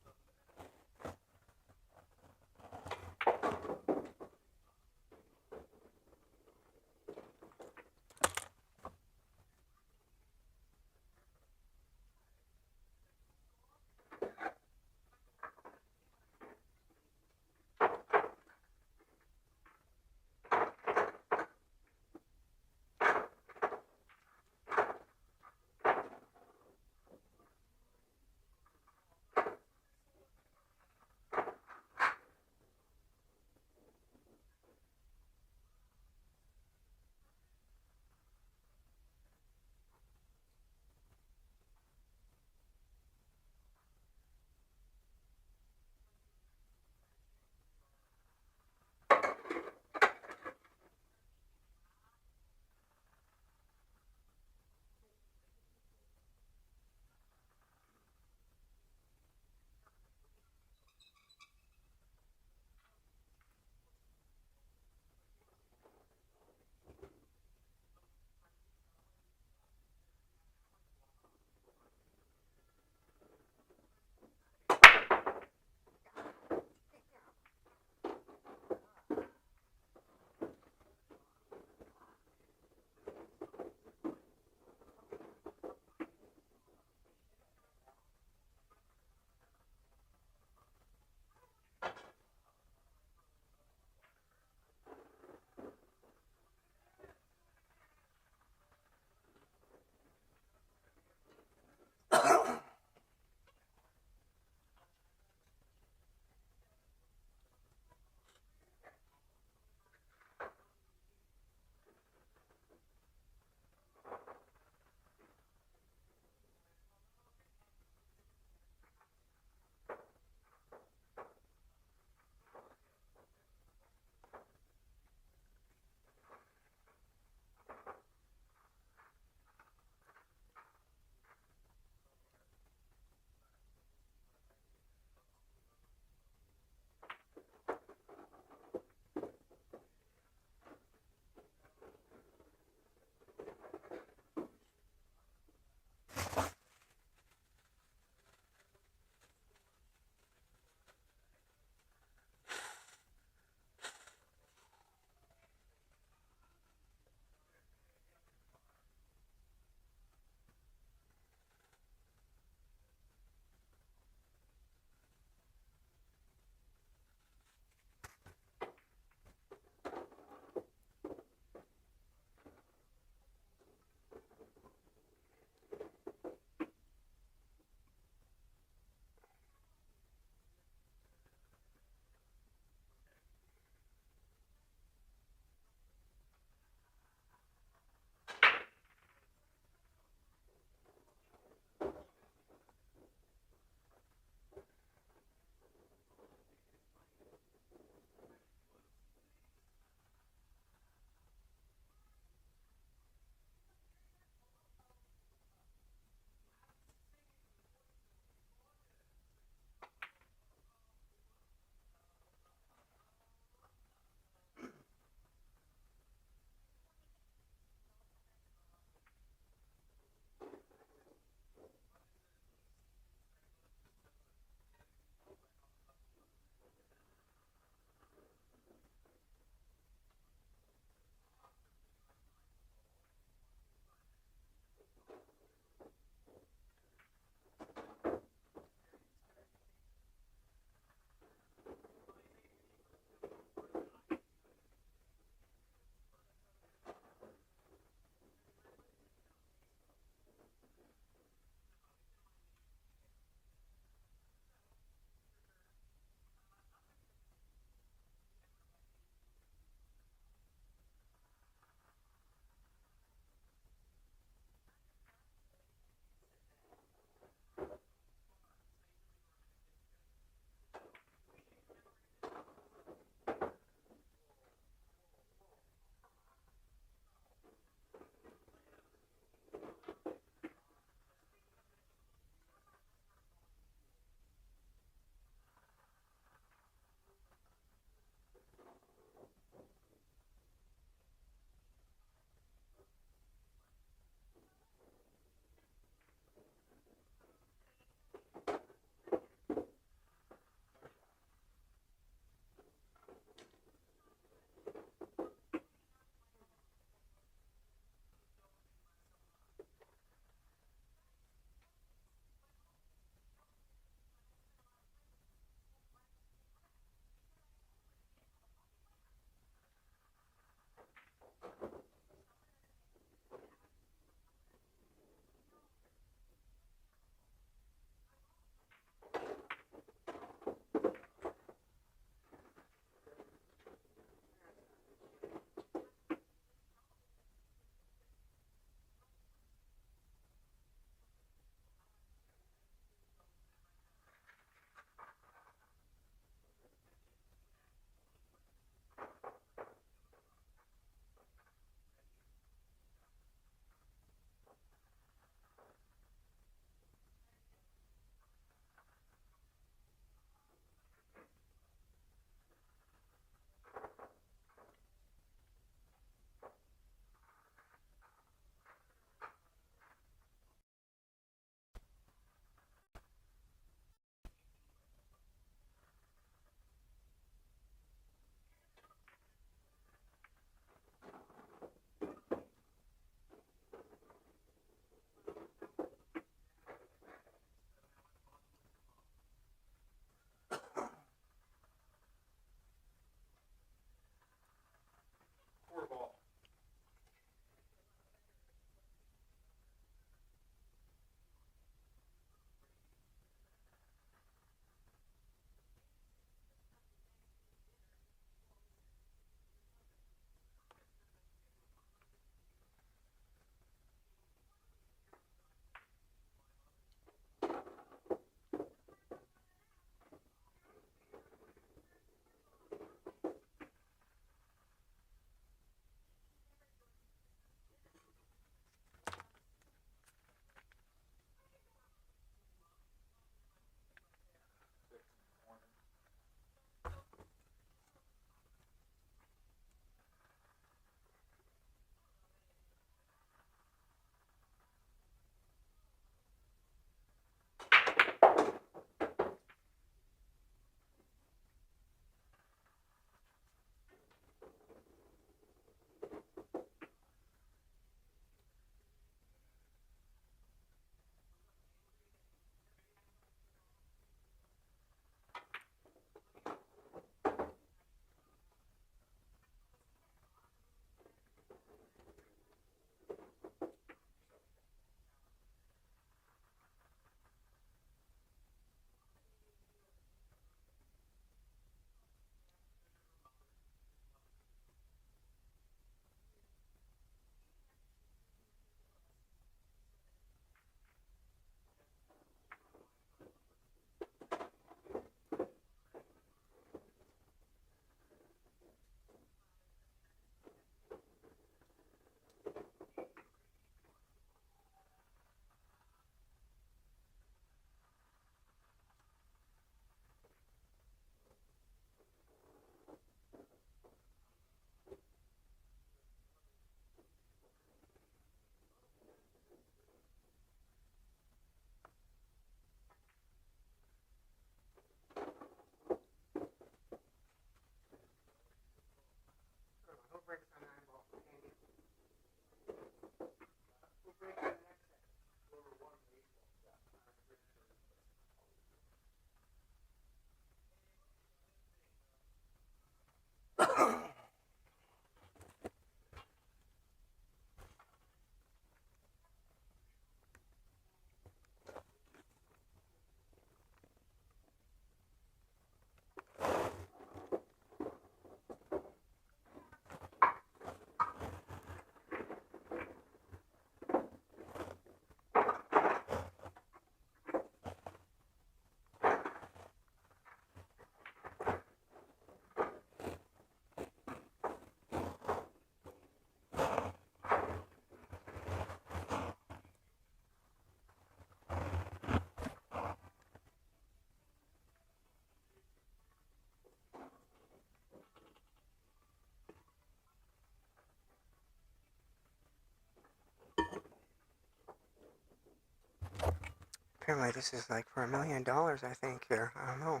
Apparently this is like for $1 million, I think, here. I don't know.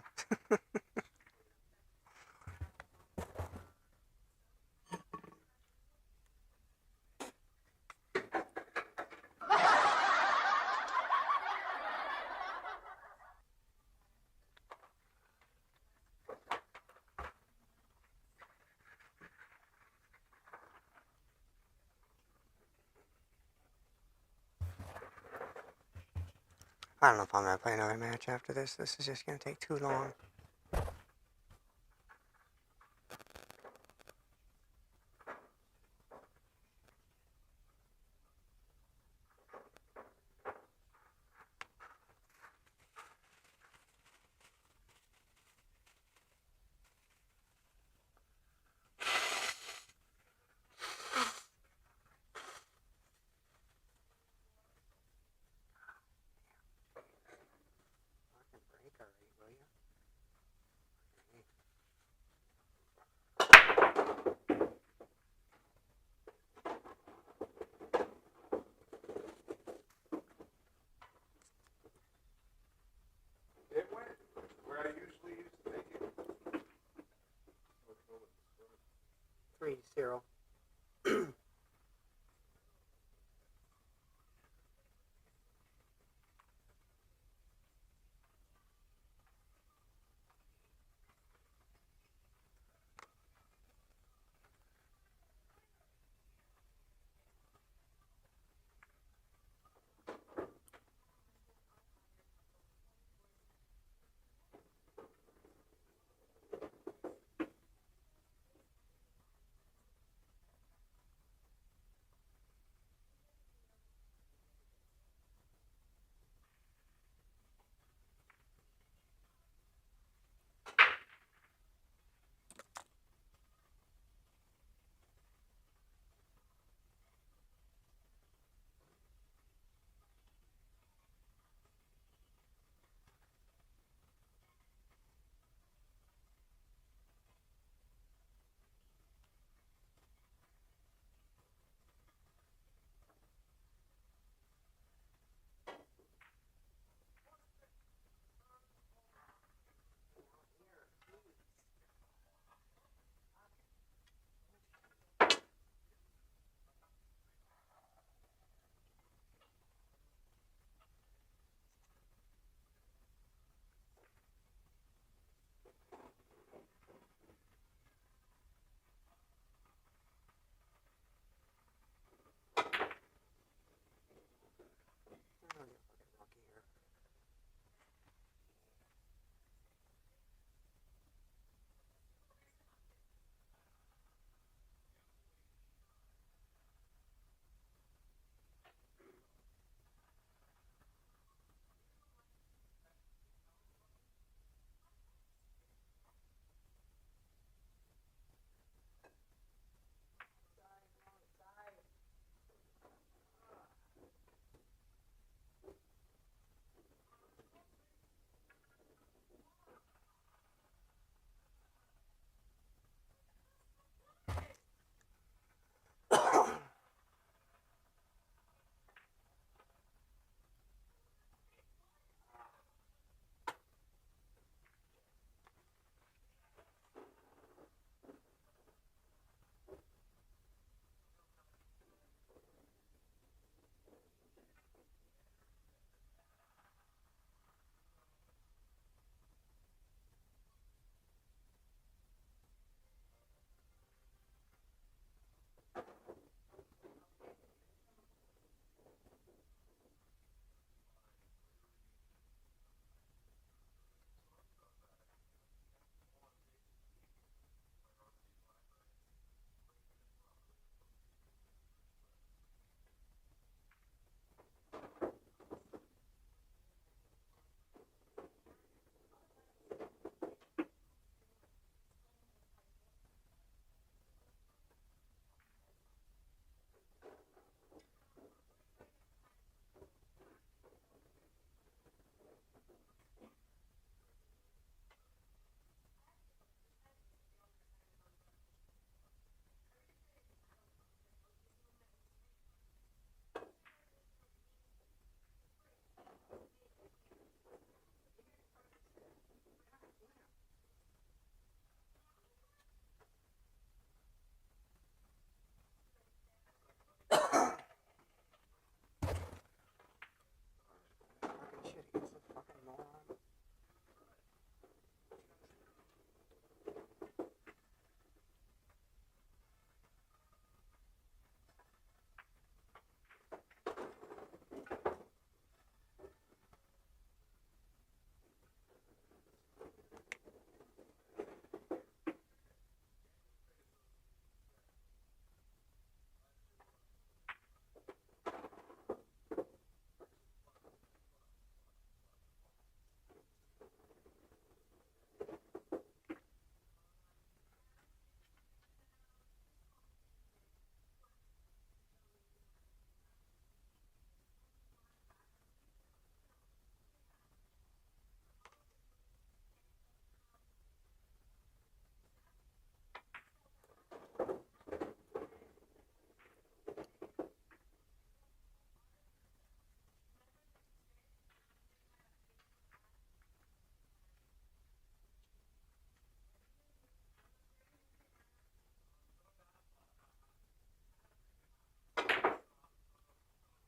I don't know if I'm going to play another match after this. This is just going to take too long. Fucking break already, will you?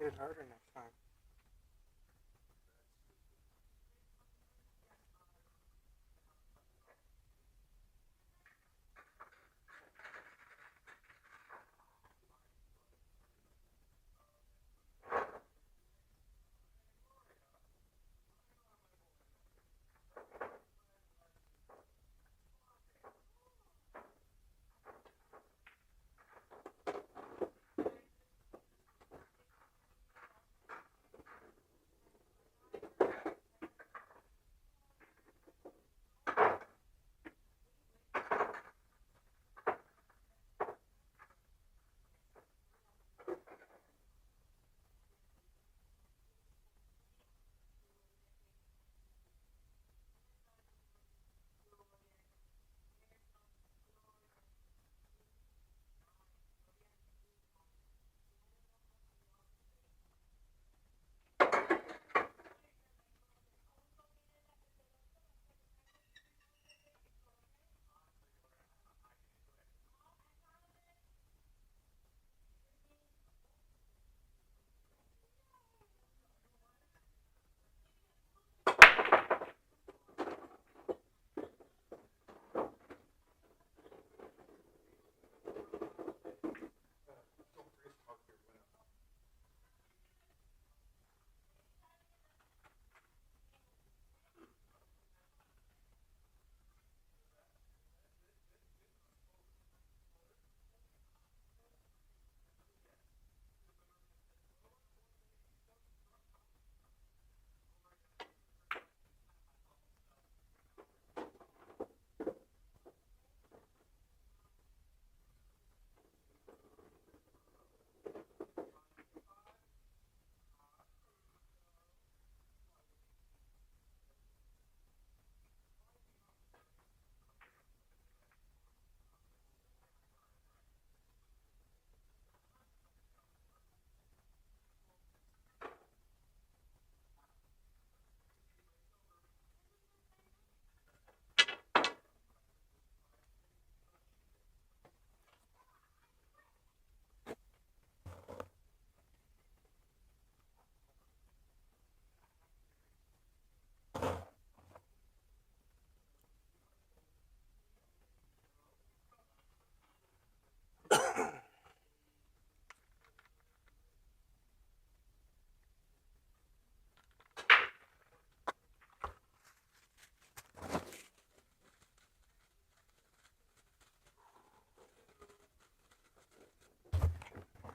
Hit it harder next time.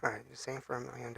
Alright, the same for $1 million.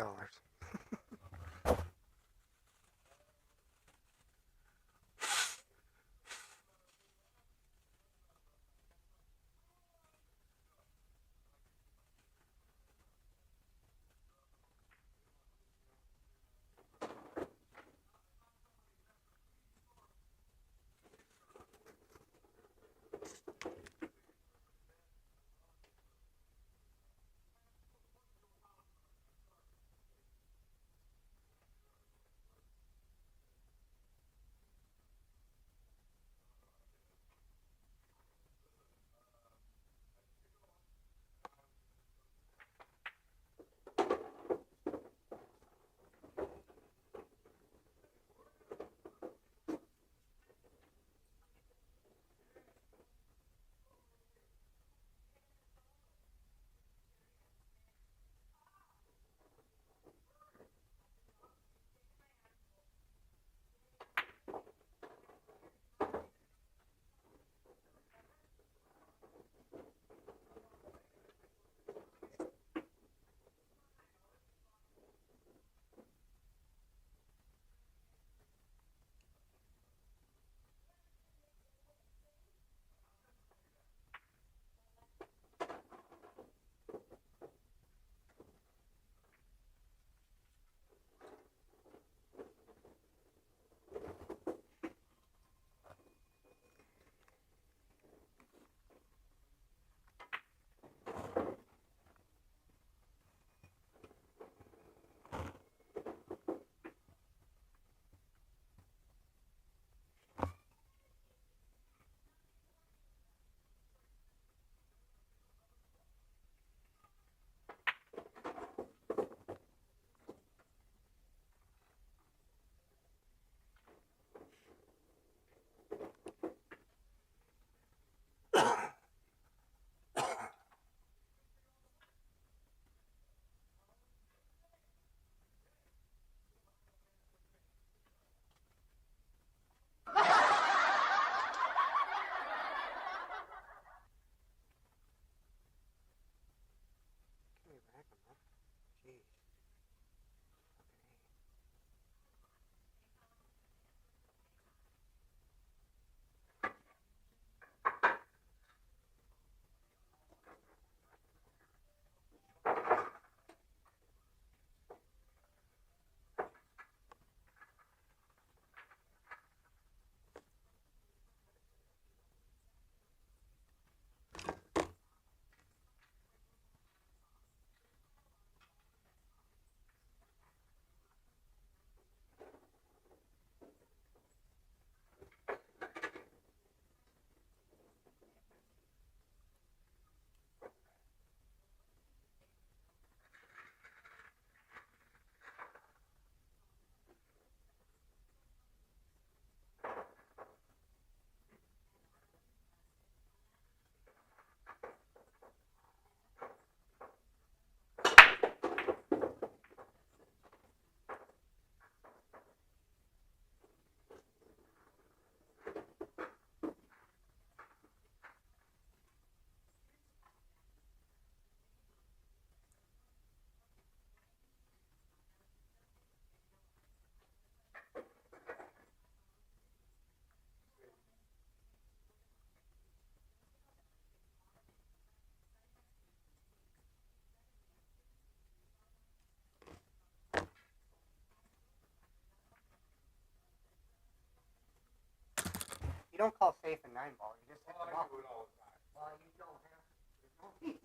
don't call safe a 9-ball. You just hit Well, the I ball. do it all the time. Well, you don't have. There's no heat.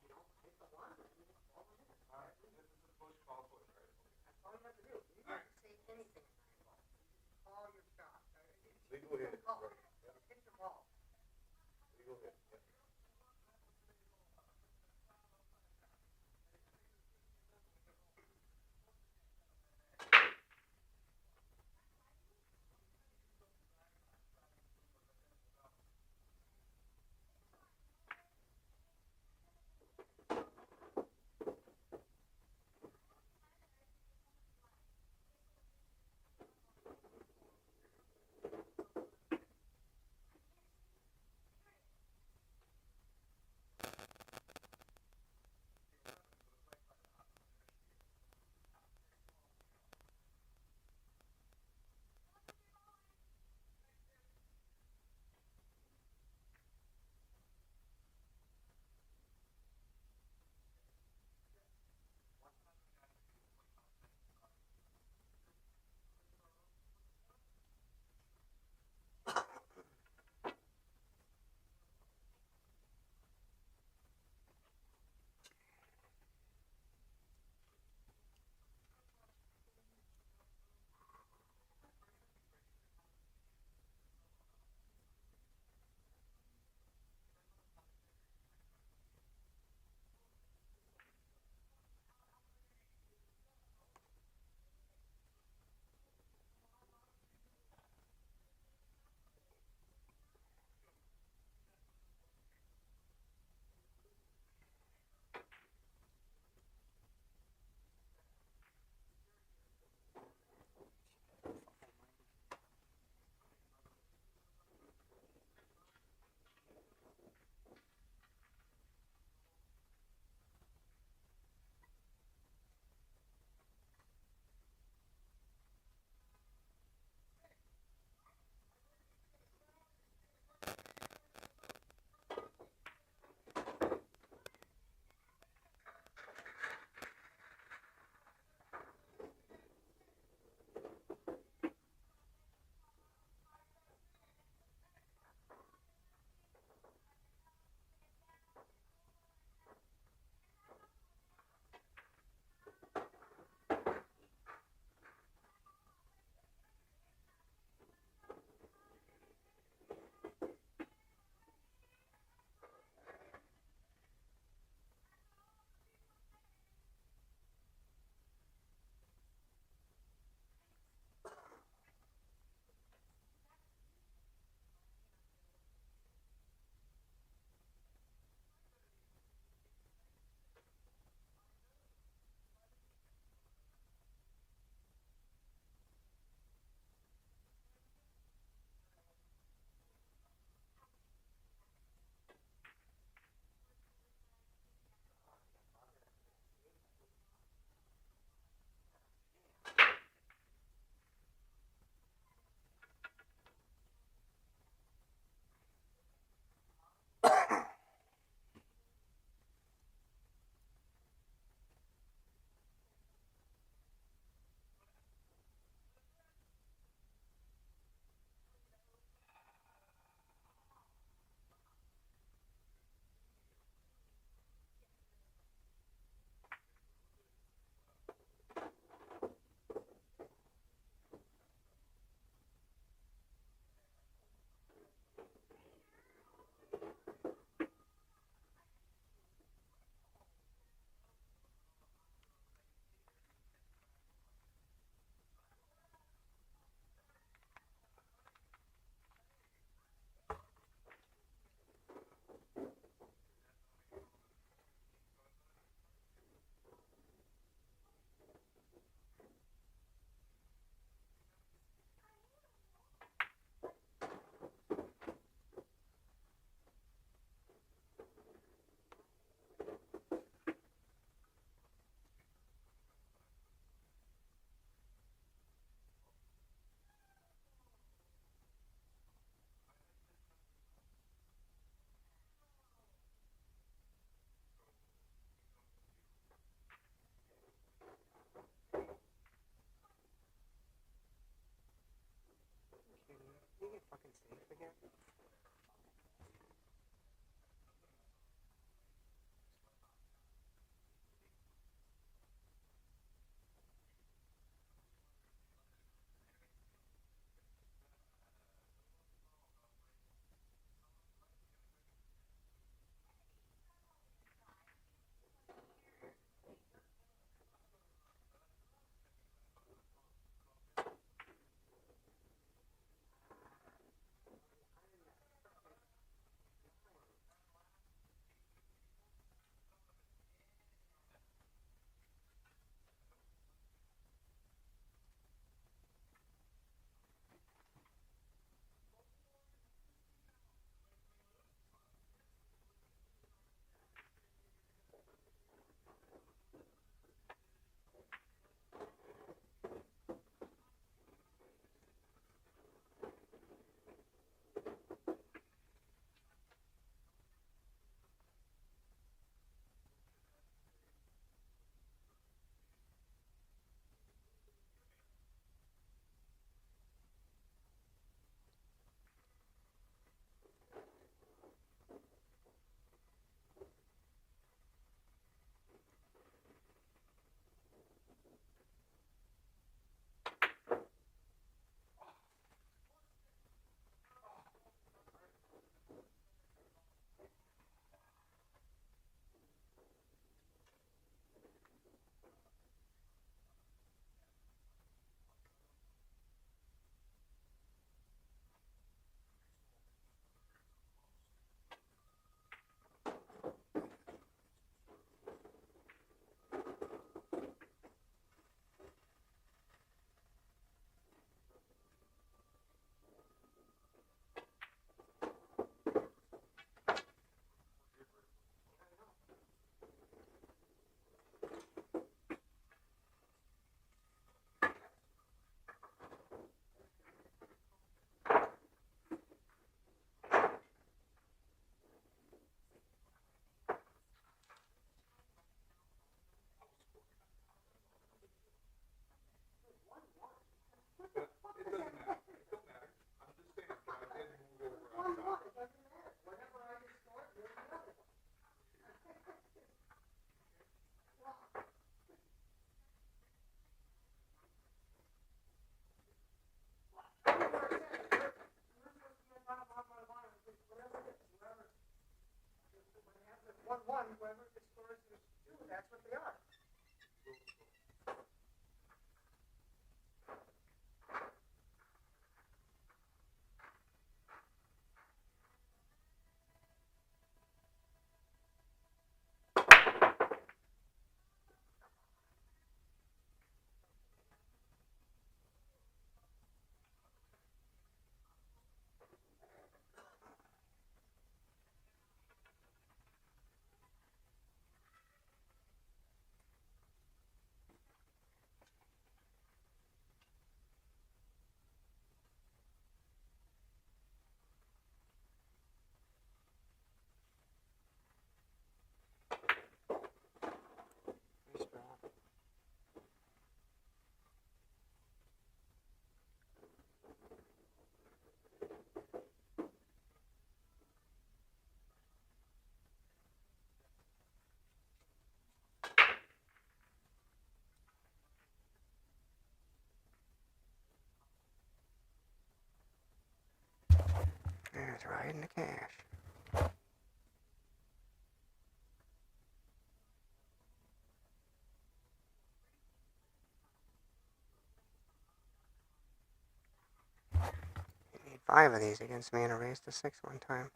You don't hit the one. You hit the ball. All right, this is a push, call push, right? That's all you have to do. You don't have to say anything in 9-ball. You just call your shot. Legal hit, Call. right? Just hit your ball. Legal hit. Yep. safe again? Whoever gets scores is 2, that's what they are. Nice job. There's riding the cash. You need 5 of these against me in a race to 6 one time.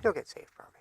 You'll get safe, probably.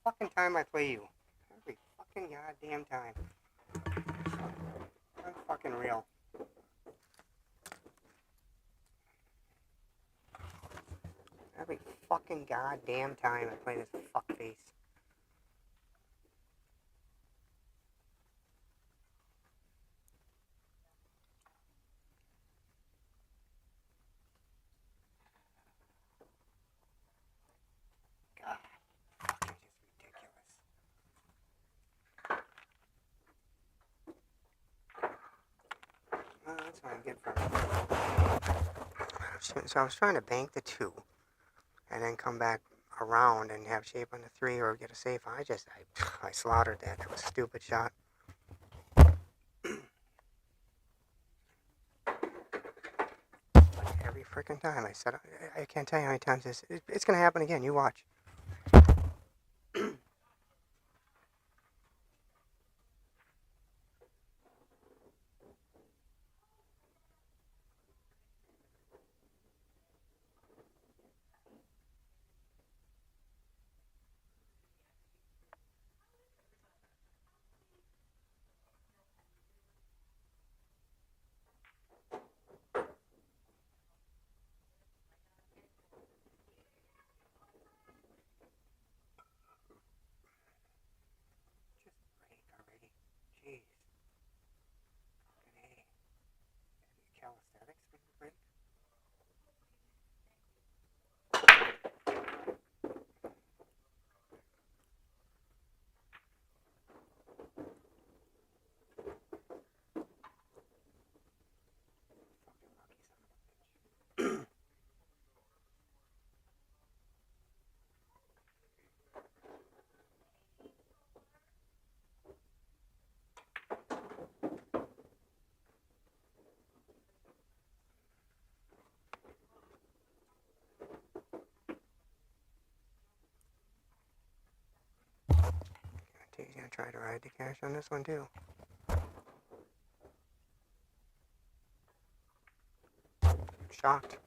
fucking time I play you. Every fucking goddamn time. I'm fucking real. Every fucking goddamn time I play this fuckface. God, fucking just ridiculous. Well, that's what I get from it. So I was trying to bank the 2 and then come back around and have shape on the 3 or get a safe. I slaughtered that. That was a stupid shot. Every freaking time I said, I can't tell you how many times it's going to happen again. You watch. Just break already. Jeez. Fucking A. Calisthenics for the break. He's gonna try to ride the cash on this one too. Shocked.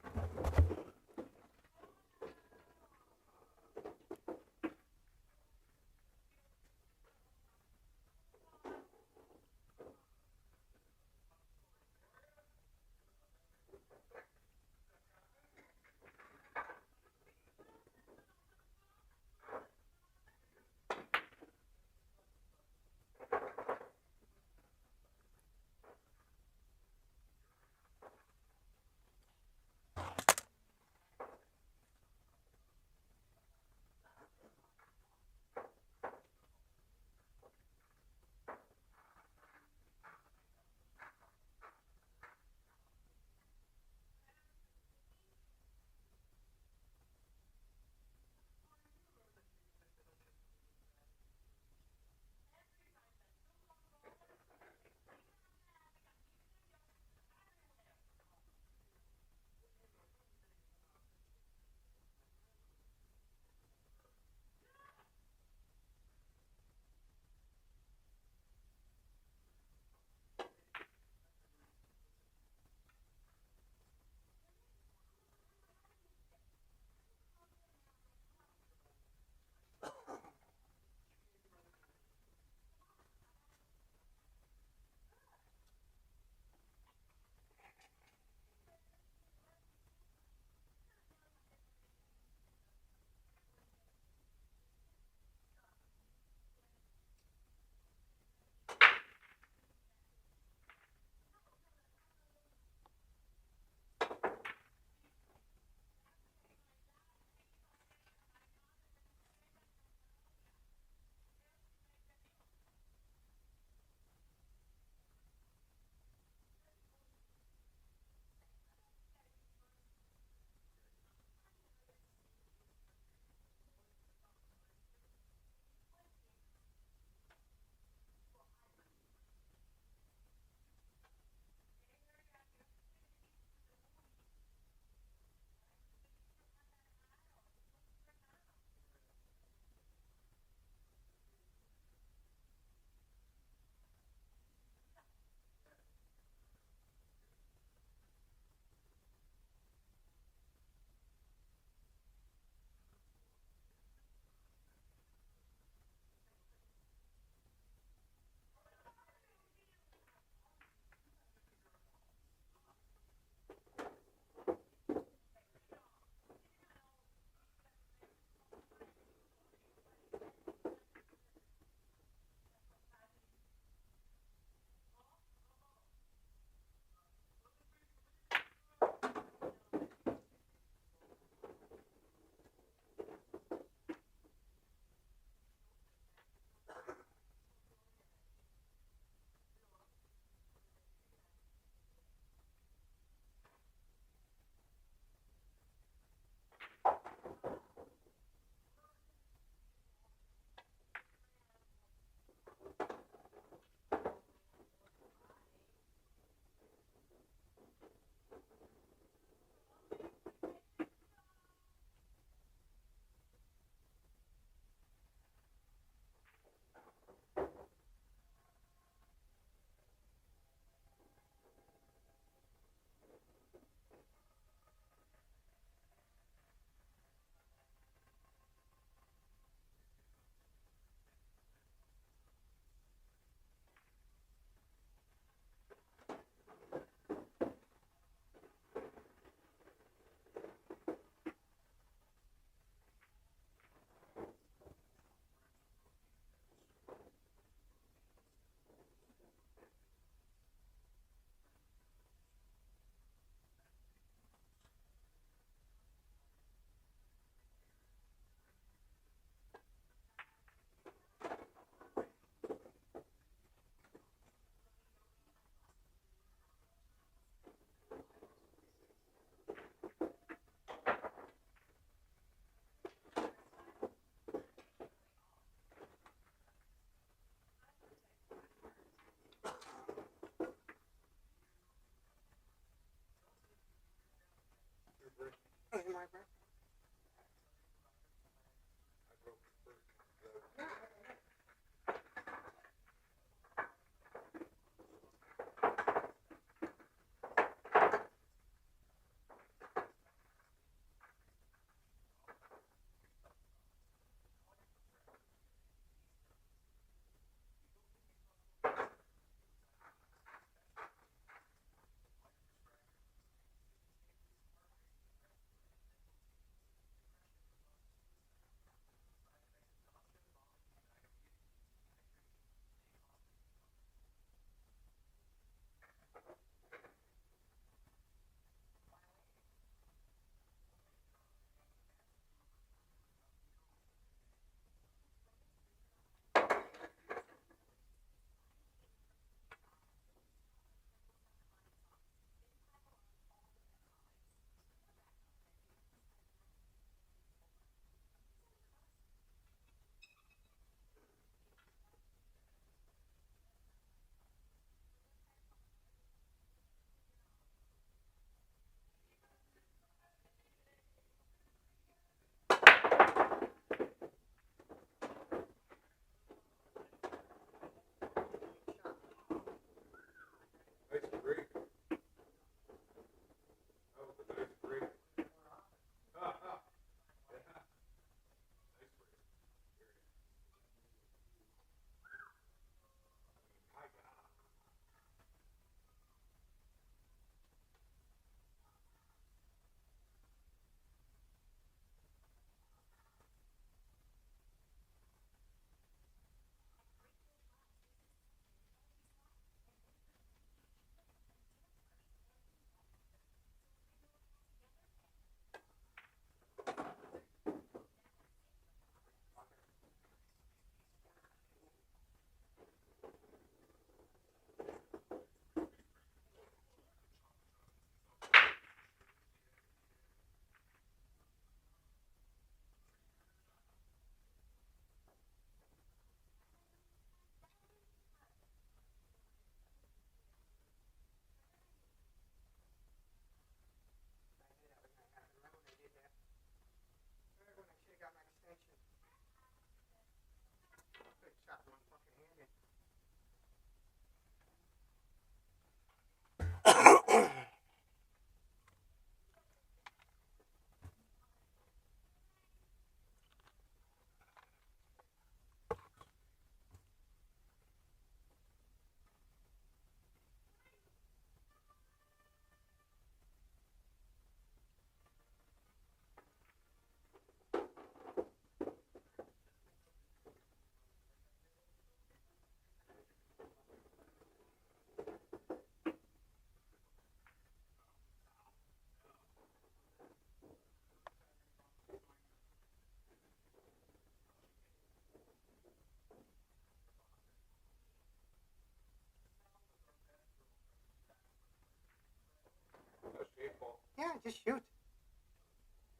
just shoot.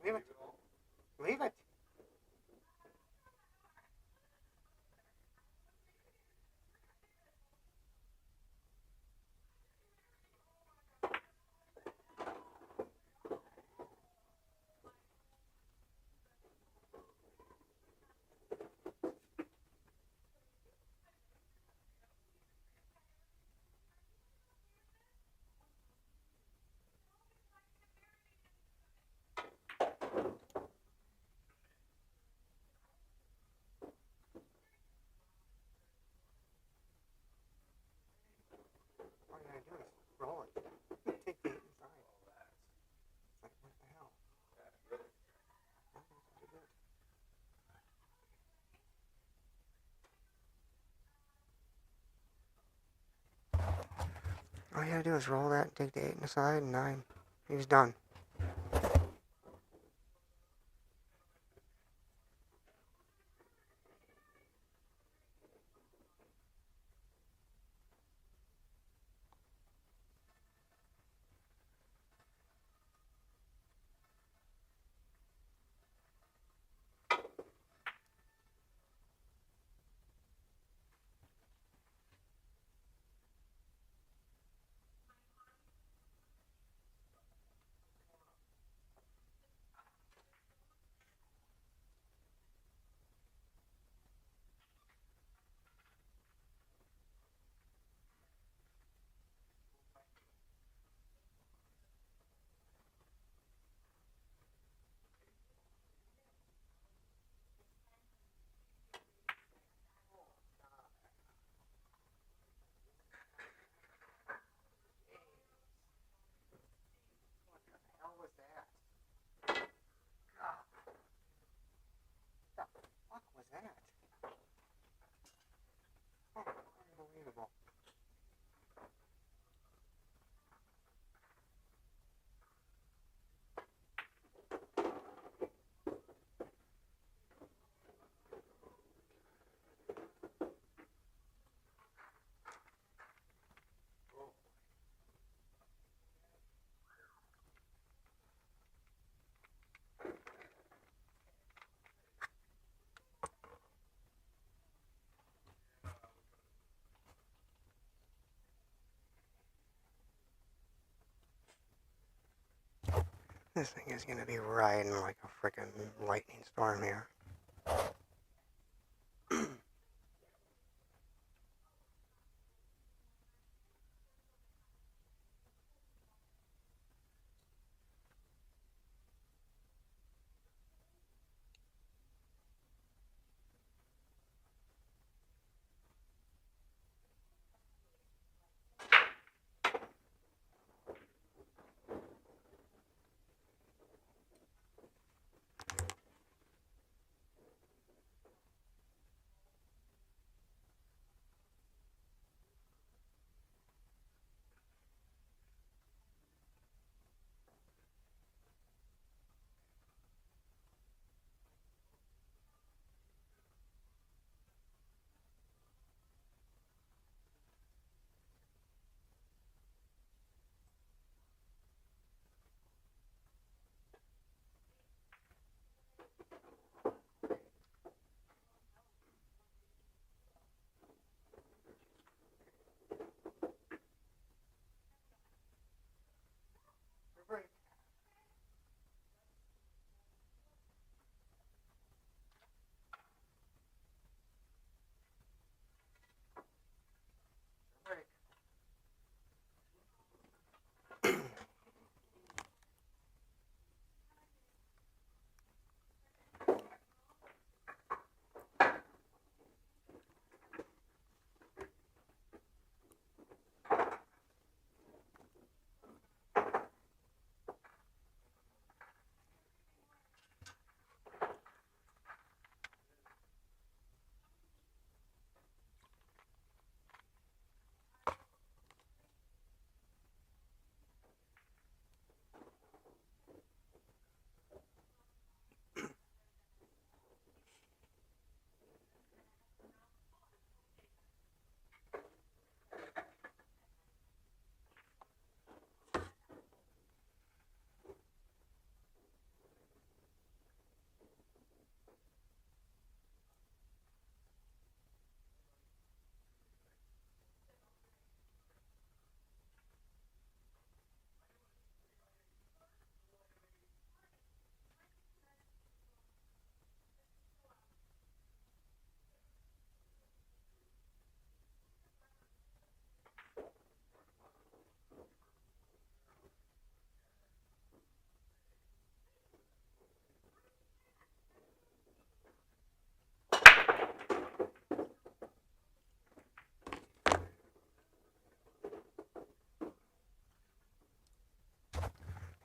Leave it. Leave it. All you gotta do is roll it. Take the inside. It's like, what the hell? All you gotta do is roll that, take the 8 inside, and 9. He's done. What was that? What the fuck was that? Oh, unbelievable. This thing is gonna be riding like a freaking lightning storm here.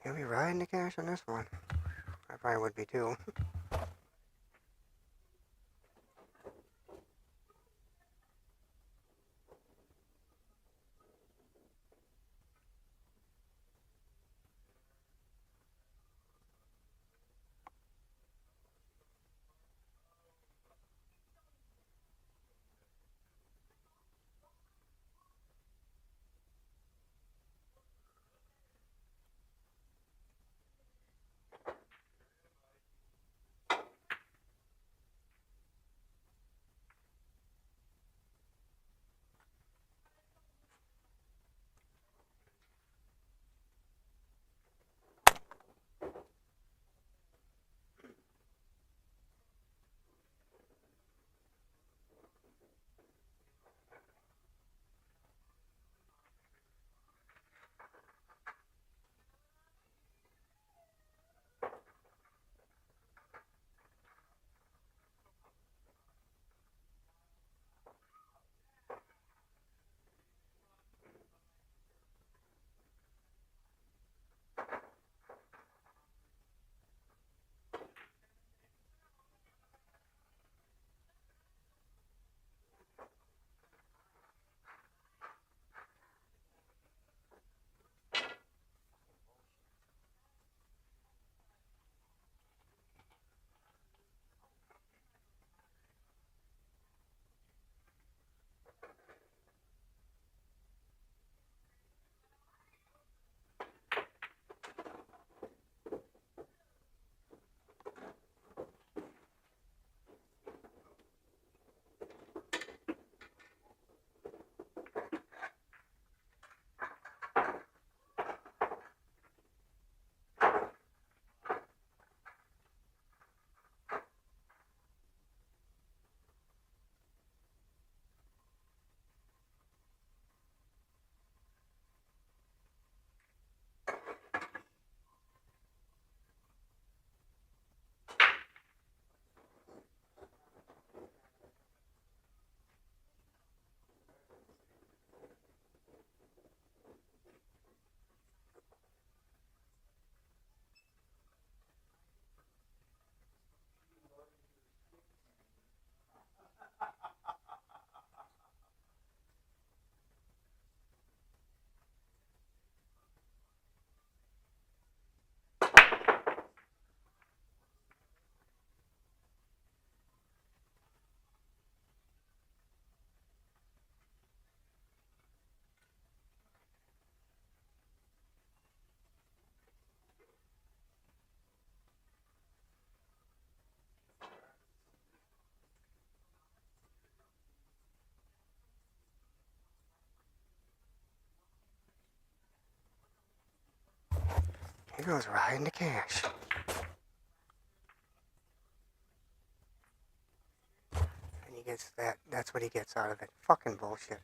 You'll be riding the cash on this one. I probably would be too. He goes riding the cash. And he gets that. That's what he gets out of it. Fucking bullshit.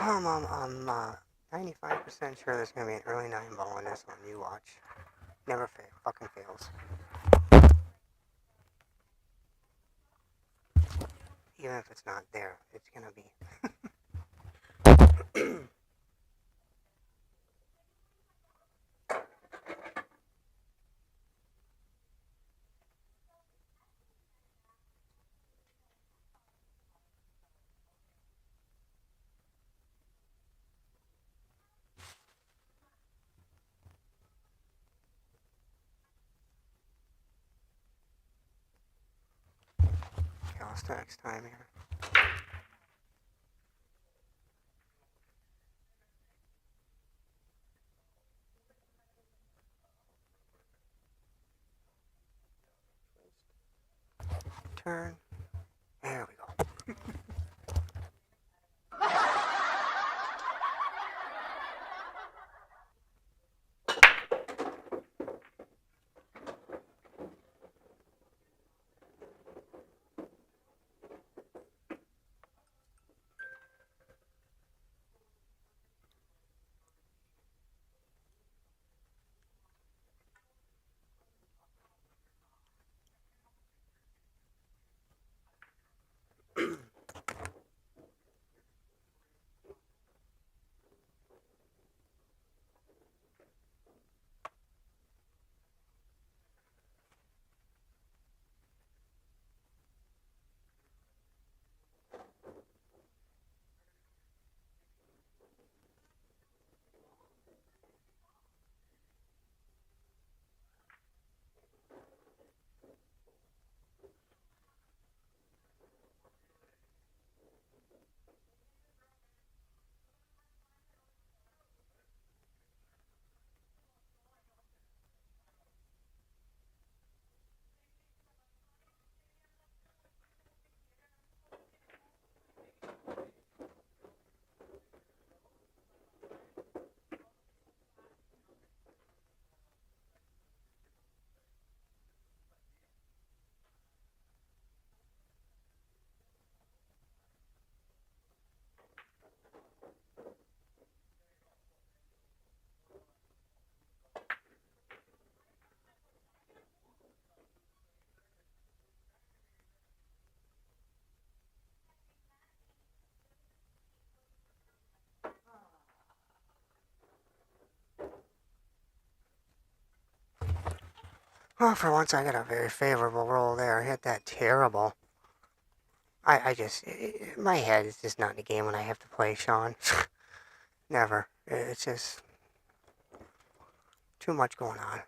I'm 95% sure there's gonna be an early 9 ball in this one. You watch. Never fucking fails. Even if it's not there, it's gonna be. Okay, I'll start next time here. Turn. There we go. Well, for once I got a very favorable roll there. I hit that terrible. I just, my head is just not in the game when I have to play Sean. Never. It's just too much going on.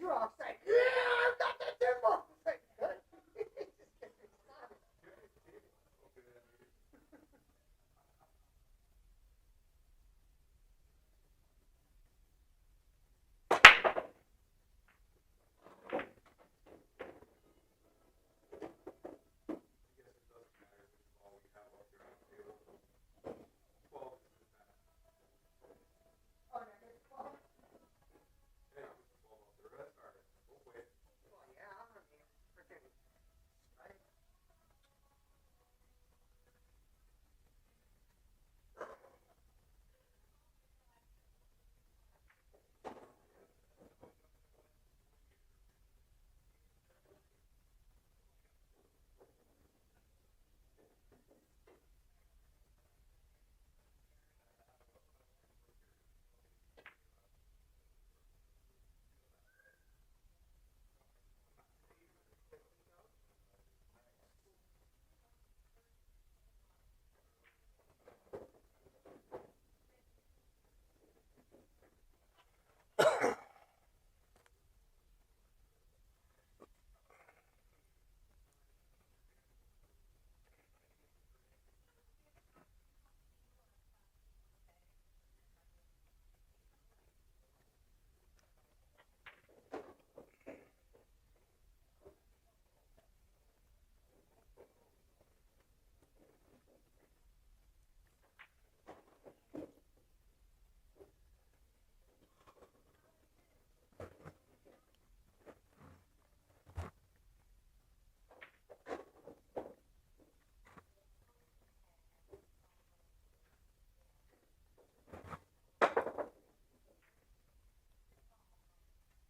you're all excited. Yeah, I've got that 10 ball. It's like, good. It just gets me started.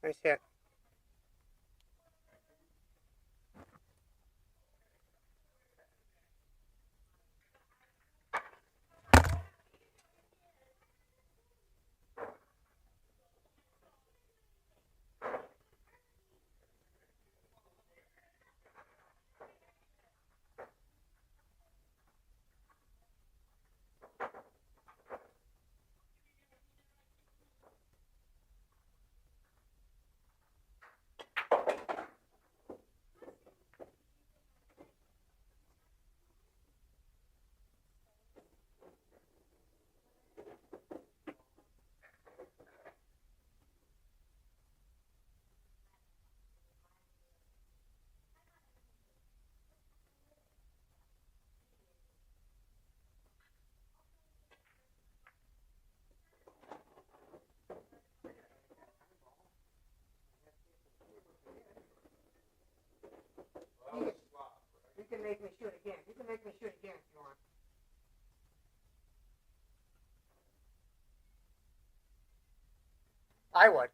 Nice hit. You can make me shoot again. You can make me shoot again if you want. I would.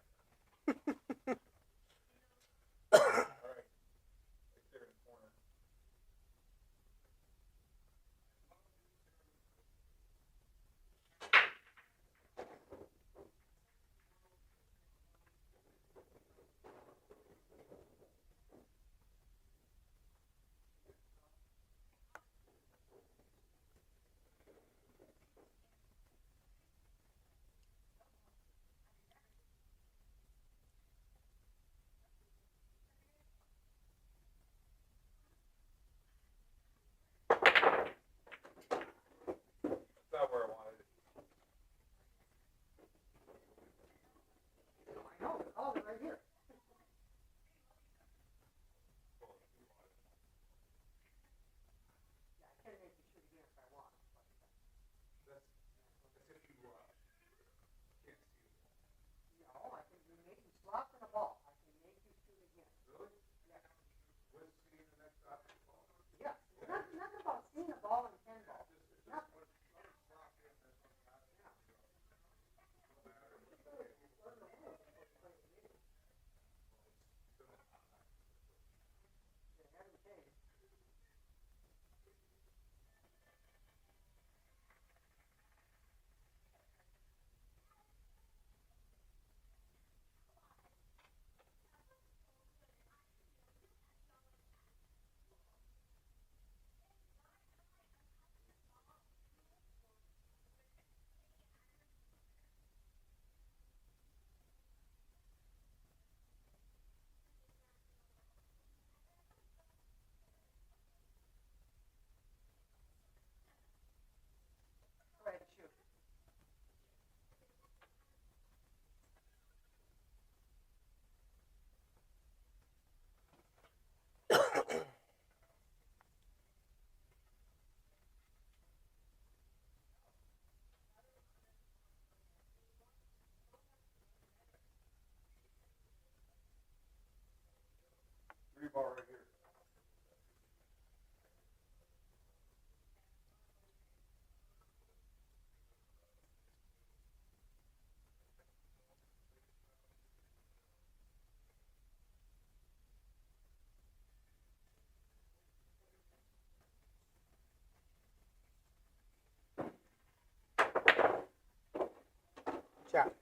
Ciao.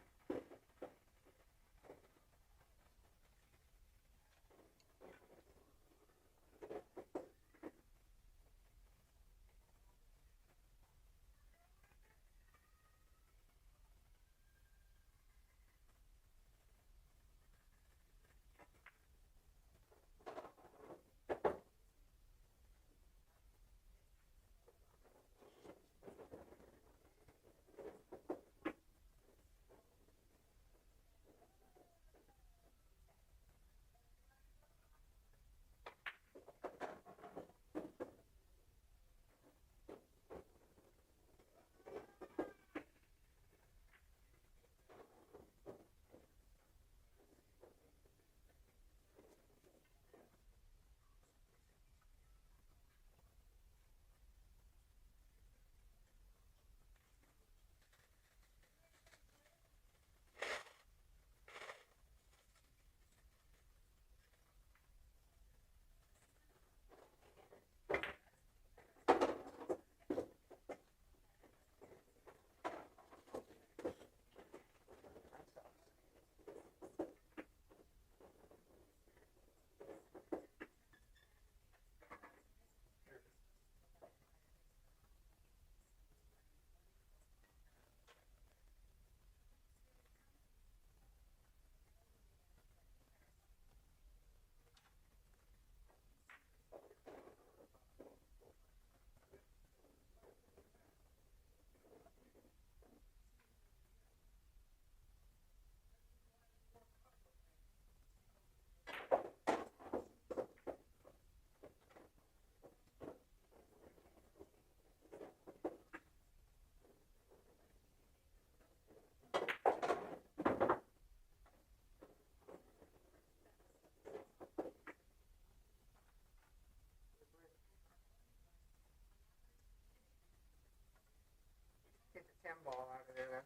Get the 10 ball out of there then.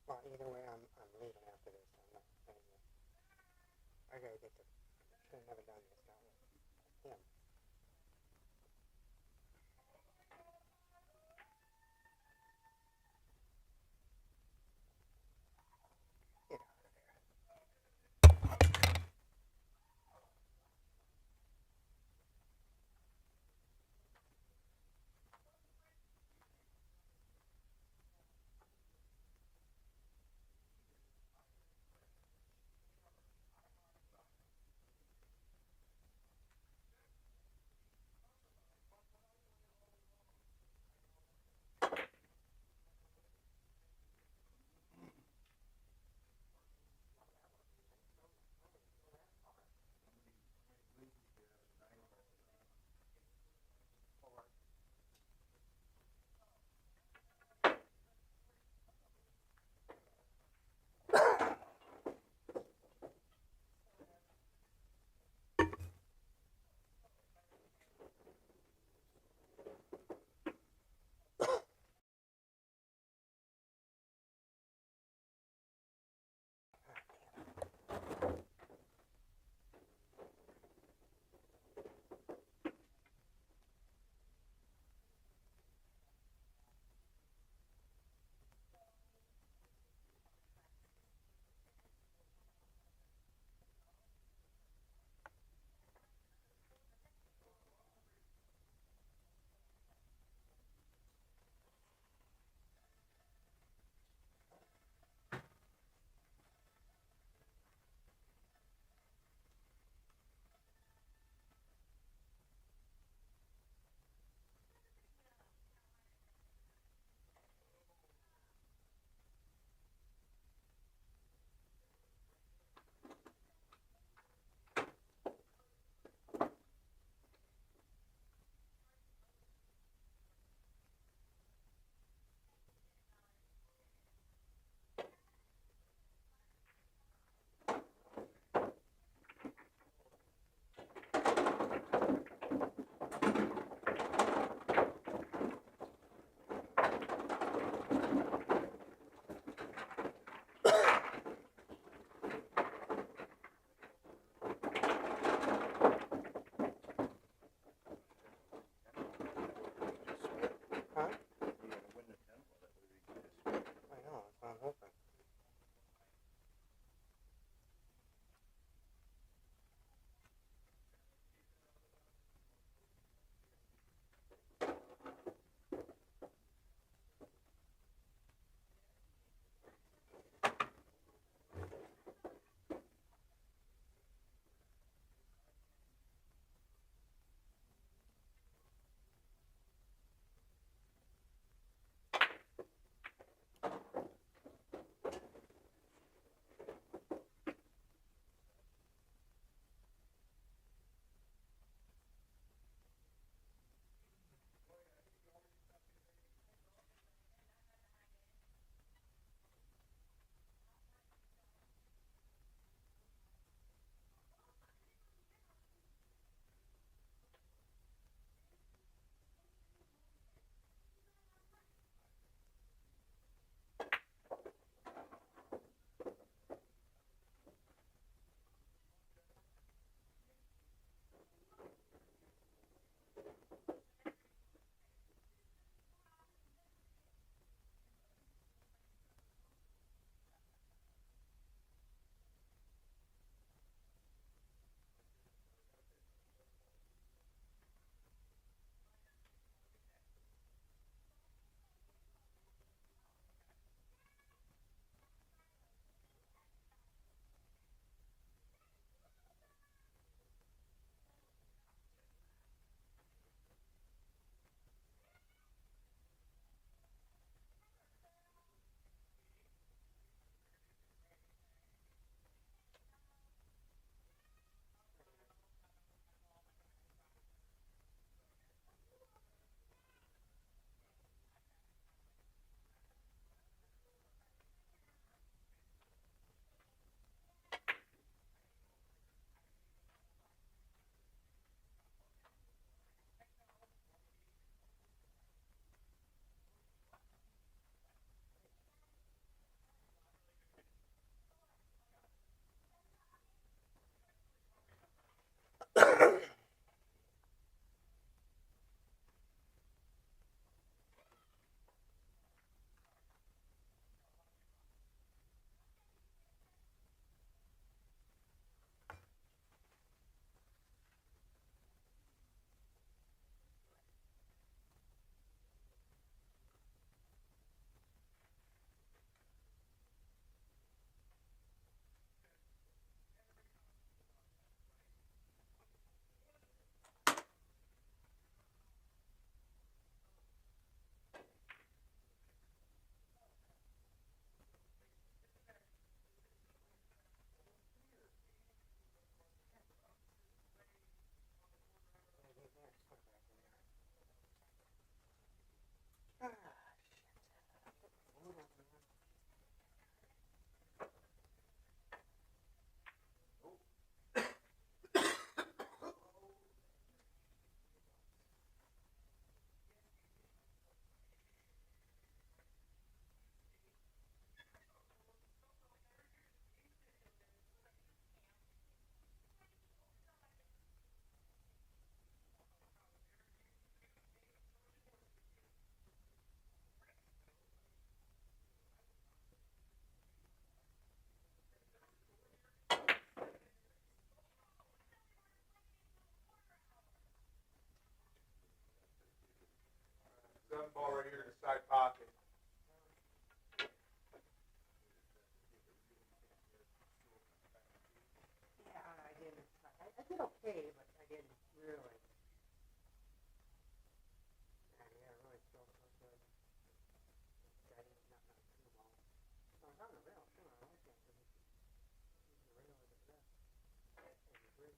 Well, either way, I'm leaving after this. I'm not staying here. I gotta get to. Should have never done this now. Yeah. Get out of there. gun ball right here in the side pocket. Yeah, I didn't. I did okay, but I didn't really. Yeah, really still so good. I didn't not too well. So I was on the rail too. I like that because the rail is the best. And the bridge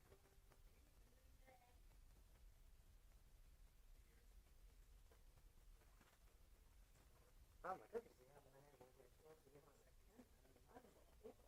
is the best. Oh my goodness, we haven't been able to get close to get on that camera. I don't know people.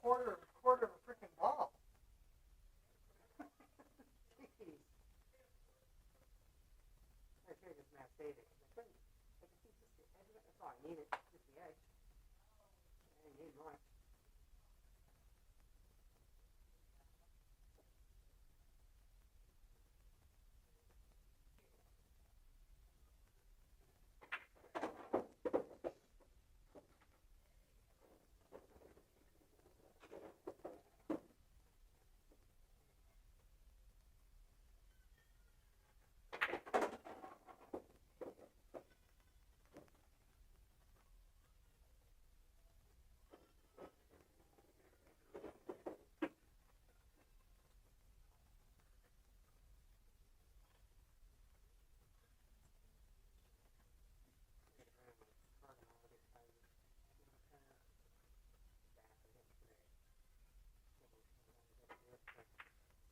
quarter of a freaking ball. Jeez. I should have just mass saved it. I couldn't. I could see just the edge of it. That's all I needed. Just the edge. I didn't need much.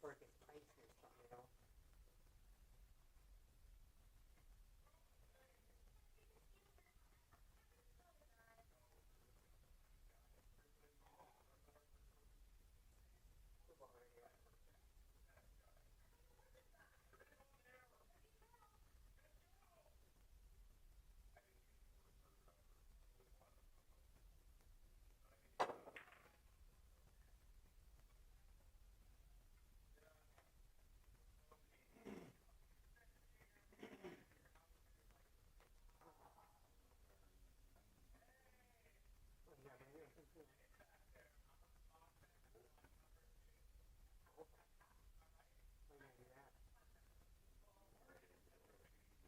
Or it gets icy or something, you know.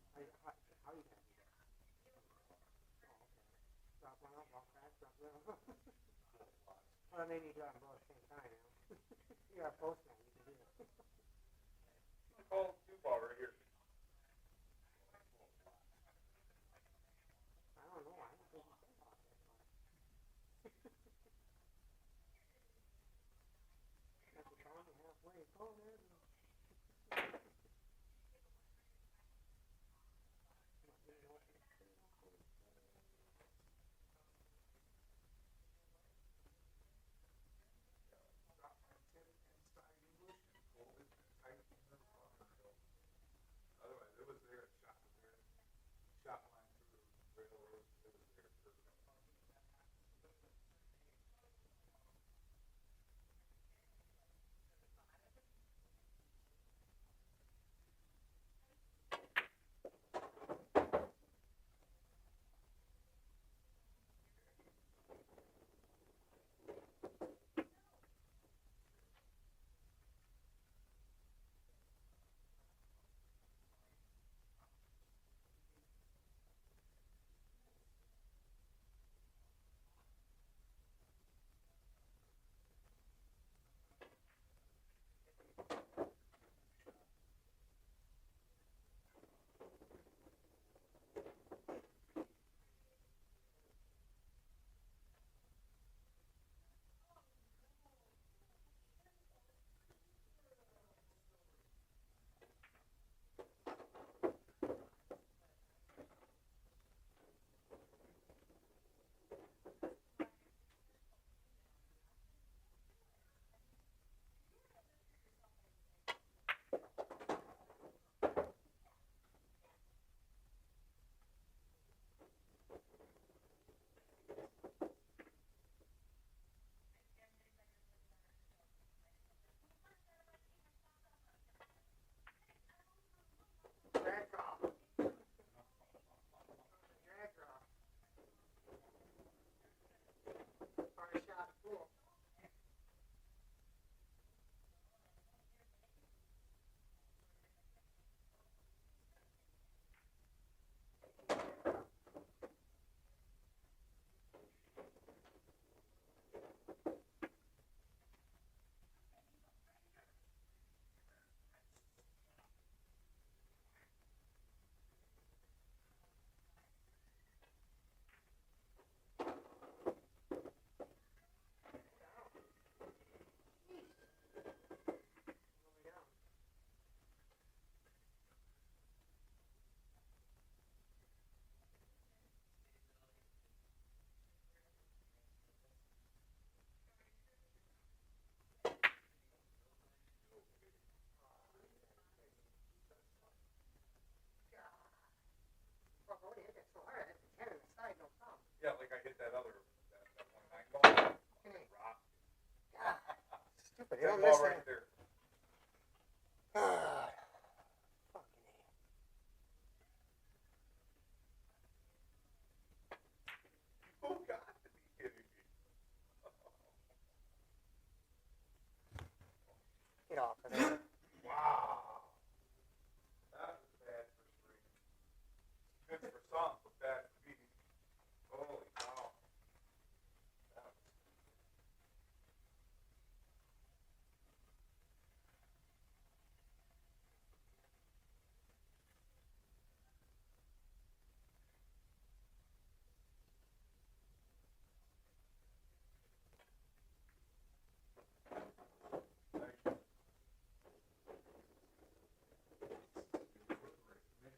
How you gonna do that? Oh, okay. Drop one off, walk back, drop one off. Well, maybe you do it both at the same time, you know. You're a postman, you can do that. Call 2-ball right here. I don't know. I don't think you can walk that far. Have to call me halfway. Call me. don't Ten miss ball right that. there. Ah, fucking A. You got to be kidding me. Get off of there. Wow. That was bad for screen. Good for some, but bad for me. Holy cow. That was nice.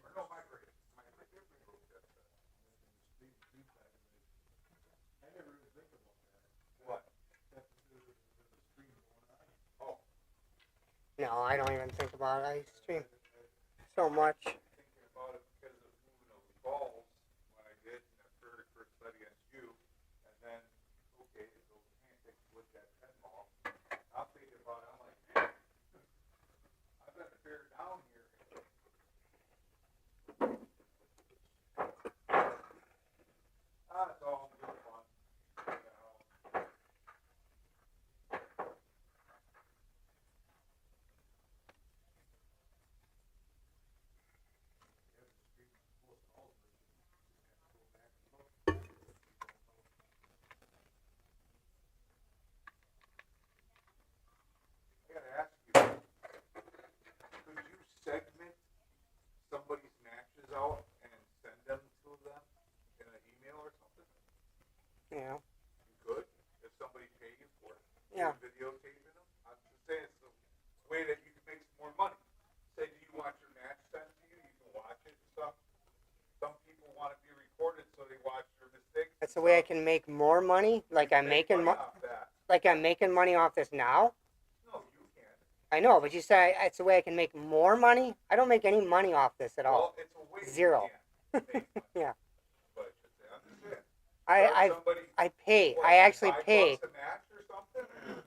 Or no, my grade. My grade. What? Oh. No, I don't even think about it. I stream so much. Thinking about it because of moving those balls when I did in the very first set against you, and then okay, so we can't take a look at 10 ball. I'm thinking about it, I'm like, man, I better bear down here. It's all good fun. You know. I gotta ask you, could you segment somebody's matches out and send them to them in an email or something? Yeah. You could, if somebody paid you for it. Yeah. Videotaping them. I'm just saying it's a way that you can make some more money. Say, do you want your match sent to you? You can watch it and stuff. Some people want to be recorded so they watch your mistakes. That's the way I can make more money. Like I'm Make making money off that. like I'm making money off this now. No, you can't. I know, but you say it's a way I can make more money. I don't make any money off this at all. Well, it's a way Zero. you can make money. Yeah. But I should say, I'm just saying. I pay. What, I actually $5 pay. a match or something?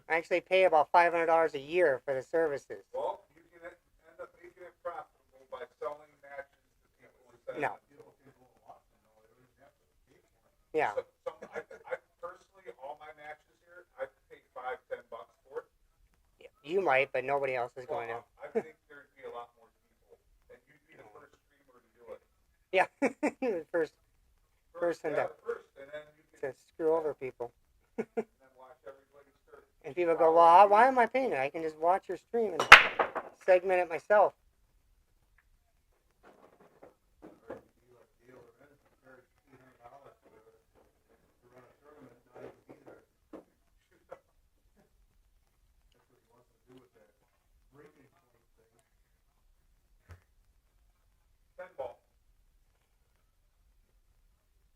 I actually pay about $500 a year for the services. Well, you can end up making it profitable by selling matches to people instead No. of Yeah. I personally, all my matches here, I pay $5-10 for it. You might, but nobody else is going to. I think there'd be a lot more people, and you'd be the first streamer to do it. Yeah. First person yeah, first, and then you can to screw over people. and then watch everybody start. And people go, well, why am I paying it? I can just watch your stream and segment it myself. Ball.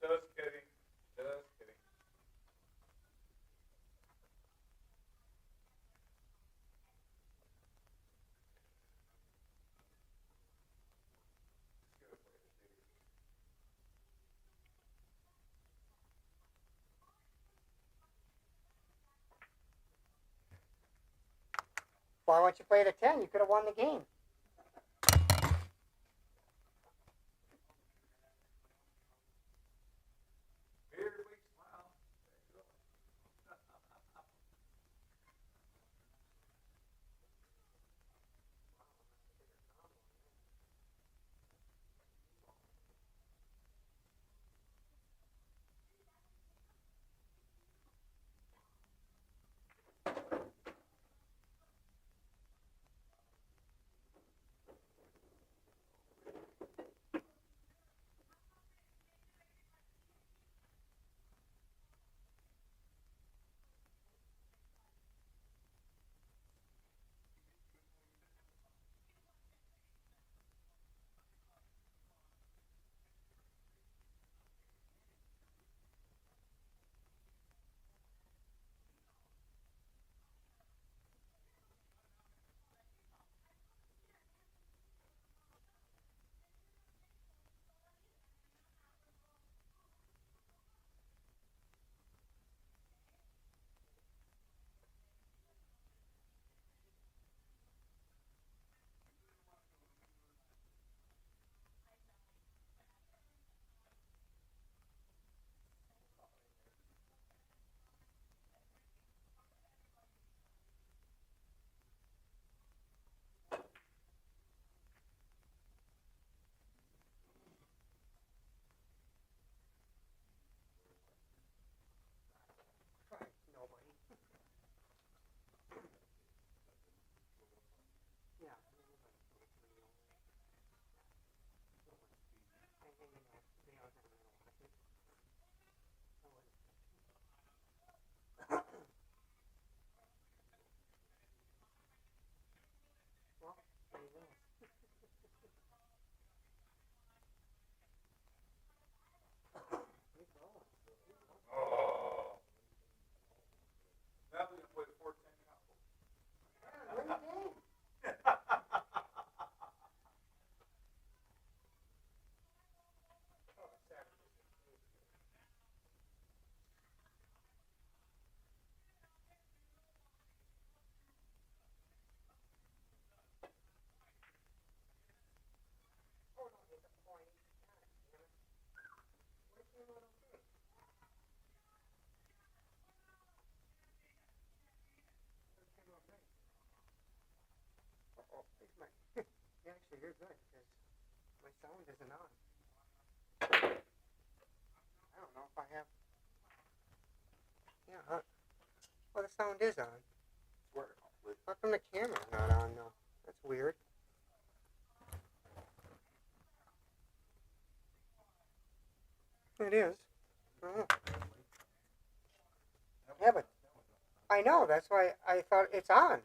Just kidding. Just kidding. Why don't you play the 10? You could have won the game. Weirdly smile. There you go. actually, you're good because my sound isn't on. I don't know if I have. Yeah. Well, the sound is on. How come the camera's not on though? That's weird. It is. I don't know. Yeah, but I know. That's why I thought it's on.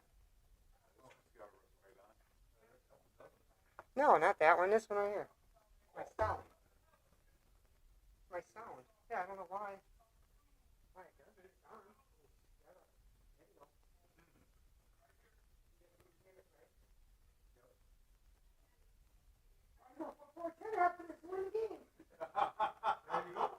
No, not that one. This one right here. My sound. My sound. Yeah, I don't know why. Why it does it? It's on. There you go. I know. Before 10 after this one game. There you go.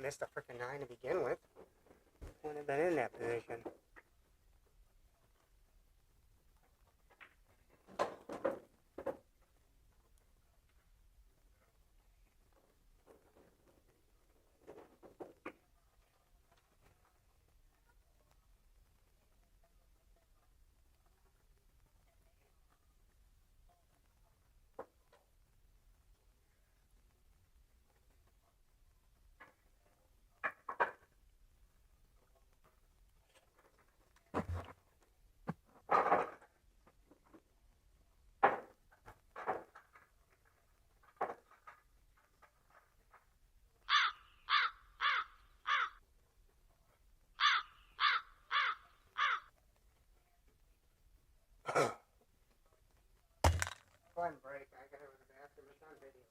missed a freaking 9 to begin with. Wouldn't have been in that position. Go ahead and break. I gotta go to the bathroom. It's on video.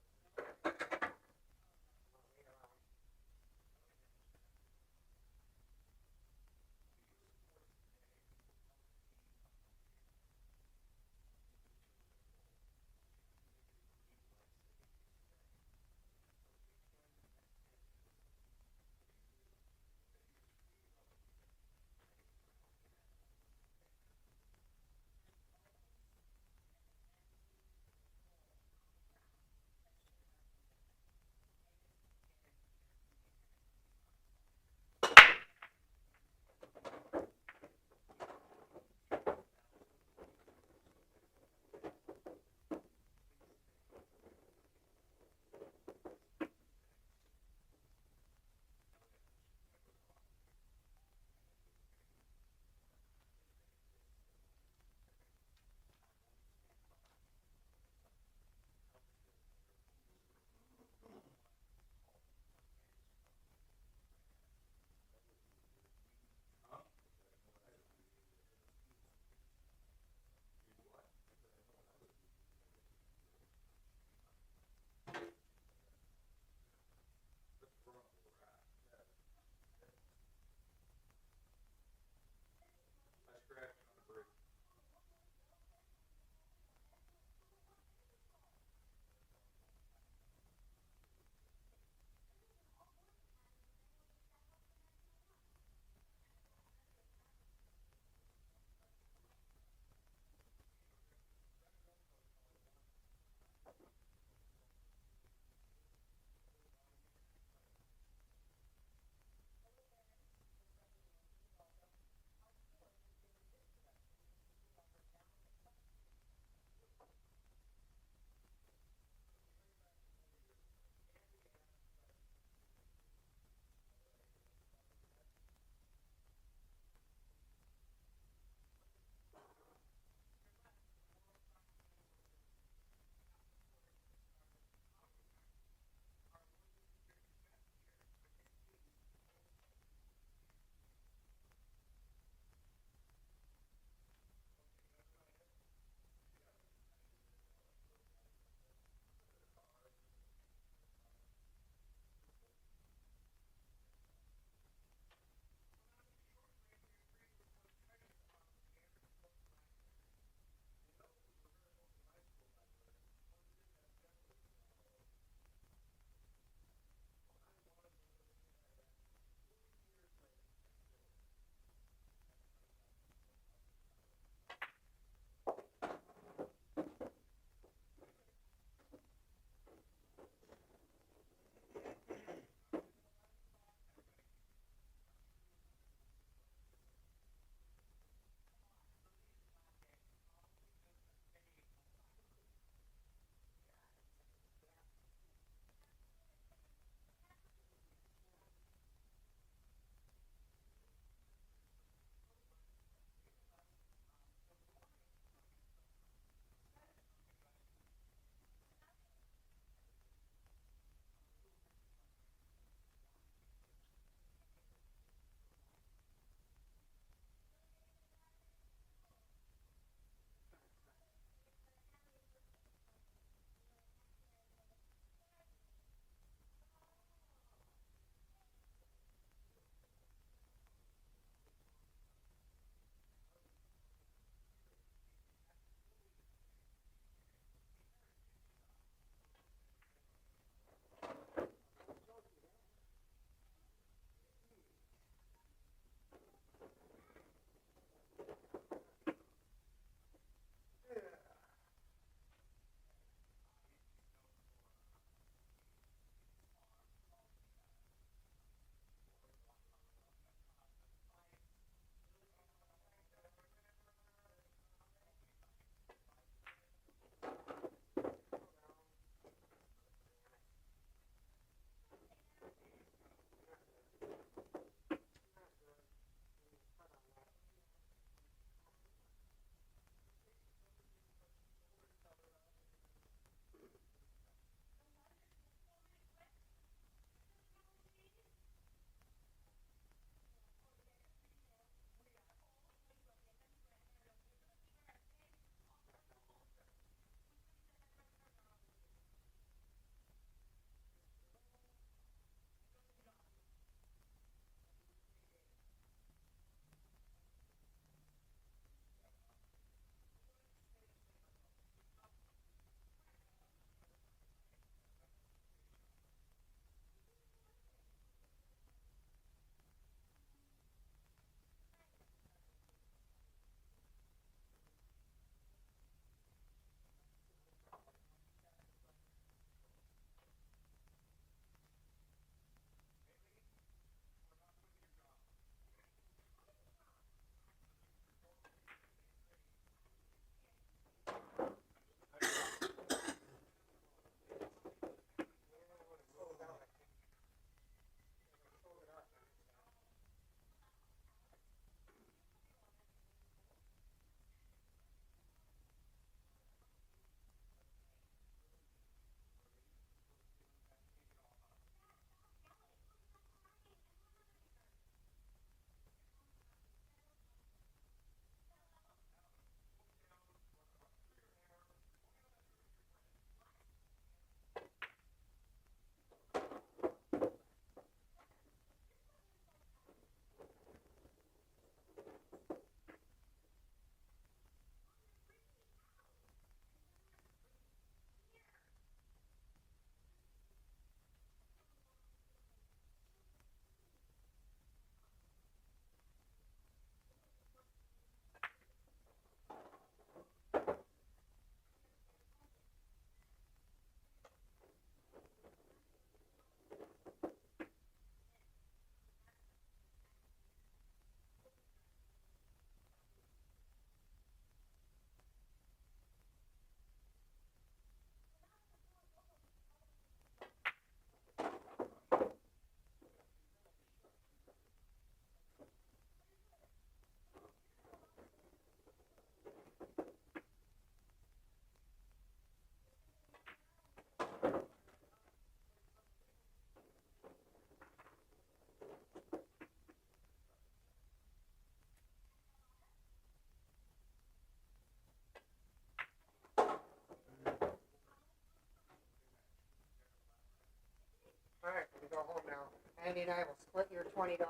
Andy and I will split your $20.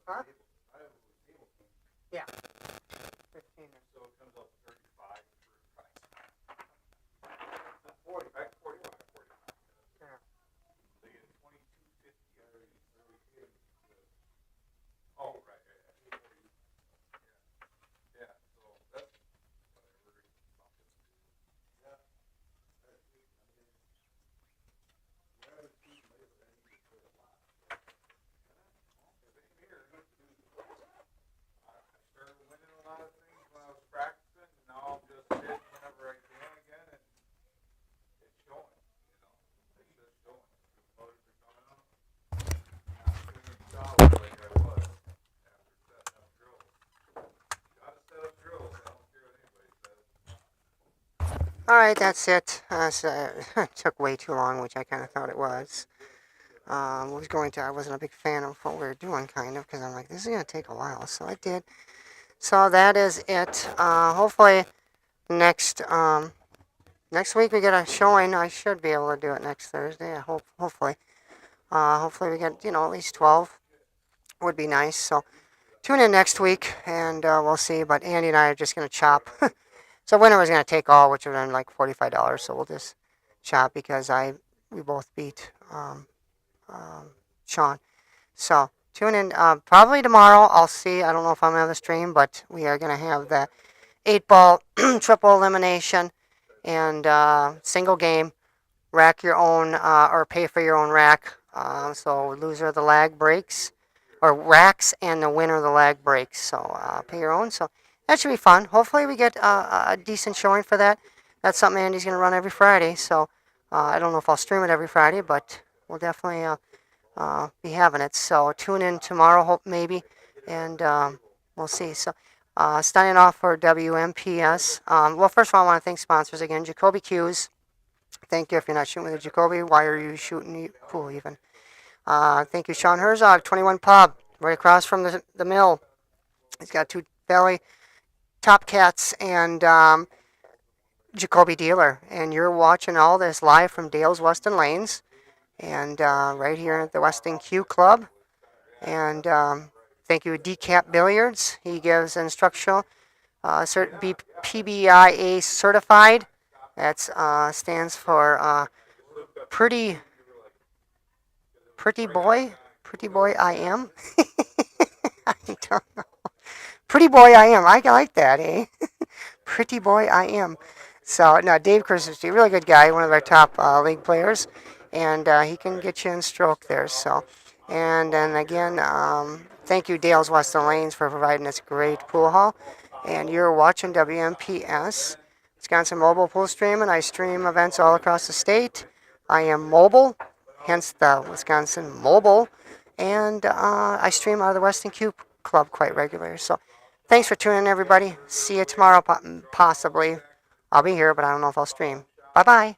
Huh? Yeah. 15. So it comes up to 35 for price. 40, back 45, 45. Yeah. They get 22.50 already. Oh, right, yeah. Yeah, so that's whatever. Yeah. I started winning a lot of things when I was practicing, and now I'm just hitting whenever I can again, and it's showing, It's just showing. The motors are coming up. Not feeling solid like I was after setting up drills. You gotta set up drills, I don't care what anybody says. All right, that's it. It took way too long, which I kind of thought it was. I wasn't a big fan of what we were doing, kind of, because I'm like, this is going to take a while. So I did. So that is it. Hopefully next week we get a showing. I should be able to do it next Thursday. Hopefully. Hopefully we get, at least 12 would be nice. So tune in next week and we'll see. But Andy and I are just going to chop. So winner was going to take all, which would have been like $45. So we'll just chop because we both beat Sean. So tune in. Probably tomorrow. I'll see. I don't know if I'm going to have the stream, but we are going to have the 8-ball triple elimination and single game. Rack your own or pay for your own rack. So loser of the lag breaks, or racks, and the winner of the lag breaks. So pay your own. So that should be fun. Hopefully we get a decent showing for that. That's something Andy's going to run every Friday. So I don't know if I'll stream it every Friday, but we'll definitely be having it. So tune in tomorrow, hope maybe, and we'll see. So signing off for WMPS. Well, first of all, I want to thank sponsors again. Jacoby Q's. Thank you. If you're not shooting with a Jacoby, why are you shooting the pool even? Thank you, Sean Herzog, 21 Pub, right across from the mill. He's got 2 Valley Top Cats and Jacoby Dealer. And you're watching all this live from Dale's Weston Lanes and right here at the Weston Q Club. And thank you, Decap Billiards. He gives instructional PBIA certified. That stands for pretty boy. Pretty boy I am. I don't know. Pretty boy I am. I like that, eh? Pretty boy I am. So, no, Dave Christensen, really good guy, one of our top league players. And he can get you in stroke there. So, and then again, thank you, Dale's Weston Lanes, for providing this great pool hall. And you're watching WMPS, Wisconsin Mobile Pool Streaming. I stream events all across the state. I am mobile, hence the Wisconsin Mobile. And I stream out of the Weston Q Club quite regularly. So thanks for tuning in, everybody. See you tomorrow, possibly. I'll be here, but I don't know if I'll stream. Bye-bye.